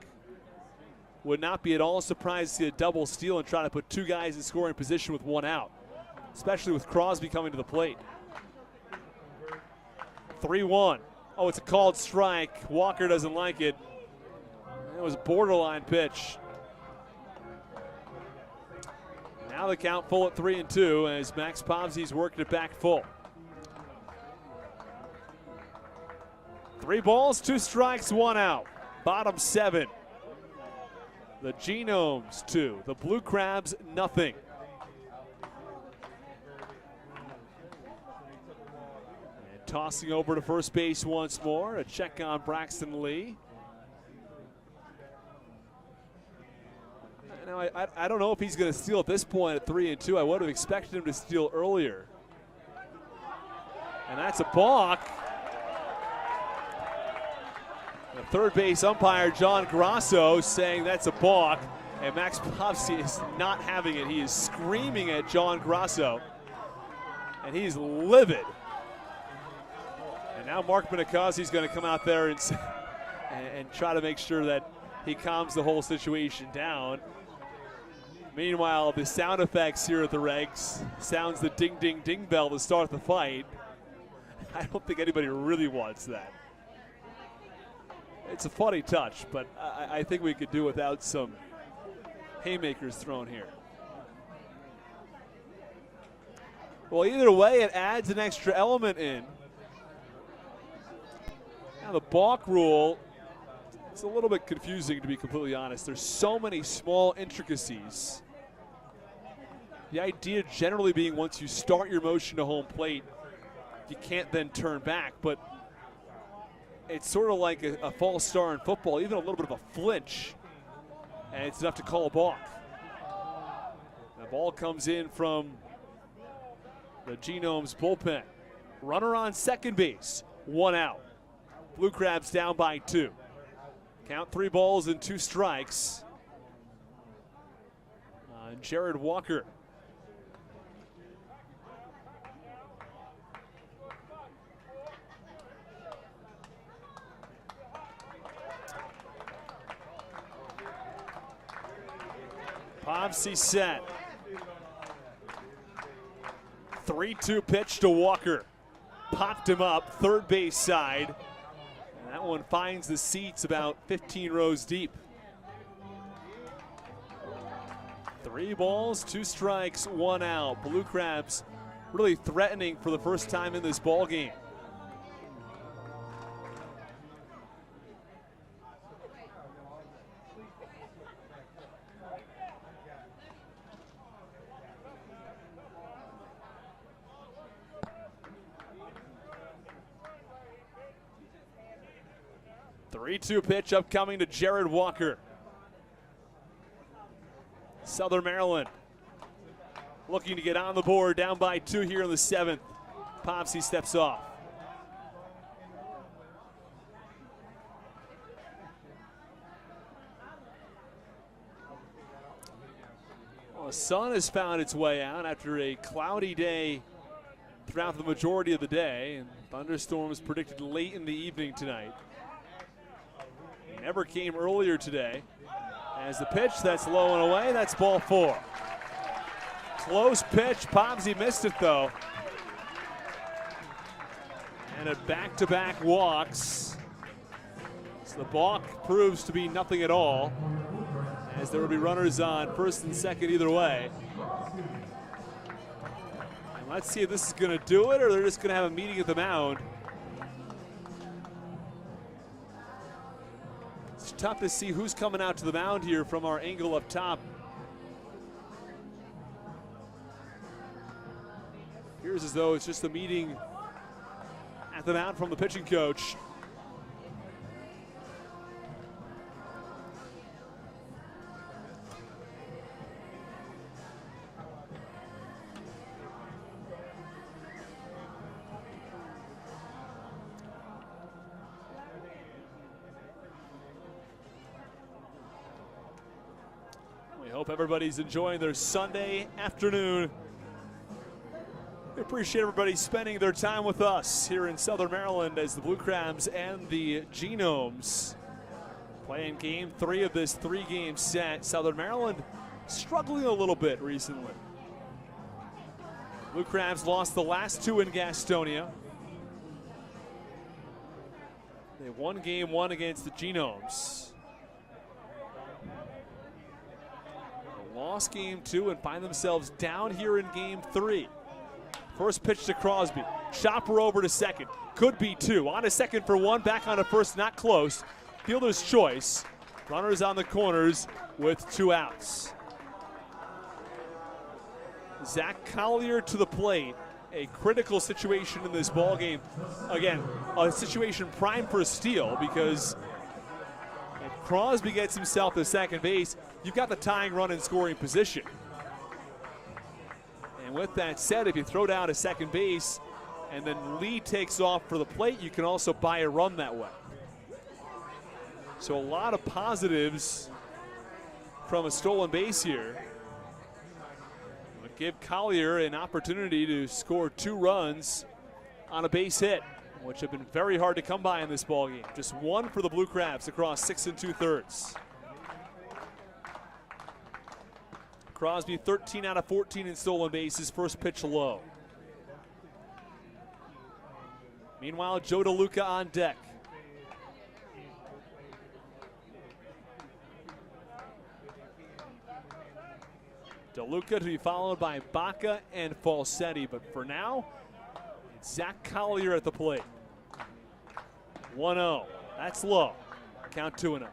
would not be at all surprised to see a double steal and try to put 2 guys in scoring position with 1 out, especially with Crosby coming to the plate. 3-1. Oh, it's a called strike. Walker doesn't like it. That was a borderline pitch. Now the count full at 3-2 as Max Pomsey's working it back full. 3 balls, 2 strikes, 1 out. Bottom 7. The Genomes 2, the Blue Crabs nothing. And tossing over to first base once more, a check on Braxton Lee. Now I don't know if he's going to steal at this point at 3-2. I would have expected him to steal earlier. And that's a balk. The third base umpire, John Grasso, saying that's a balk. And Max Pomsey is not having it. He is screaming at John Grasso. And he's livid. And now Mark Minikowski's going to come out there and try to make sure that he calms the whole situation down. Meanwhile, the sound effects here at the Regs sounds the ding, ding, ding bell to start the fight. I don't think anybody really wants that. It's a funny touch, but I think we could do without some haymakers thrown here. Well, either way, it adds an extra element in. Now the balk rule, it's a little bit confusing to be completely honest. There's so many small intricacies. The idea generally being once you start your motion to home plate, you can't then turn back, but it's sort of like a false start in football, even a little bit of a flinch, and it's enough to call a balk. The ball comes in from the Genomes bullpen. Runner on second base, 1 out. Blue Crabs down by 2. Count 3 balls and 2 strikes. Jared Walker. Pomsey set. 3-2 pitch to Walker. Popped him up, third base side. And that one finds the seats about 15 rows deep. 3 balls, 2 strikes, 1 out. Blue Crabs really threatening for the first time in this ball game. Three-two pitch upcoming to Jared Walker. Southern Maryland looking to get on the board, down by 2 here in the 7th. Pomsey steps off. Well, the sun has found its way out after a cloudy day throughout the majority of the day, and thunderstorms predicted late in the evening tonight. Never came earlier today. As the pitch, that's low and away, that's ball 4. Close pitch, Pomsey missed it though. And a back-to-back walks. So the balk proves to be nothing at all, as there will be runners on first and second either way. And let's see if this is gonna do it or they're just gonna have a meeting at the mound. It's tough to see who's coming out to the mound here from our angle up top. Appears as though it's just a meeting at the mound from the pitching coach. We hope everybody's enjoying their Sunday afternoon. We appreciate everybody spending their time with us here in Southern Maryland as the Blue Crabs and the Genomes playing game 3 of this 3-game set. Southern Maryland struggling a little bit recently. Blue Crabs lost the last 2 in Gastonia. They won game 1 against the Genomes. Lost game 2 and find themselves down here in game 3. First pitch to Crosby. Chopper over to second. Could be 2. On to second for 1. Back on to first. Not close. Fielder's choice. Runners on the corners with 2 outs. Zach Collier to the plate. A critical situation in this ball game. Again, a situation primed for a steal because if Crosby gets himself to second base, you've got the tying run in scoring position. And with that said, if you throw down to second base and then Lee takes off for the plate, you can also buy a run that way. So a lot of positives from a stolen base here. Would give Collier an opportunity to score 2 runs on a base hit, which have been very hard to come by in this ball game. Just 1 for the Blue Crabs across 6 2/3. Crosby 13 out of 14 in stolen bases, first pitch low. Meanwhile, Joe DeLuca on deck. DeLuca to be followed by Baca and Falsetti, but for now, it's Zach Collier at the plate. 1-0, that's low. Count 2-0.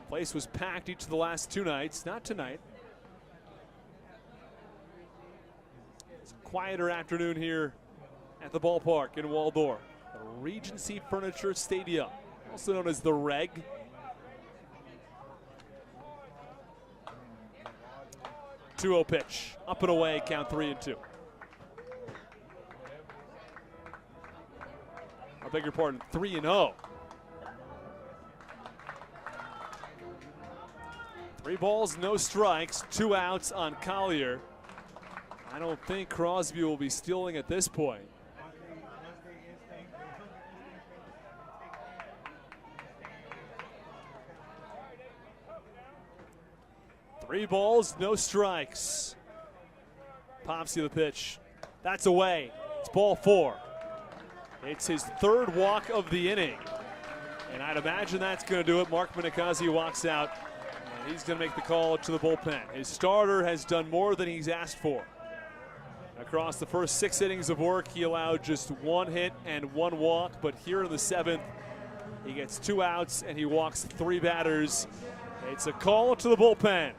Place was packed each of the last 2 nights, not tonight. It's a quieter afternoon here at the ballpark in Waldorf. The Regency Furniture Stadium, also known as the Reg. Two-0 pitch, up and away, count 3-2. I beg your pardon, 3-0. 3 balls, no strikes, 2 outs on Collier. I don't think Crosby will be stealing at this point. Three balls, no strikes. Popsy the pitch. That's away. It's ball 4. It's his 3rd walk of the inning. And I'd imagine that's going to do it. Mark Minicozzi walks out. He's going to make the call to the bullpen. His starter has done more than he's asked for. Across the first 6 innings of work, he allowed just 1 hit and 1 walk, but here in the 7th, he gets 2 outs and he walks 3 batters. It's a call to the bullpen.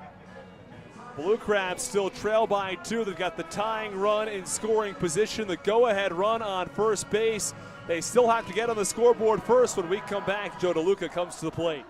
Blue Crabs still trail by 2. They've got the tying run in scoring position, the go-ahead run on first base. They still have to get on the scoreboard first. When we come back, Joe DeLuca comes to the plate.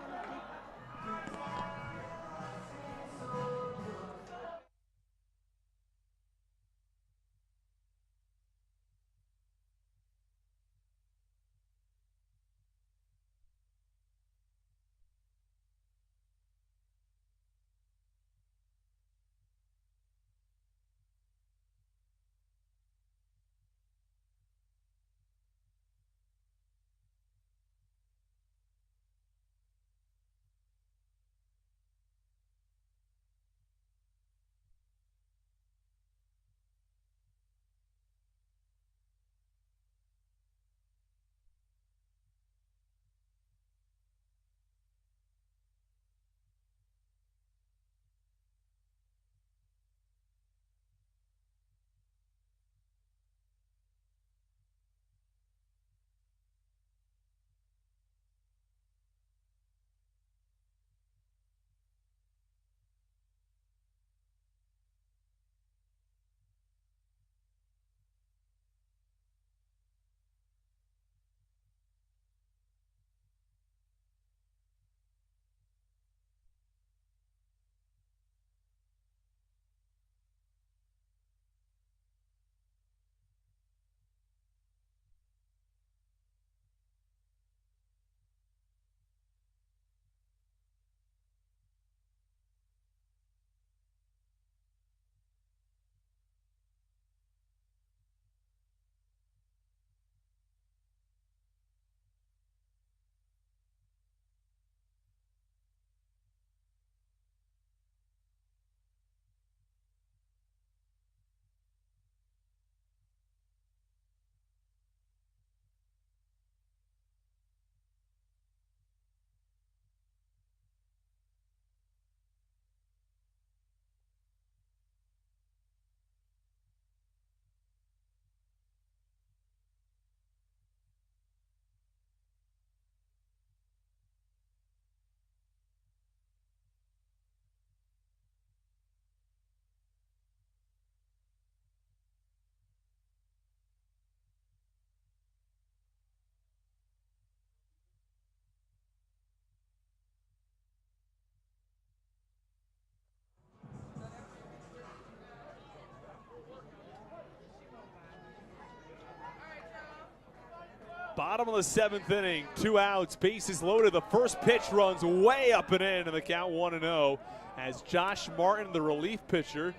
Bottom of the 7th inning, 2 outs, bases loaded. The first pitch runs way up and in, and the count 1-0 as Josh Martin, the relief pitcher,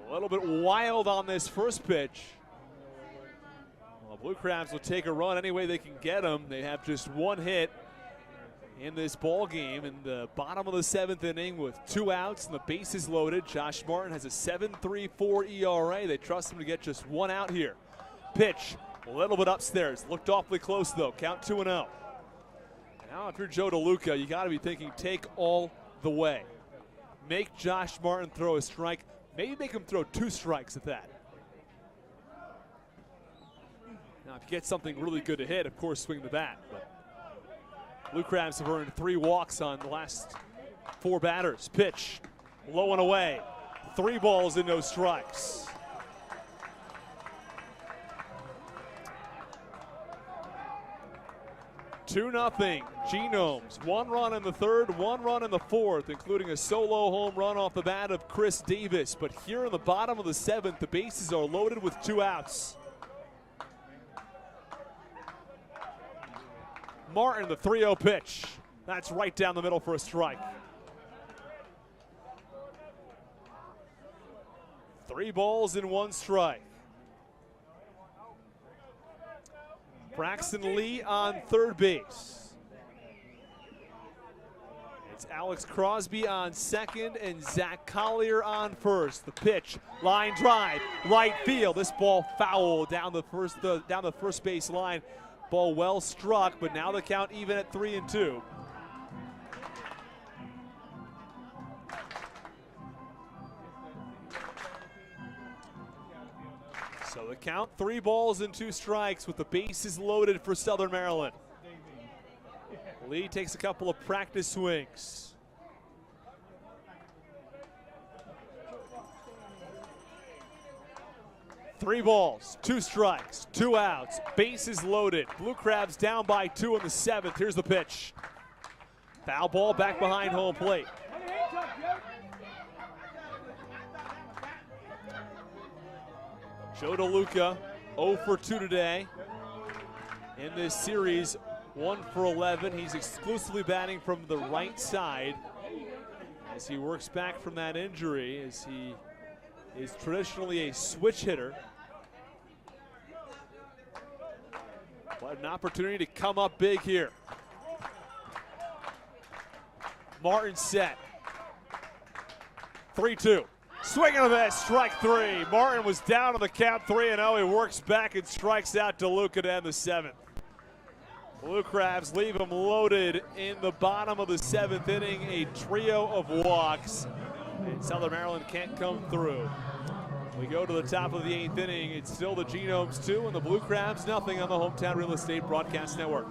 a little bit wild on this first pitch. Well, Blue Crabs will take a run any way they can get them. They have just 1 hit in this ball game in the bottom of the 7th inning with 2 outs and the bases loaded. Josh Martin has a 7.34 ERA. They trust him to get just 1 out here. Pitch a little bit upstairs, looked awfully close though. Count 2-0. Now if you're Joe DeLuca, you got to be thinking take all the way. Make Josh Martin throw a strike. Maybe make him throw 2 strikes at that. Now if you get something really good to hit, of course swing the bat. But Blue Crabs have earned 3 walks on the last 4 batters. Pitch, low and away. 3 balls and no strikes. Two nothing. Genomes. 1 run in the 3rd, 1 run in the 4th, including a solo home run off the bat of Chris Davis. But here in the bottom of the 7th, the bases are loaded with 2 outs. Martin, the 3-0 pitch. That's right down the middle for a strike. 3 balls and 1 strike. Braxton Lee on 3rd base. It's Alex Crosby on 2nd and Zach Collier on 1st. The pitch, line drive, right field. This ball foul down the first base line. Ball well struck, but now the count even at 3-2. So the count 3 balls and 2 strikes with the bases loaded for Southern Maryland. Lee takes a couple of practice swings. Three balls, 2 strikes, 2 outs, bases loaded. Blue Crabs down by 2 in the 7th. Here's the pitch. Foul ball back behind home plate. Joe DeLuca, 0 for 2 today. In this series, 1 for 11. He's exclusively batting from the right side as he works back from that injury, as he is traditionally a switch hitter. But an opportunity to come up big here. Martin set. 3-2. Swing and a miss, strike 3. Martin was down on the count 3-0. He works back and strikes out DeLuca to end the 7th. Blue Crabs leave him loaded in the bottom of the 7th inning. A trio of walks. And Southern Maryland can't come through. We go to the top of the 8th inning. It's still the Genomes 2 and the Blue Crabs nothing on the Hometown Real Estate Broadcast Network.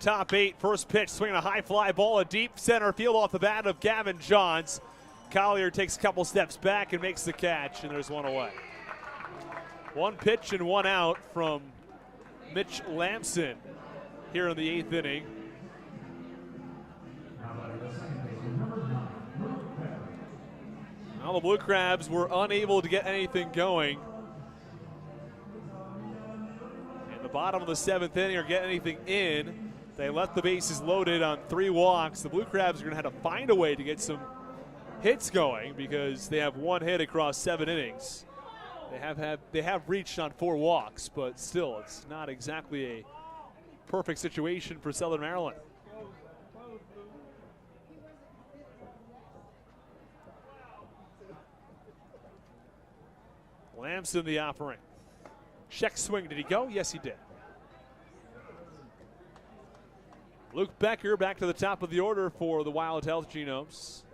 top 8. First pitch, swinging a high fly ball, a deep center field off the bat of Gavin Johns. Collier takes a couple steps back and makes the catch, and there's one away. One pitch and one out from Mitch Lamson here in the 8th inning. Now the Blue Crabs were unable to get anything going. In the bottom of the 7th inning or get anything in. They left the bases loaded on 3 walks. The Blue Crabs are going to have to find a way to get some hits going because they have 1 hit across 7 innings. They have reached on 4 walks, but still, it's not exactly a perfect situation for Southern Maryland. Lamson the offering. Check swing. Did he go? Yes, he did. Luke Becker back to the top of the order for the Wild Health Genomes.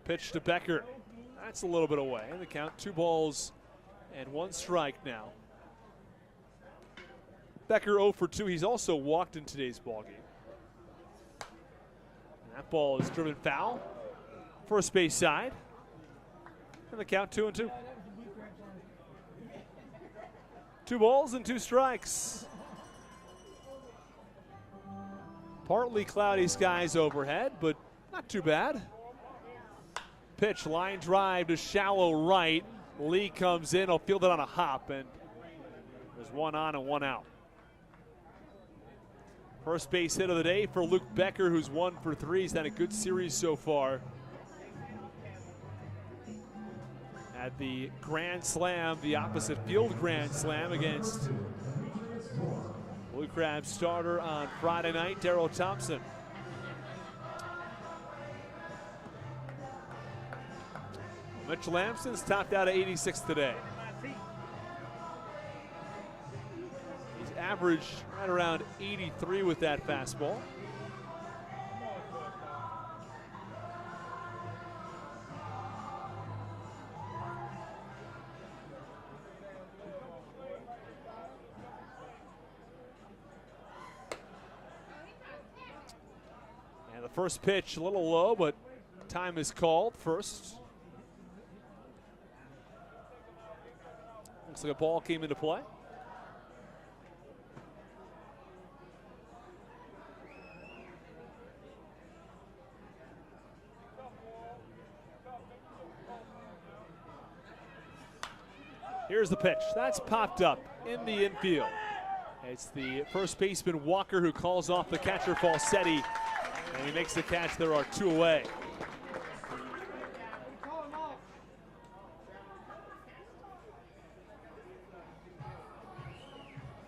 Pitch to Becker. That's a little bit away. The count 2 balls and 1 strike now. Becker 0 for 2. He's also walked in today's ballgame. That ball is driven foul. First base side. And the count 2-2. 2 balls and 2 strikes. Partly cloudy skies overhead, but not too bad. Pitch, line drive to shallow right. Lee comes in, he'll field it on a hop, and there's 1 on and 1 out. First base hit of the day for Luke Becker, who's 1 for 3. He's had a good series so far. At the Grand Slam, the opposite field Grand Slam against Blue Crabs starter on Friday night, Darryl Thompson. Mitch Lamson's topped out at 86 today. He's averaged right around 83 with that fastball. And the first pitch a little low, but time is called first. Looks like a ball came into play. Here's the pitch. That's popped up in the infield. It's the first baseman Walker who calls off the catcher Falsetti, and he makes the catch. There are 2 away.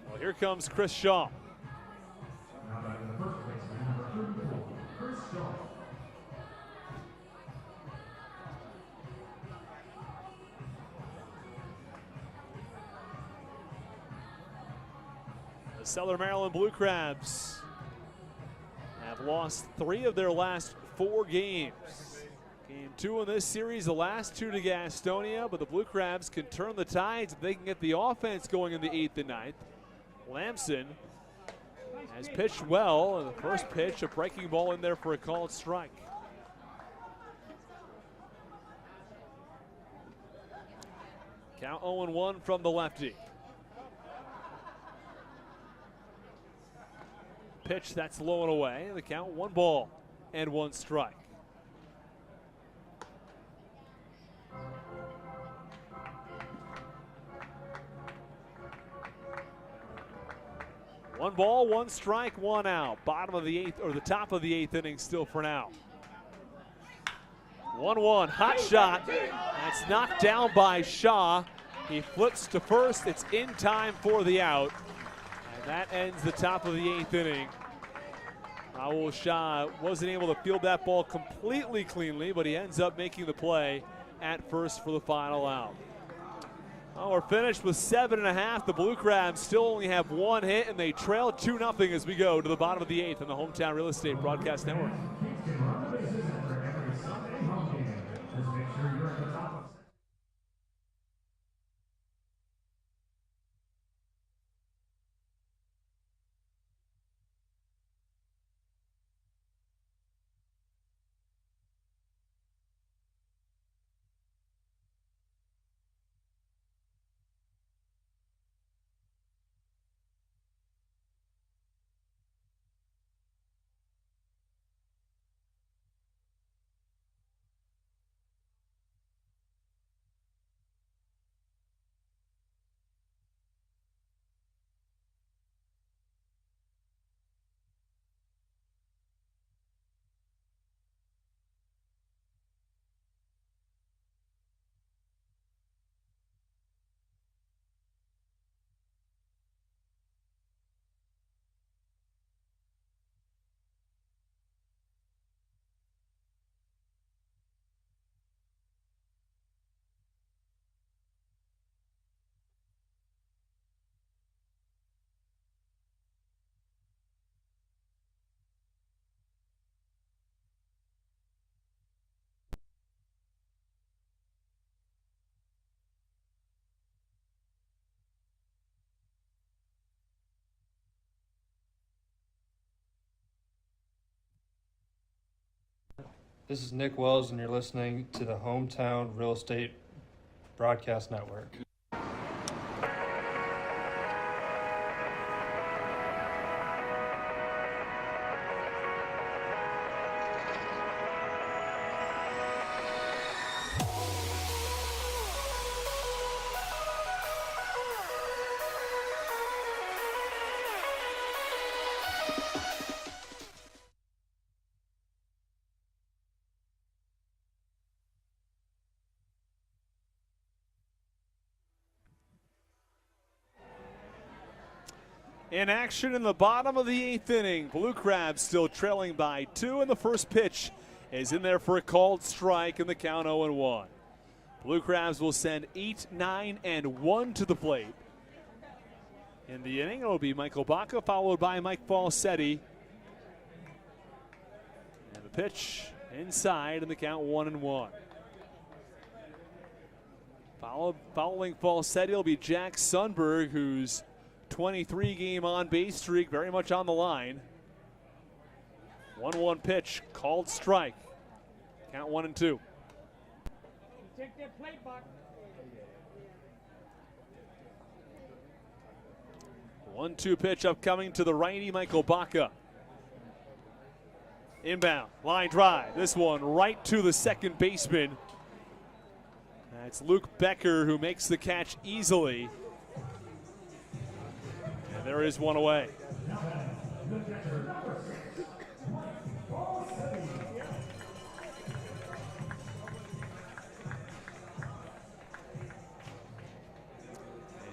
Well, here comes Chris Shaw. Southern Maryland Blue Crabs have lost 3 of their last 4 games. Game 2 in this series, the last 2 to Gastonia, but the Blue Crabs can turn the tides if they can get the offense going in the 8th and 9th. Lamson has pitched well, and the first pitch, a breaking ball in there for a called strike. Count 0-1 from the lefty. Pitch that's low and away. The count 1 ball and 1 strike. One ball, 1 strike, 1 out. Bottom of the 8th, or the top of the 8th inning still for now. 1-1, hot shot. That's knocked down by Shaw. He flips to first. It's in time for the out. And that ends the top of the 8th inning. Raul Shaw wasn't able to field that ball completely cleanly, but he ends up making the play at first for the final out. Well, we're finished with 7.5. The Blue Crabs still only have 1 hit, and they trail 2-0 as we go to the bottom of the 8th on the Hometown Real Estate Broadcast Network. Every Sunday home game. Just make sure you're at the top of. This is Nick Wells, and you're listening to the Hometown Real Estate Broadcast Network. In action in the bottom of the 8th inning. Blue Crabs still trailing by 2, and the first pitch is in there for a called strike, and the count 0-1. Blue Crabs will send 8, 9, and 1 to the plate. In the inning, it'll be Michael Baca, followed by Mike Falsetti. And the pitch inside, and the count 1-1. Following Falsetti will be Jack Sundberg, who's 23-game on-base streak very much on the line. 1-1 pitch, called strike. Count 1-2. Take that plate, Buck. 1-2 pitch upcoming to the righty, Michael Baca. Inbound, line drive. This one right to the second baseman. That's Luke Becker, who makes the catch easily. And there is one away. And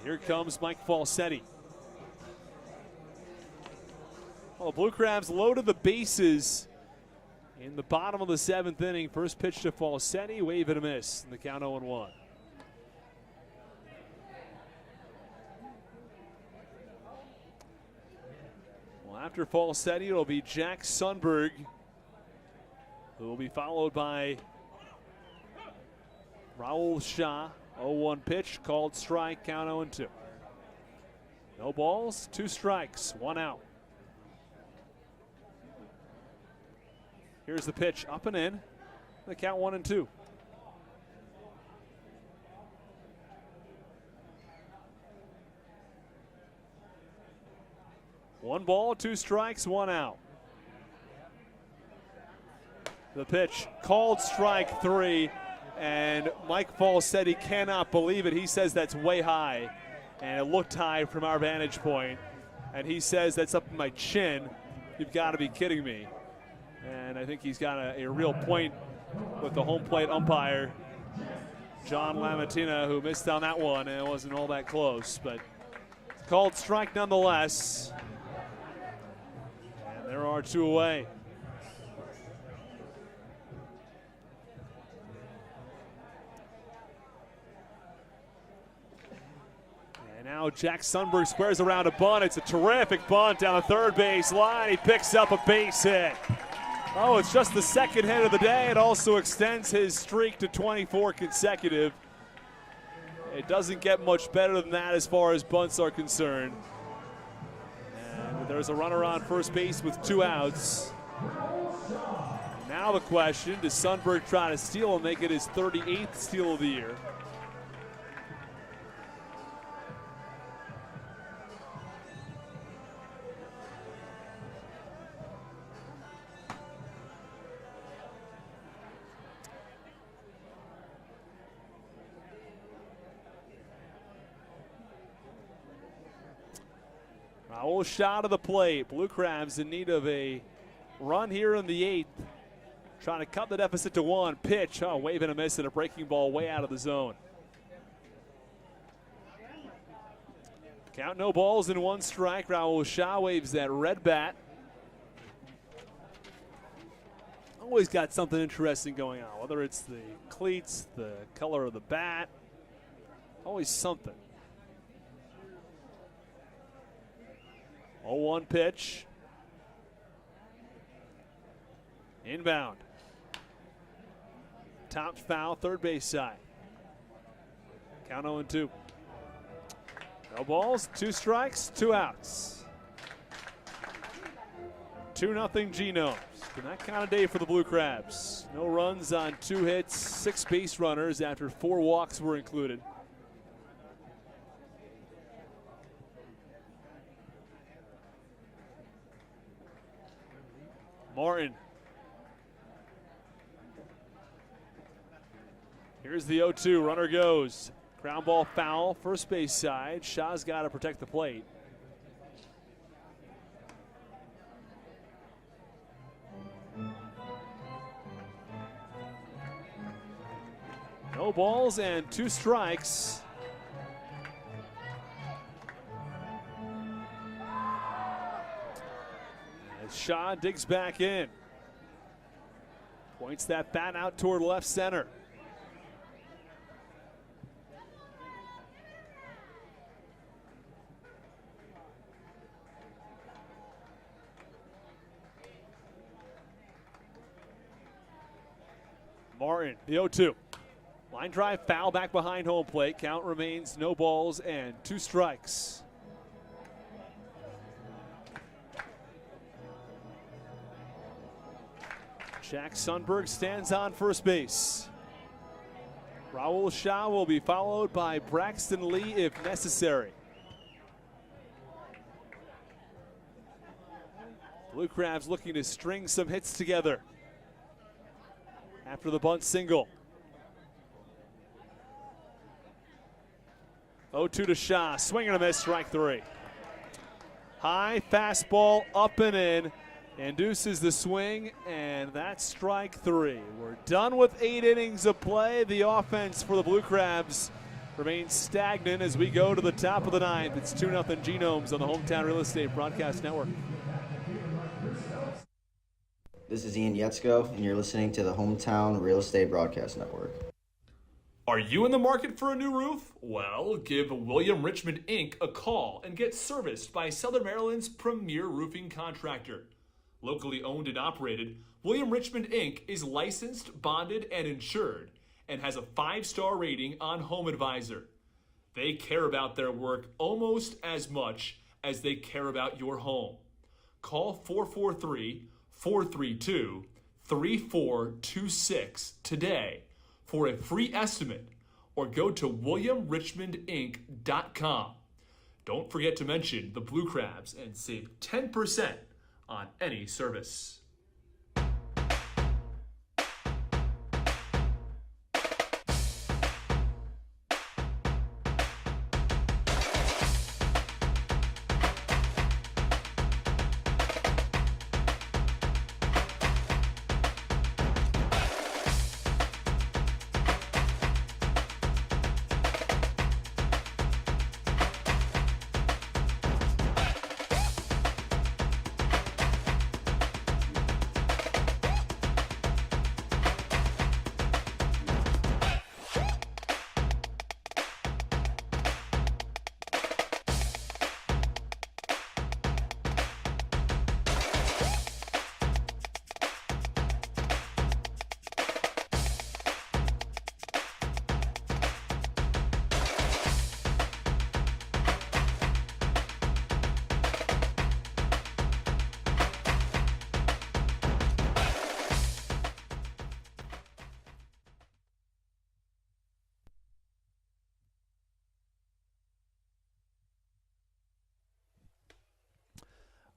here comes Mike Falsetti. Well, the Blue Crabs loaded the bases in the bottom of the 7th inning. First pitch to Falsetti, wave and a miss, and the count 0-1. Well, after Falsetti, it'll be Jack Sundberg, who will be followed by Raul Shah. 0-1 pitch, called strike, count 0-2. No balls, 2 strikes, 1 out. Here's the pitch, up and in. The count 1-2. One ball, 2 strikes, 1 out. The pitch, called strike 3, and Mike Falsetti cannot believe it. He says that's way high, and it looked high from our vantage point, and he says that's up in my chin. You've got to be kidding me. And I think he's got a real point with the home plate umpire, John Lamatina, who missed on that one, and it wasn't all that close. But called strike nonetheless. And there are 2 away. And now Jack Sundberg squares around a bunt. It's a terrific bunt down the third base line. He picks up a base hit. Oh, it's just the 2nd hit of the day. It also extends his streak to 24 consecutive. It doesn't get much better than that as far as bunts are concerned. And there's a runner on first base with 2 outs. Now the question, does Sundberg try to steal and make it his 38th steal of the year? Raul Shah to the plate. Blue Crabs in need of a run here in the 8th. Trying to cut the deficit to 1. Pitch, wave and a miss, and a breaking ball way out of the zone. Count, no balls and 1 strike. Raul Shah waves that red bat. Always got something interesting going on, whether it's the cleats, the color of the bat, always something. 0-1 pitch. Inbound. Top foul, third base side. Count 0-2. No balls, 2 strikes, 2 outs. 2-0 Genomes. And that kind of day for the Blue Crabs. No runs on 2 hits, 6 base runners after 4 walks were included. Martin. Here's the 0-2. Runner goes. Ground ball foul, first base side. Shaw's got to protect the plate. No balls and 2 strikes. As Shaw digs back in. Points that bat out toward left center. Martin, the 0-2. Line drive foul back behind home plate. Count remains no balls and 2 strikes. Jack Sundberg stands on first base. Raul Shaw will be followed by Braxton Lee if necessary. Blue Crabs looking to string some hits together after the bunt single. 0-2 to Shaw, swing and a miss, strike 3. High fastball up and in, induces the swing, and that's strike 3. We're done with 8 innings of play. The offense for the Blue Crabs remains stagnant as we go to the top of the 9th. It's 2-0 Genomes on the Hometown Real Estate Broadcast Network. This is Ian Yetzko, and you're listening to the Hometown Real Estate Broadcast Network. Are you in the market for a new roof? Well, give William Richmond Inc. a call and get serviced by Southern Maryland's premier roofing contractor. Locally owned and operated, William Richmond Inc. is licensed, bonded, and insured, and has a 5-star rating on HomeAdvisor. They care about their work almost as much as they care about your home. Call 443-432-3426 today for a free estimate, or go to williamrichmondinc.com. Don't forget to mention the Blue Crabs and save 10% on any service.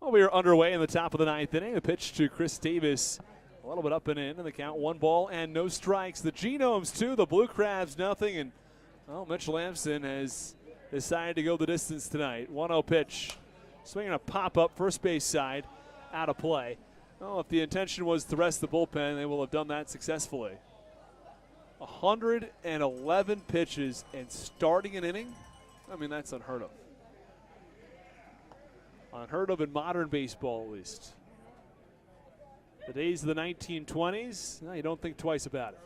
Well, we are underway in the top of the 9th inning. A pitch to Chris Davis, a little bit up and in, and the count 1 ball and no strikes. The Genomes 2, the Blue Crabs nothing, and well, Mitch Lamson has decided to go the distance tonight. 1-0 pitch, swinging a pop-up first base side, out of play. Well, if the intention was to rest the bullpen, they will have done that successfully. 111 pitches and starting an inning? I mean, that's unheard of. Unheard of in modern baseball, at least. The days of the 1920s, you don't think twice about it.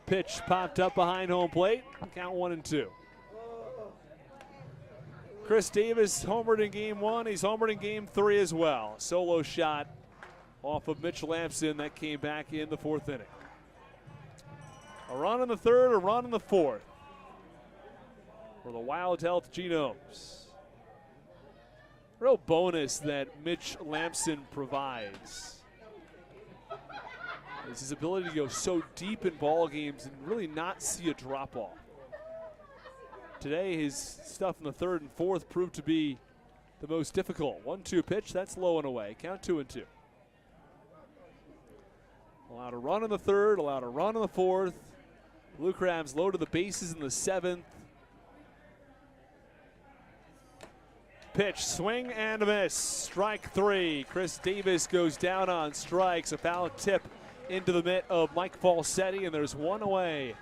Pitch popped up behind home plate. Count 1-2. Chris Davis homered in game 1. He's homered in game 3 as well. Solo shot off of Mitch Lamson that came back in the 4th inning. A run in the 3rd, a run in the 4th for the Wild Health Genomes. Real bonus that Mitch Lamson provides. is his ability to go so deep in ball games and really not see a drop-off. Today, his stuff in the third and fourth proved to be the most difficult. 1-2 pitch, that's low and away. Count 2-2. Allowed a run in the third, allowed a run in the fourth. Blue Crabs low to the bases in the seventh. Pitch, swing and a miss. Strike three. Chris Davis goes down on strikes. A foul tip into the mitt of Mike Falsetti, and there's one away.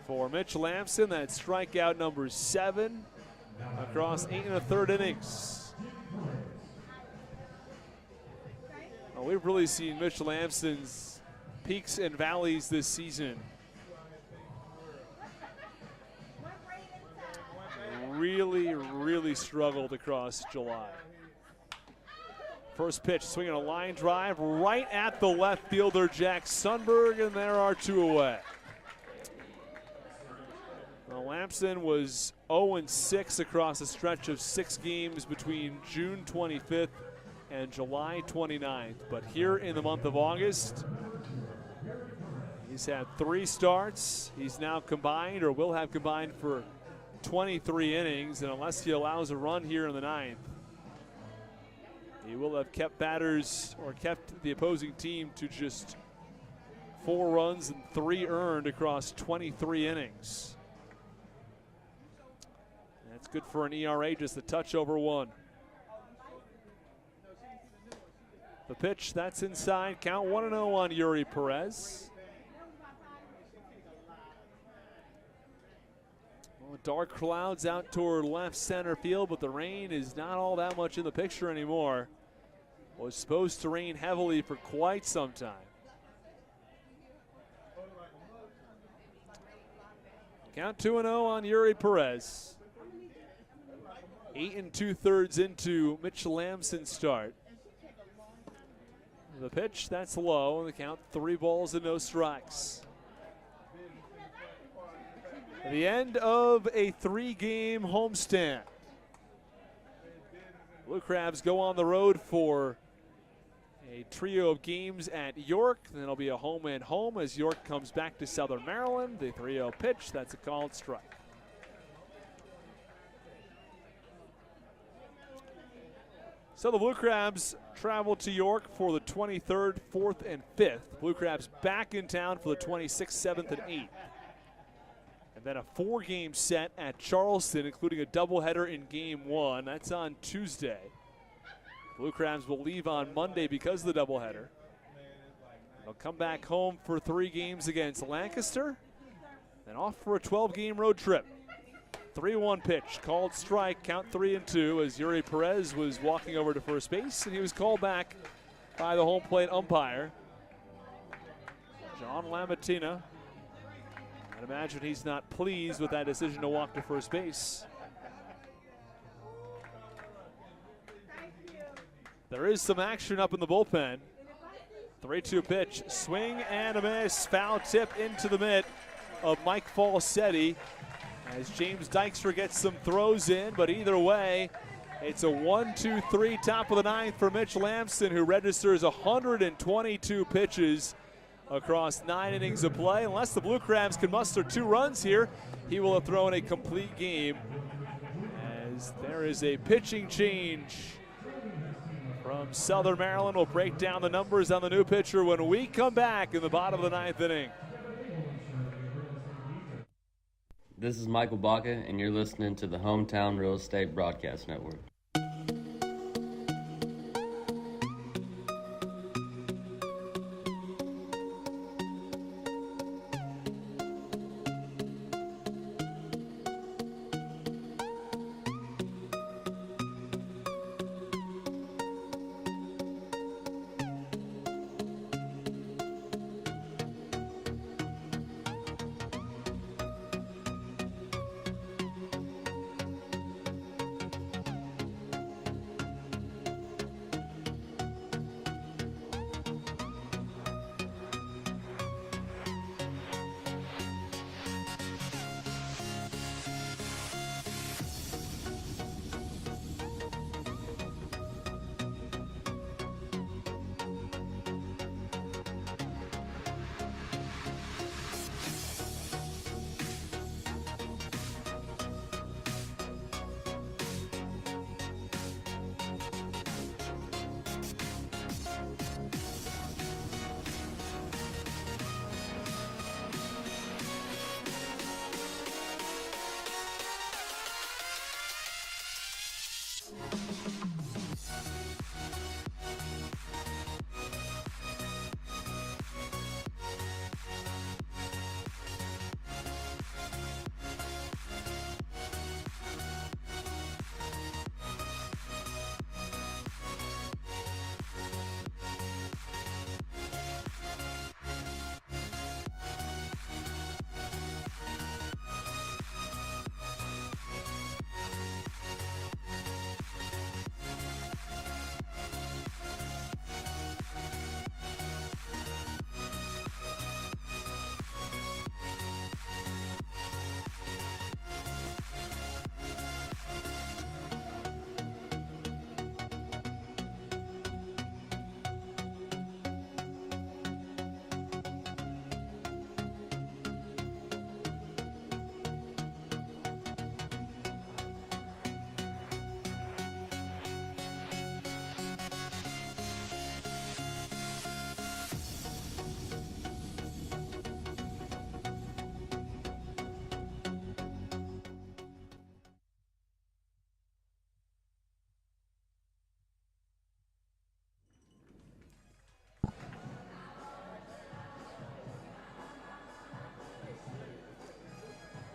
For Mitch Lamson, that's strikeout number 7 across 8 1/3 innings. Well, we've really seen Mitch Lamson's peaks and valleys this season. Really struggled across July. First pitch, swinging a line drive right at the left fielder, Jack Sundberg, and there are 2 away. Well, Lamson was 0-6 across a stretch of 6 games between June 25th and July 29th. But here in the month of August, he's had 3 starts. He's now combined, or will have combined, for 23 innings, and unless he allows a run here in the 9th, he will have kept batters, or kept the opposing team to just 4 runs and 3 earned across 23 innings. That's good for an ERA, just a touch over 1. The pitch, that's inside. Count 1-0 on Yuri Perez. Well, dark clouds out toward left center field, but the rain is not all that much in the picture anymore. Was supposed to rain heavily for quite some time. Count 2-0 on Yuri Perez. 8 2/3 into Mitch Lamson's start. The pitch, that's low, and the count 3 balls and no strikes. The end of a 3-game homestand. Blue Crabs go on the road for a trio of games at York. Then it'll be a home and home as York comes back to Southern Maryland. The 3-0 pitch, that's a called strike. So the Blue Crabs travel to York for the 23rd, 4th, and 5th. Blue Crabs back in town for the 26th, 7th, and 8th. And then a 4-game set at Charleston, including a doubleheader in Game 1. That's on Tuesday. Blue Crabs will leave on Monday because of the doubleheader. They'll come back home for 3 games against Lancaster, then off for a 12-game road trip. 3-1 pitch, called strike, count 3-2 as Yuri Perez was walking over to first base, and he was called back by the home plate umpire, John Lamatina. I'd imagine he's not pleased with that decision to walk to first base. There is some action up in the bullpen. 3-2 pitch, swing and a miss, foul tip into the mitt of Mike Falsetti as James Dykstra gets some throws in, but either way, it's a 1-2-3 top of the 9th for Mitch Lamson, who registers 122 pitches across 9 innings of play. Unless the Blue Crabs can muster 2 runs here, he will have thrown a complete game, as there is a pitching change from Southern Maryland. We'll break down the numbers on the new pitcher when we come back in the bottom of the 9th inning. This is Michael Baca, and you're listening to the Hometown Real Estate Broadcast Network.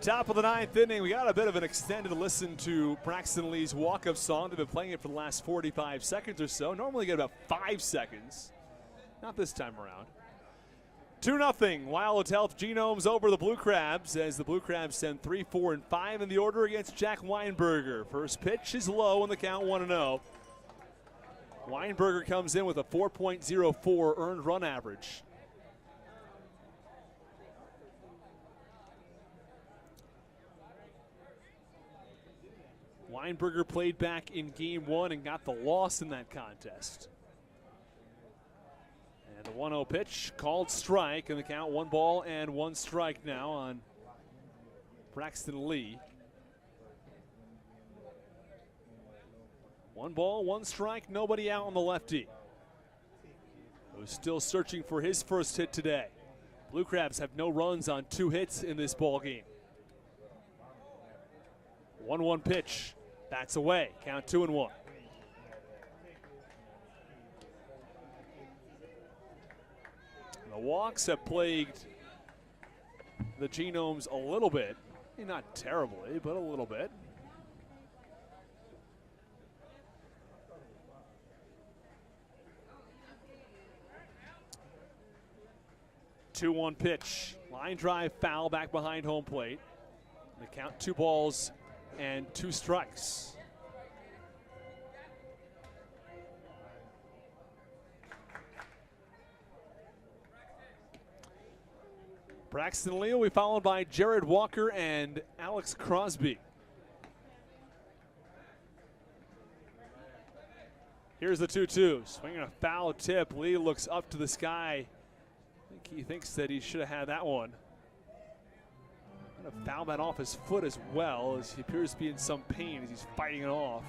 Top of the ninth inning, we got a bit of an extended listen to Braxton Lee's walk-up song. They've been playing it for the last 45 seconds or so. Normally get about 5 seconds. Not this time around. 2-0, Wild Health Genomes over the Blue Crabs as the Blue Crabs send 3, 4, and 5 in the order against Jack Weinberger. First pitch is low in the count 1-0. Weinberger comes in with a 4.04 earned run average. Weinberger played back in game 1 and got the loss in that contest. And the 1-0 pitch called strike, and the count 1 ball and 1 strike now on Braxton Lee. 1 ball, 1 strike, nobody out on the lefty, who's still searching for his first hit today. Blue Crabs have no runs on 2 hits in this ball game. 1-1 pitch. That's away. Count 2-1. The walks have plagued the Genomes a little bit. Not terribly, but a little bit. Two-one pitch. Line drive foul back behind home plate. The count 2 balls and 2 strikes. Braxton Lee will be followed by Jared Walker and Alex Crosby. Here's the 2-2. Swinging a foul tip. Lee looks up to the sky. I think he thinks that he should have had that one. Foul that off his foot as well, as he appears to be in some pain as he's fighting it off.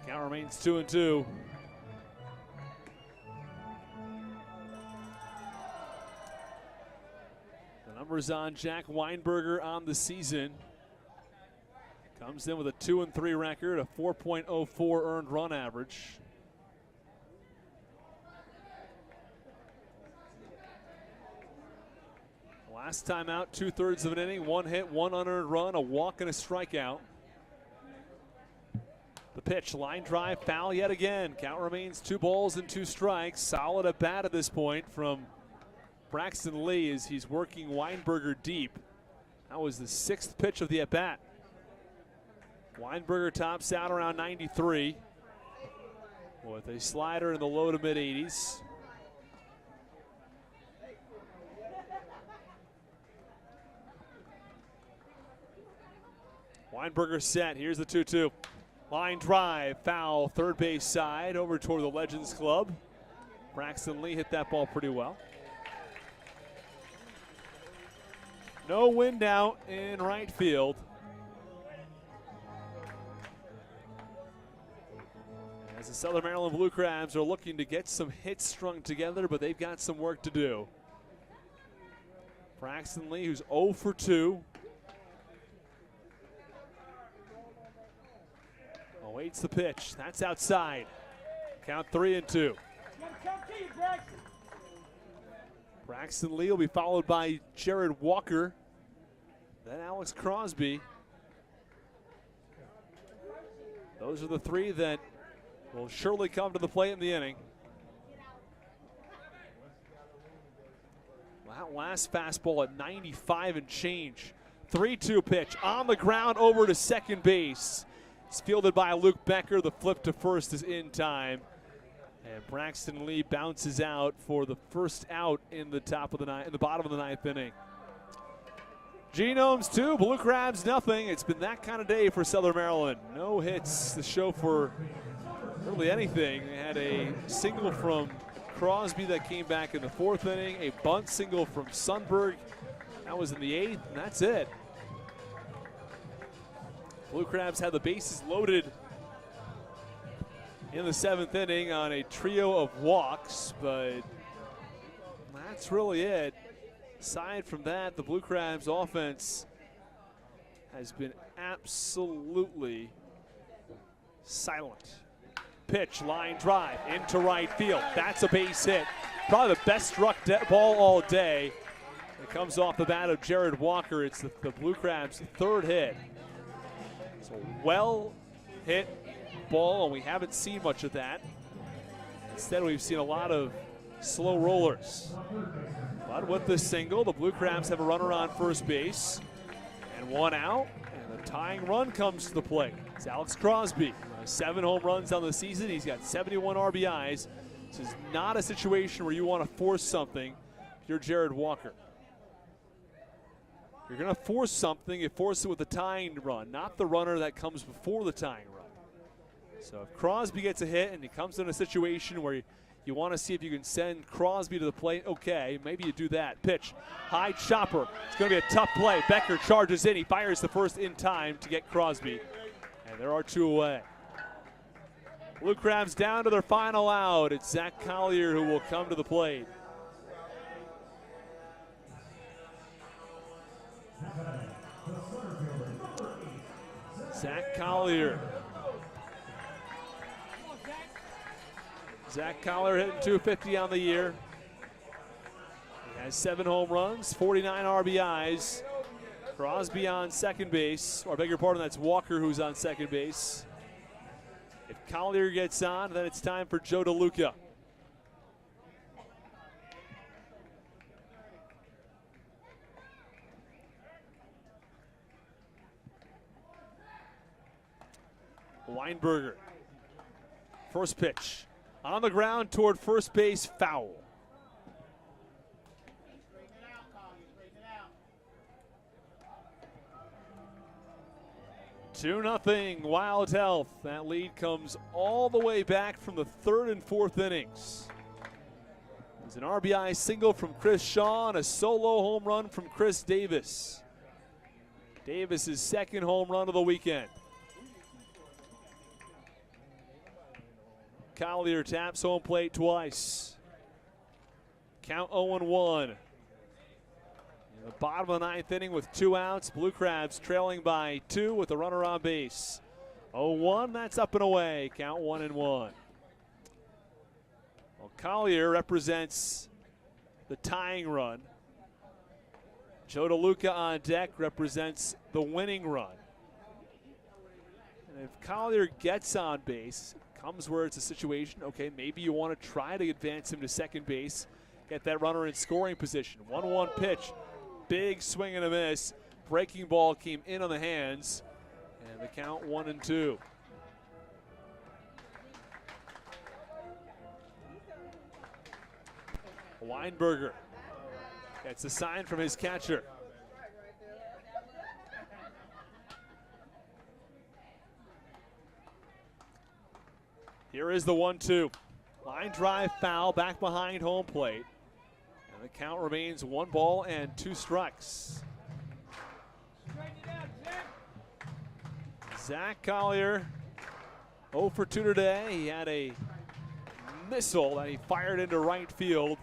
Count remains 2-2. The numbers on Jack Weinberger on the season. Comes in with a 2-3 record, a 4.04 earned run average. Last time out, 2/3 of an inning, 1 hit, 1 unearned run, a walk and a strikeout. The pitch, line drive, foul yet again. Count remains 2 balls and 2 strikes. Solid at bat at this point from Braxton Lee as he's working Weinberger deep. That was the 6th pitch of the at bat. Weinberger tops out around 93 with a slider in the low to mid 80s. Weinberger set. Here's the 2-2. Line drive, foul, third base side, over toward the Legends Club. Braxton Lee hit that ball pretty well. No wind out in right field. As the Southern Maryland Blue Crabs are looking to get some hits strung together, but they've got some work to do. Braxton Lee, who's 0 for 2. Awaits the pitch. That's outside. Count 3-2. Braxton Lee will be followed by Jared Walker, then Alex Crosby. Those are the 3 that will surely come to the plate in the inning. That last fastball at 95 and change. 3-2 pitch on the ground over to second base. It's fielded by Luke Becker. The flip to first is in time. And Braxton Lee bounces out for the first out in the bottom of the 9th inning. Genomes 2, Blue Crabs nothing. It's been that kind of day for Southern Maryland. No hits to show for really anything. They had a single from Crosby that came back in the 4th inning, a bunt single from Sundberg. That was in the 8th, and that's it. Blue Crabs had the bases loaded in the 7th inning on a trio of walks, but that's really it. Aside from that, the Blue Crabs offense has been absolutely silent. Pitch, line drive into right field. That's a base hit. Probably the best struck ball all day. It comes off the bat of Jared Walker. It's the Blue Crabs' third hit. It's a well hit ball, and we haven't seen much of that. Instead, we've seen a lot of slow rollers. But with this single, the Blue Crabs have a runner on first base and one out, and the tying run comes to the plate. It's Alex Crosby. 7 home runs on the season. He's got 71 RBIs. This is not a situation where you want to force something if you're Jared Walker. If you're going to force something, you force it with the tying run, not the runner that comes before the tying run. So if Crosby gets a hit and he comes in a situation where you want to see if you can send Crosby to the plate, okay, maybe you do that. Pitch, high chopper. It's going to be a tough play. Becker charges in. He fires the first in time to get Crosby. And there are 2 away. Blue Crabs down to their final out. It's Zach Collier who will come to the plate. Zach Collier. Zach Collier hitting .250 on the year. He has 7 home runs, 49 RBIs. Crosby on second base, or I beg your pardon, that's Walker who's on second base. If Collier gets on, then it's time for Joe DeLuca. Weinberger. First pitch. On the ground toward first base, foul. Two nothing, Wild Health. That lead comes all the way back from the 3rd and 4th innings. There's an RBI single from Chris Shaw and a solo home run from Chris Davis. Davis's 2nd home run of the weekend. Collier taps home plate twice. Count 0-1. In the bottom of the 9th inning with 2 outs. Blue Crabs trailing by 2 with a runner on base. 0-1, that's up and away. Count 1-1. Well, Collier represents the tying run. Joe DeLuca on deck represents the winning run. And if Collier gets on base, comes where it's a situation, okay, maybe you want to try to advance him to second base, get that runner in scoring position. 1-1 pitch, big swing and a miss. Breaking ball came in on the hands, and the count 1-2. Weinberger gets a sign from his catcher. Here is the 1-2. Line drive foul back behind home plate. And the count remains 1 ball and 2 strikes. Zach Collier 0 for 2 today. He had a missile that he fired into right field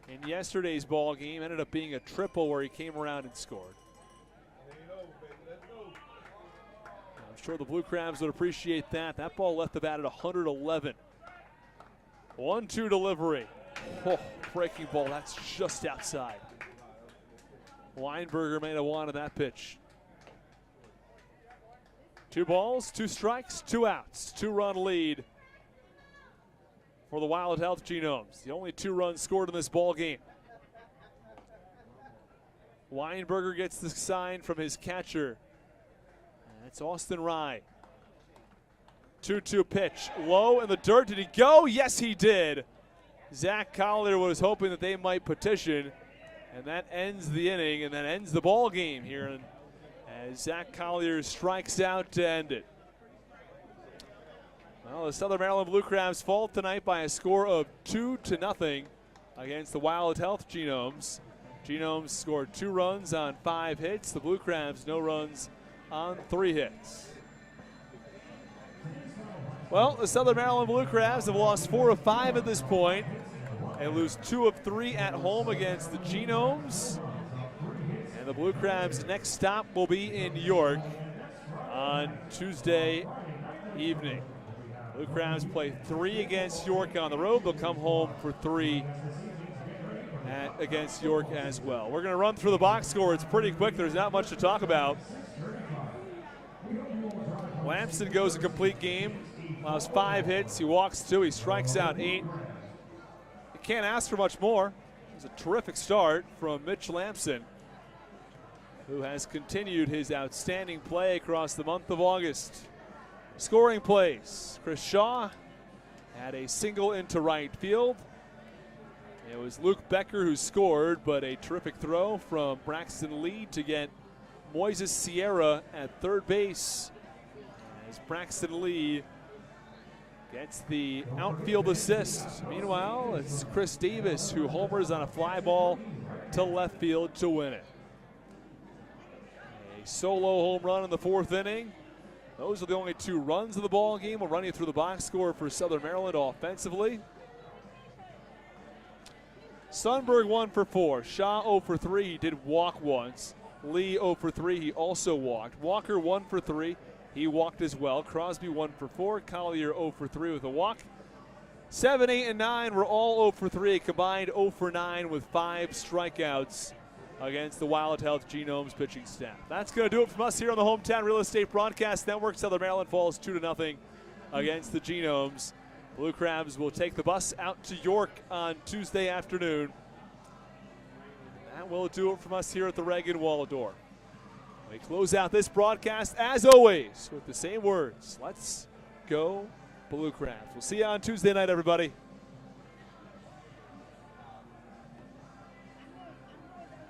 in yesterday's ball game. Ended up being a triple where he came around and scored. I'm sure the Blue Crabs would appreciate that. That ball left the bat at 111. 1-2 delivery. Oh, breaking ball, that's just outside. Weinberger may have wanted that pitch. 2 balls, 2 strikes, 2 outs. 2-run lead for the Wild Health Genomes. The only 2 runs scored in this ball game. Weinberger gets the sign from his catcher. That's Austin Rye. 2-2 pitch, low in the dirt. Did he go? Yes, he did. Zach Collier was hoping that they might petition, and that ends the inning, and that ends the ball game here. And as Zach Collier strikes out to end it. Well, the Southern Maryland Blue Crabs fall tonight by a score of 2-0 against the Wild Health Genomes. Genomes scored 2 runs on 5 hits. The Blue Crabs no runs on 3 hits. Well, the Southern Maryland Blue Crabs have lost 4 of 5 at this point. They lose 2 of 3 at home against the Genomes. And the Blue Crabs' next stop will be in York on Tuesday evening. Blue Crabs play 3 against York on the road. They'll come home for 3 against York as well. We're going to run through the box score. It's pretty quick. There's not much to talk about. Lamson goes a complete game. Allows 5 hits. He walks 2. He strikes out 8. You can't ask for much more. It was a terrific start from Mitch Lamson, who has continued his outstanding play across the month of August. Scoring plays. Chris Shaw had a single into right field. It was Luke Becker who scored, but a terrific throw from Braxton Lee to get Moises Sierra at third base, as Braxton Lee gets the outfield assist. Meanwhile, it's Chris Davis who homers on a fly ball to left field to win it. A solo home run in the 4th inning. Those are the only 2 runs of the ball game. We'll run you through the box score for Southern Maryland offensively. Sundberg 1 for 4. Shaw 0 for 3. He did walk once. Lee 0 for 3. He also walked. Walker 1 for 3. He walked as well. Crosby 1 for 4. Collier 0 for 3 with a walk. 7, 8, and 9 were all 0 for 3. Combined 0 for 9 with 5 strikeouts against the Wild Health Genomes pitching staff. That's going to do it from us here on the Hometown Real Estate Broadcast Network. Southern Maryland falls 2-0 against the Genomes. Blue Crabs will take the bus out to York on Tuesday afternoon. That will do it from us here at the Reagan Waldorf. We close out this broadcast, as always, with the same words. Let's go Blue Crabs. We'll see you on Tuesday night, everybody.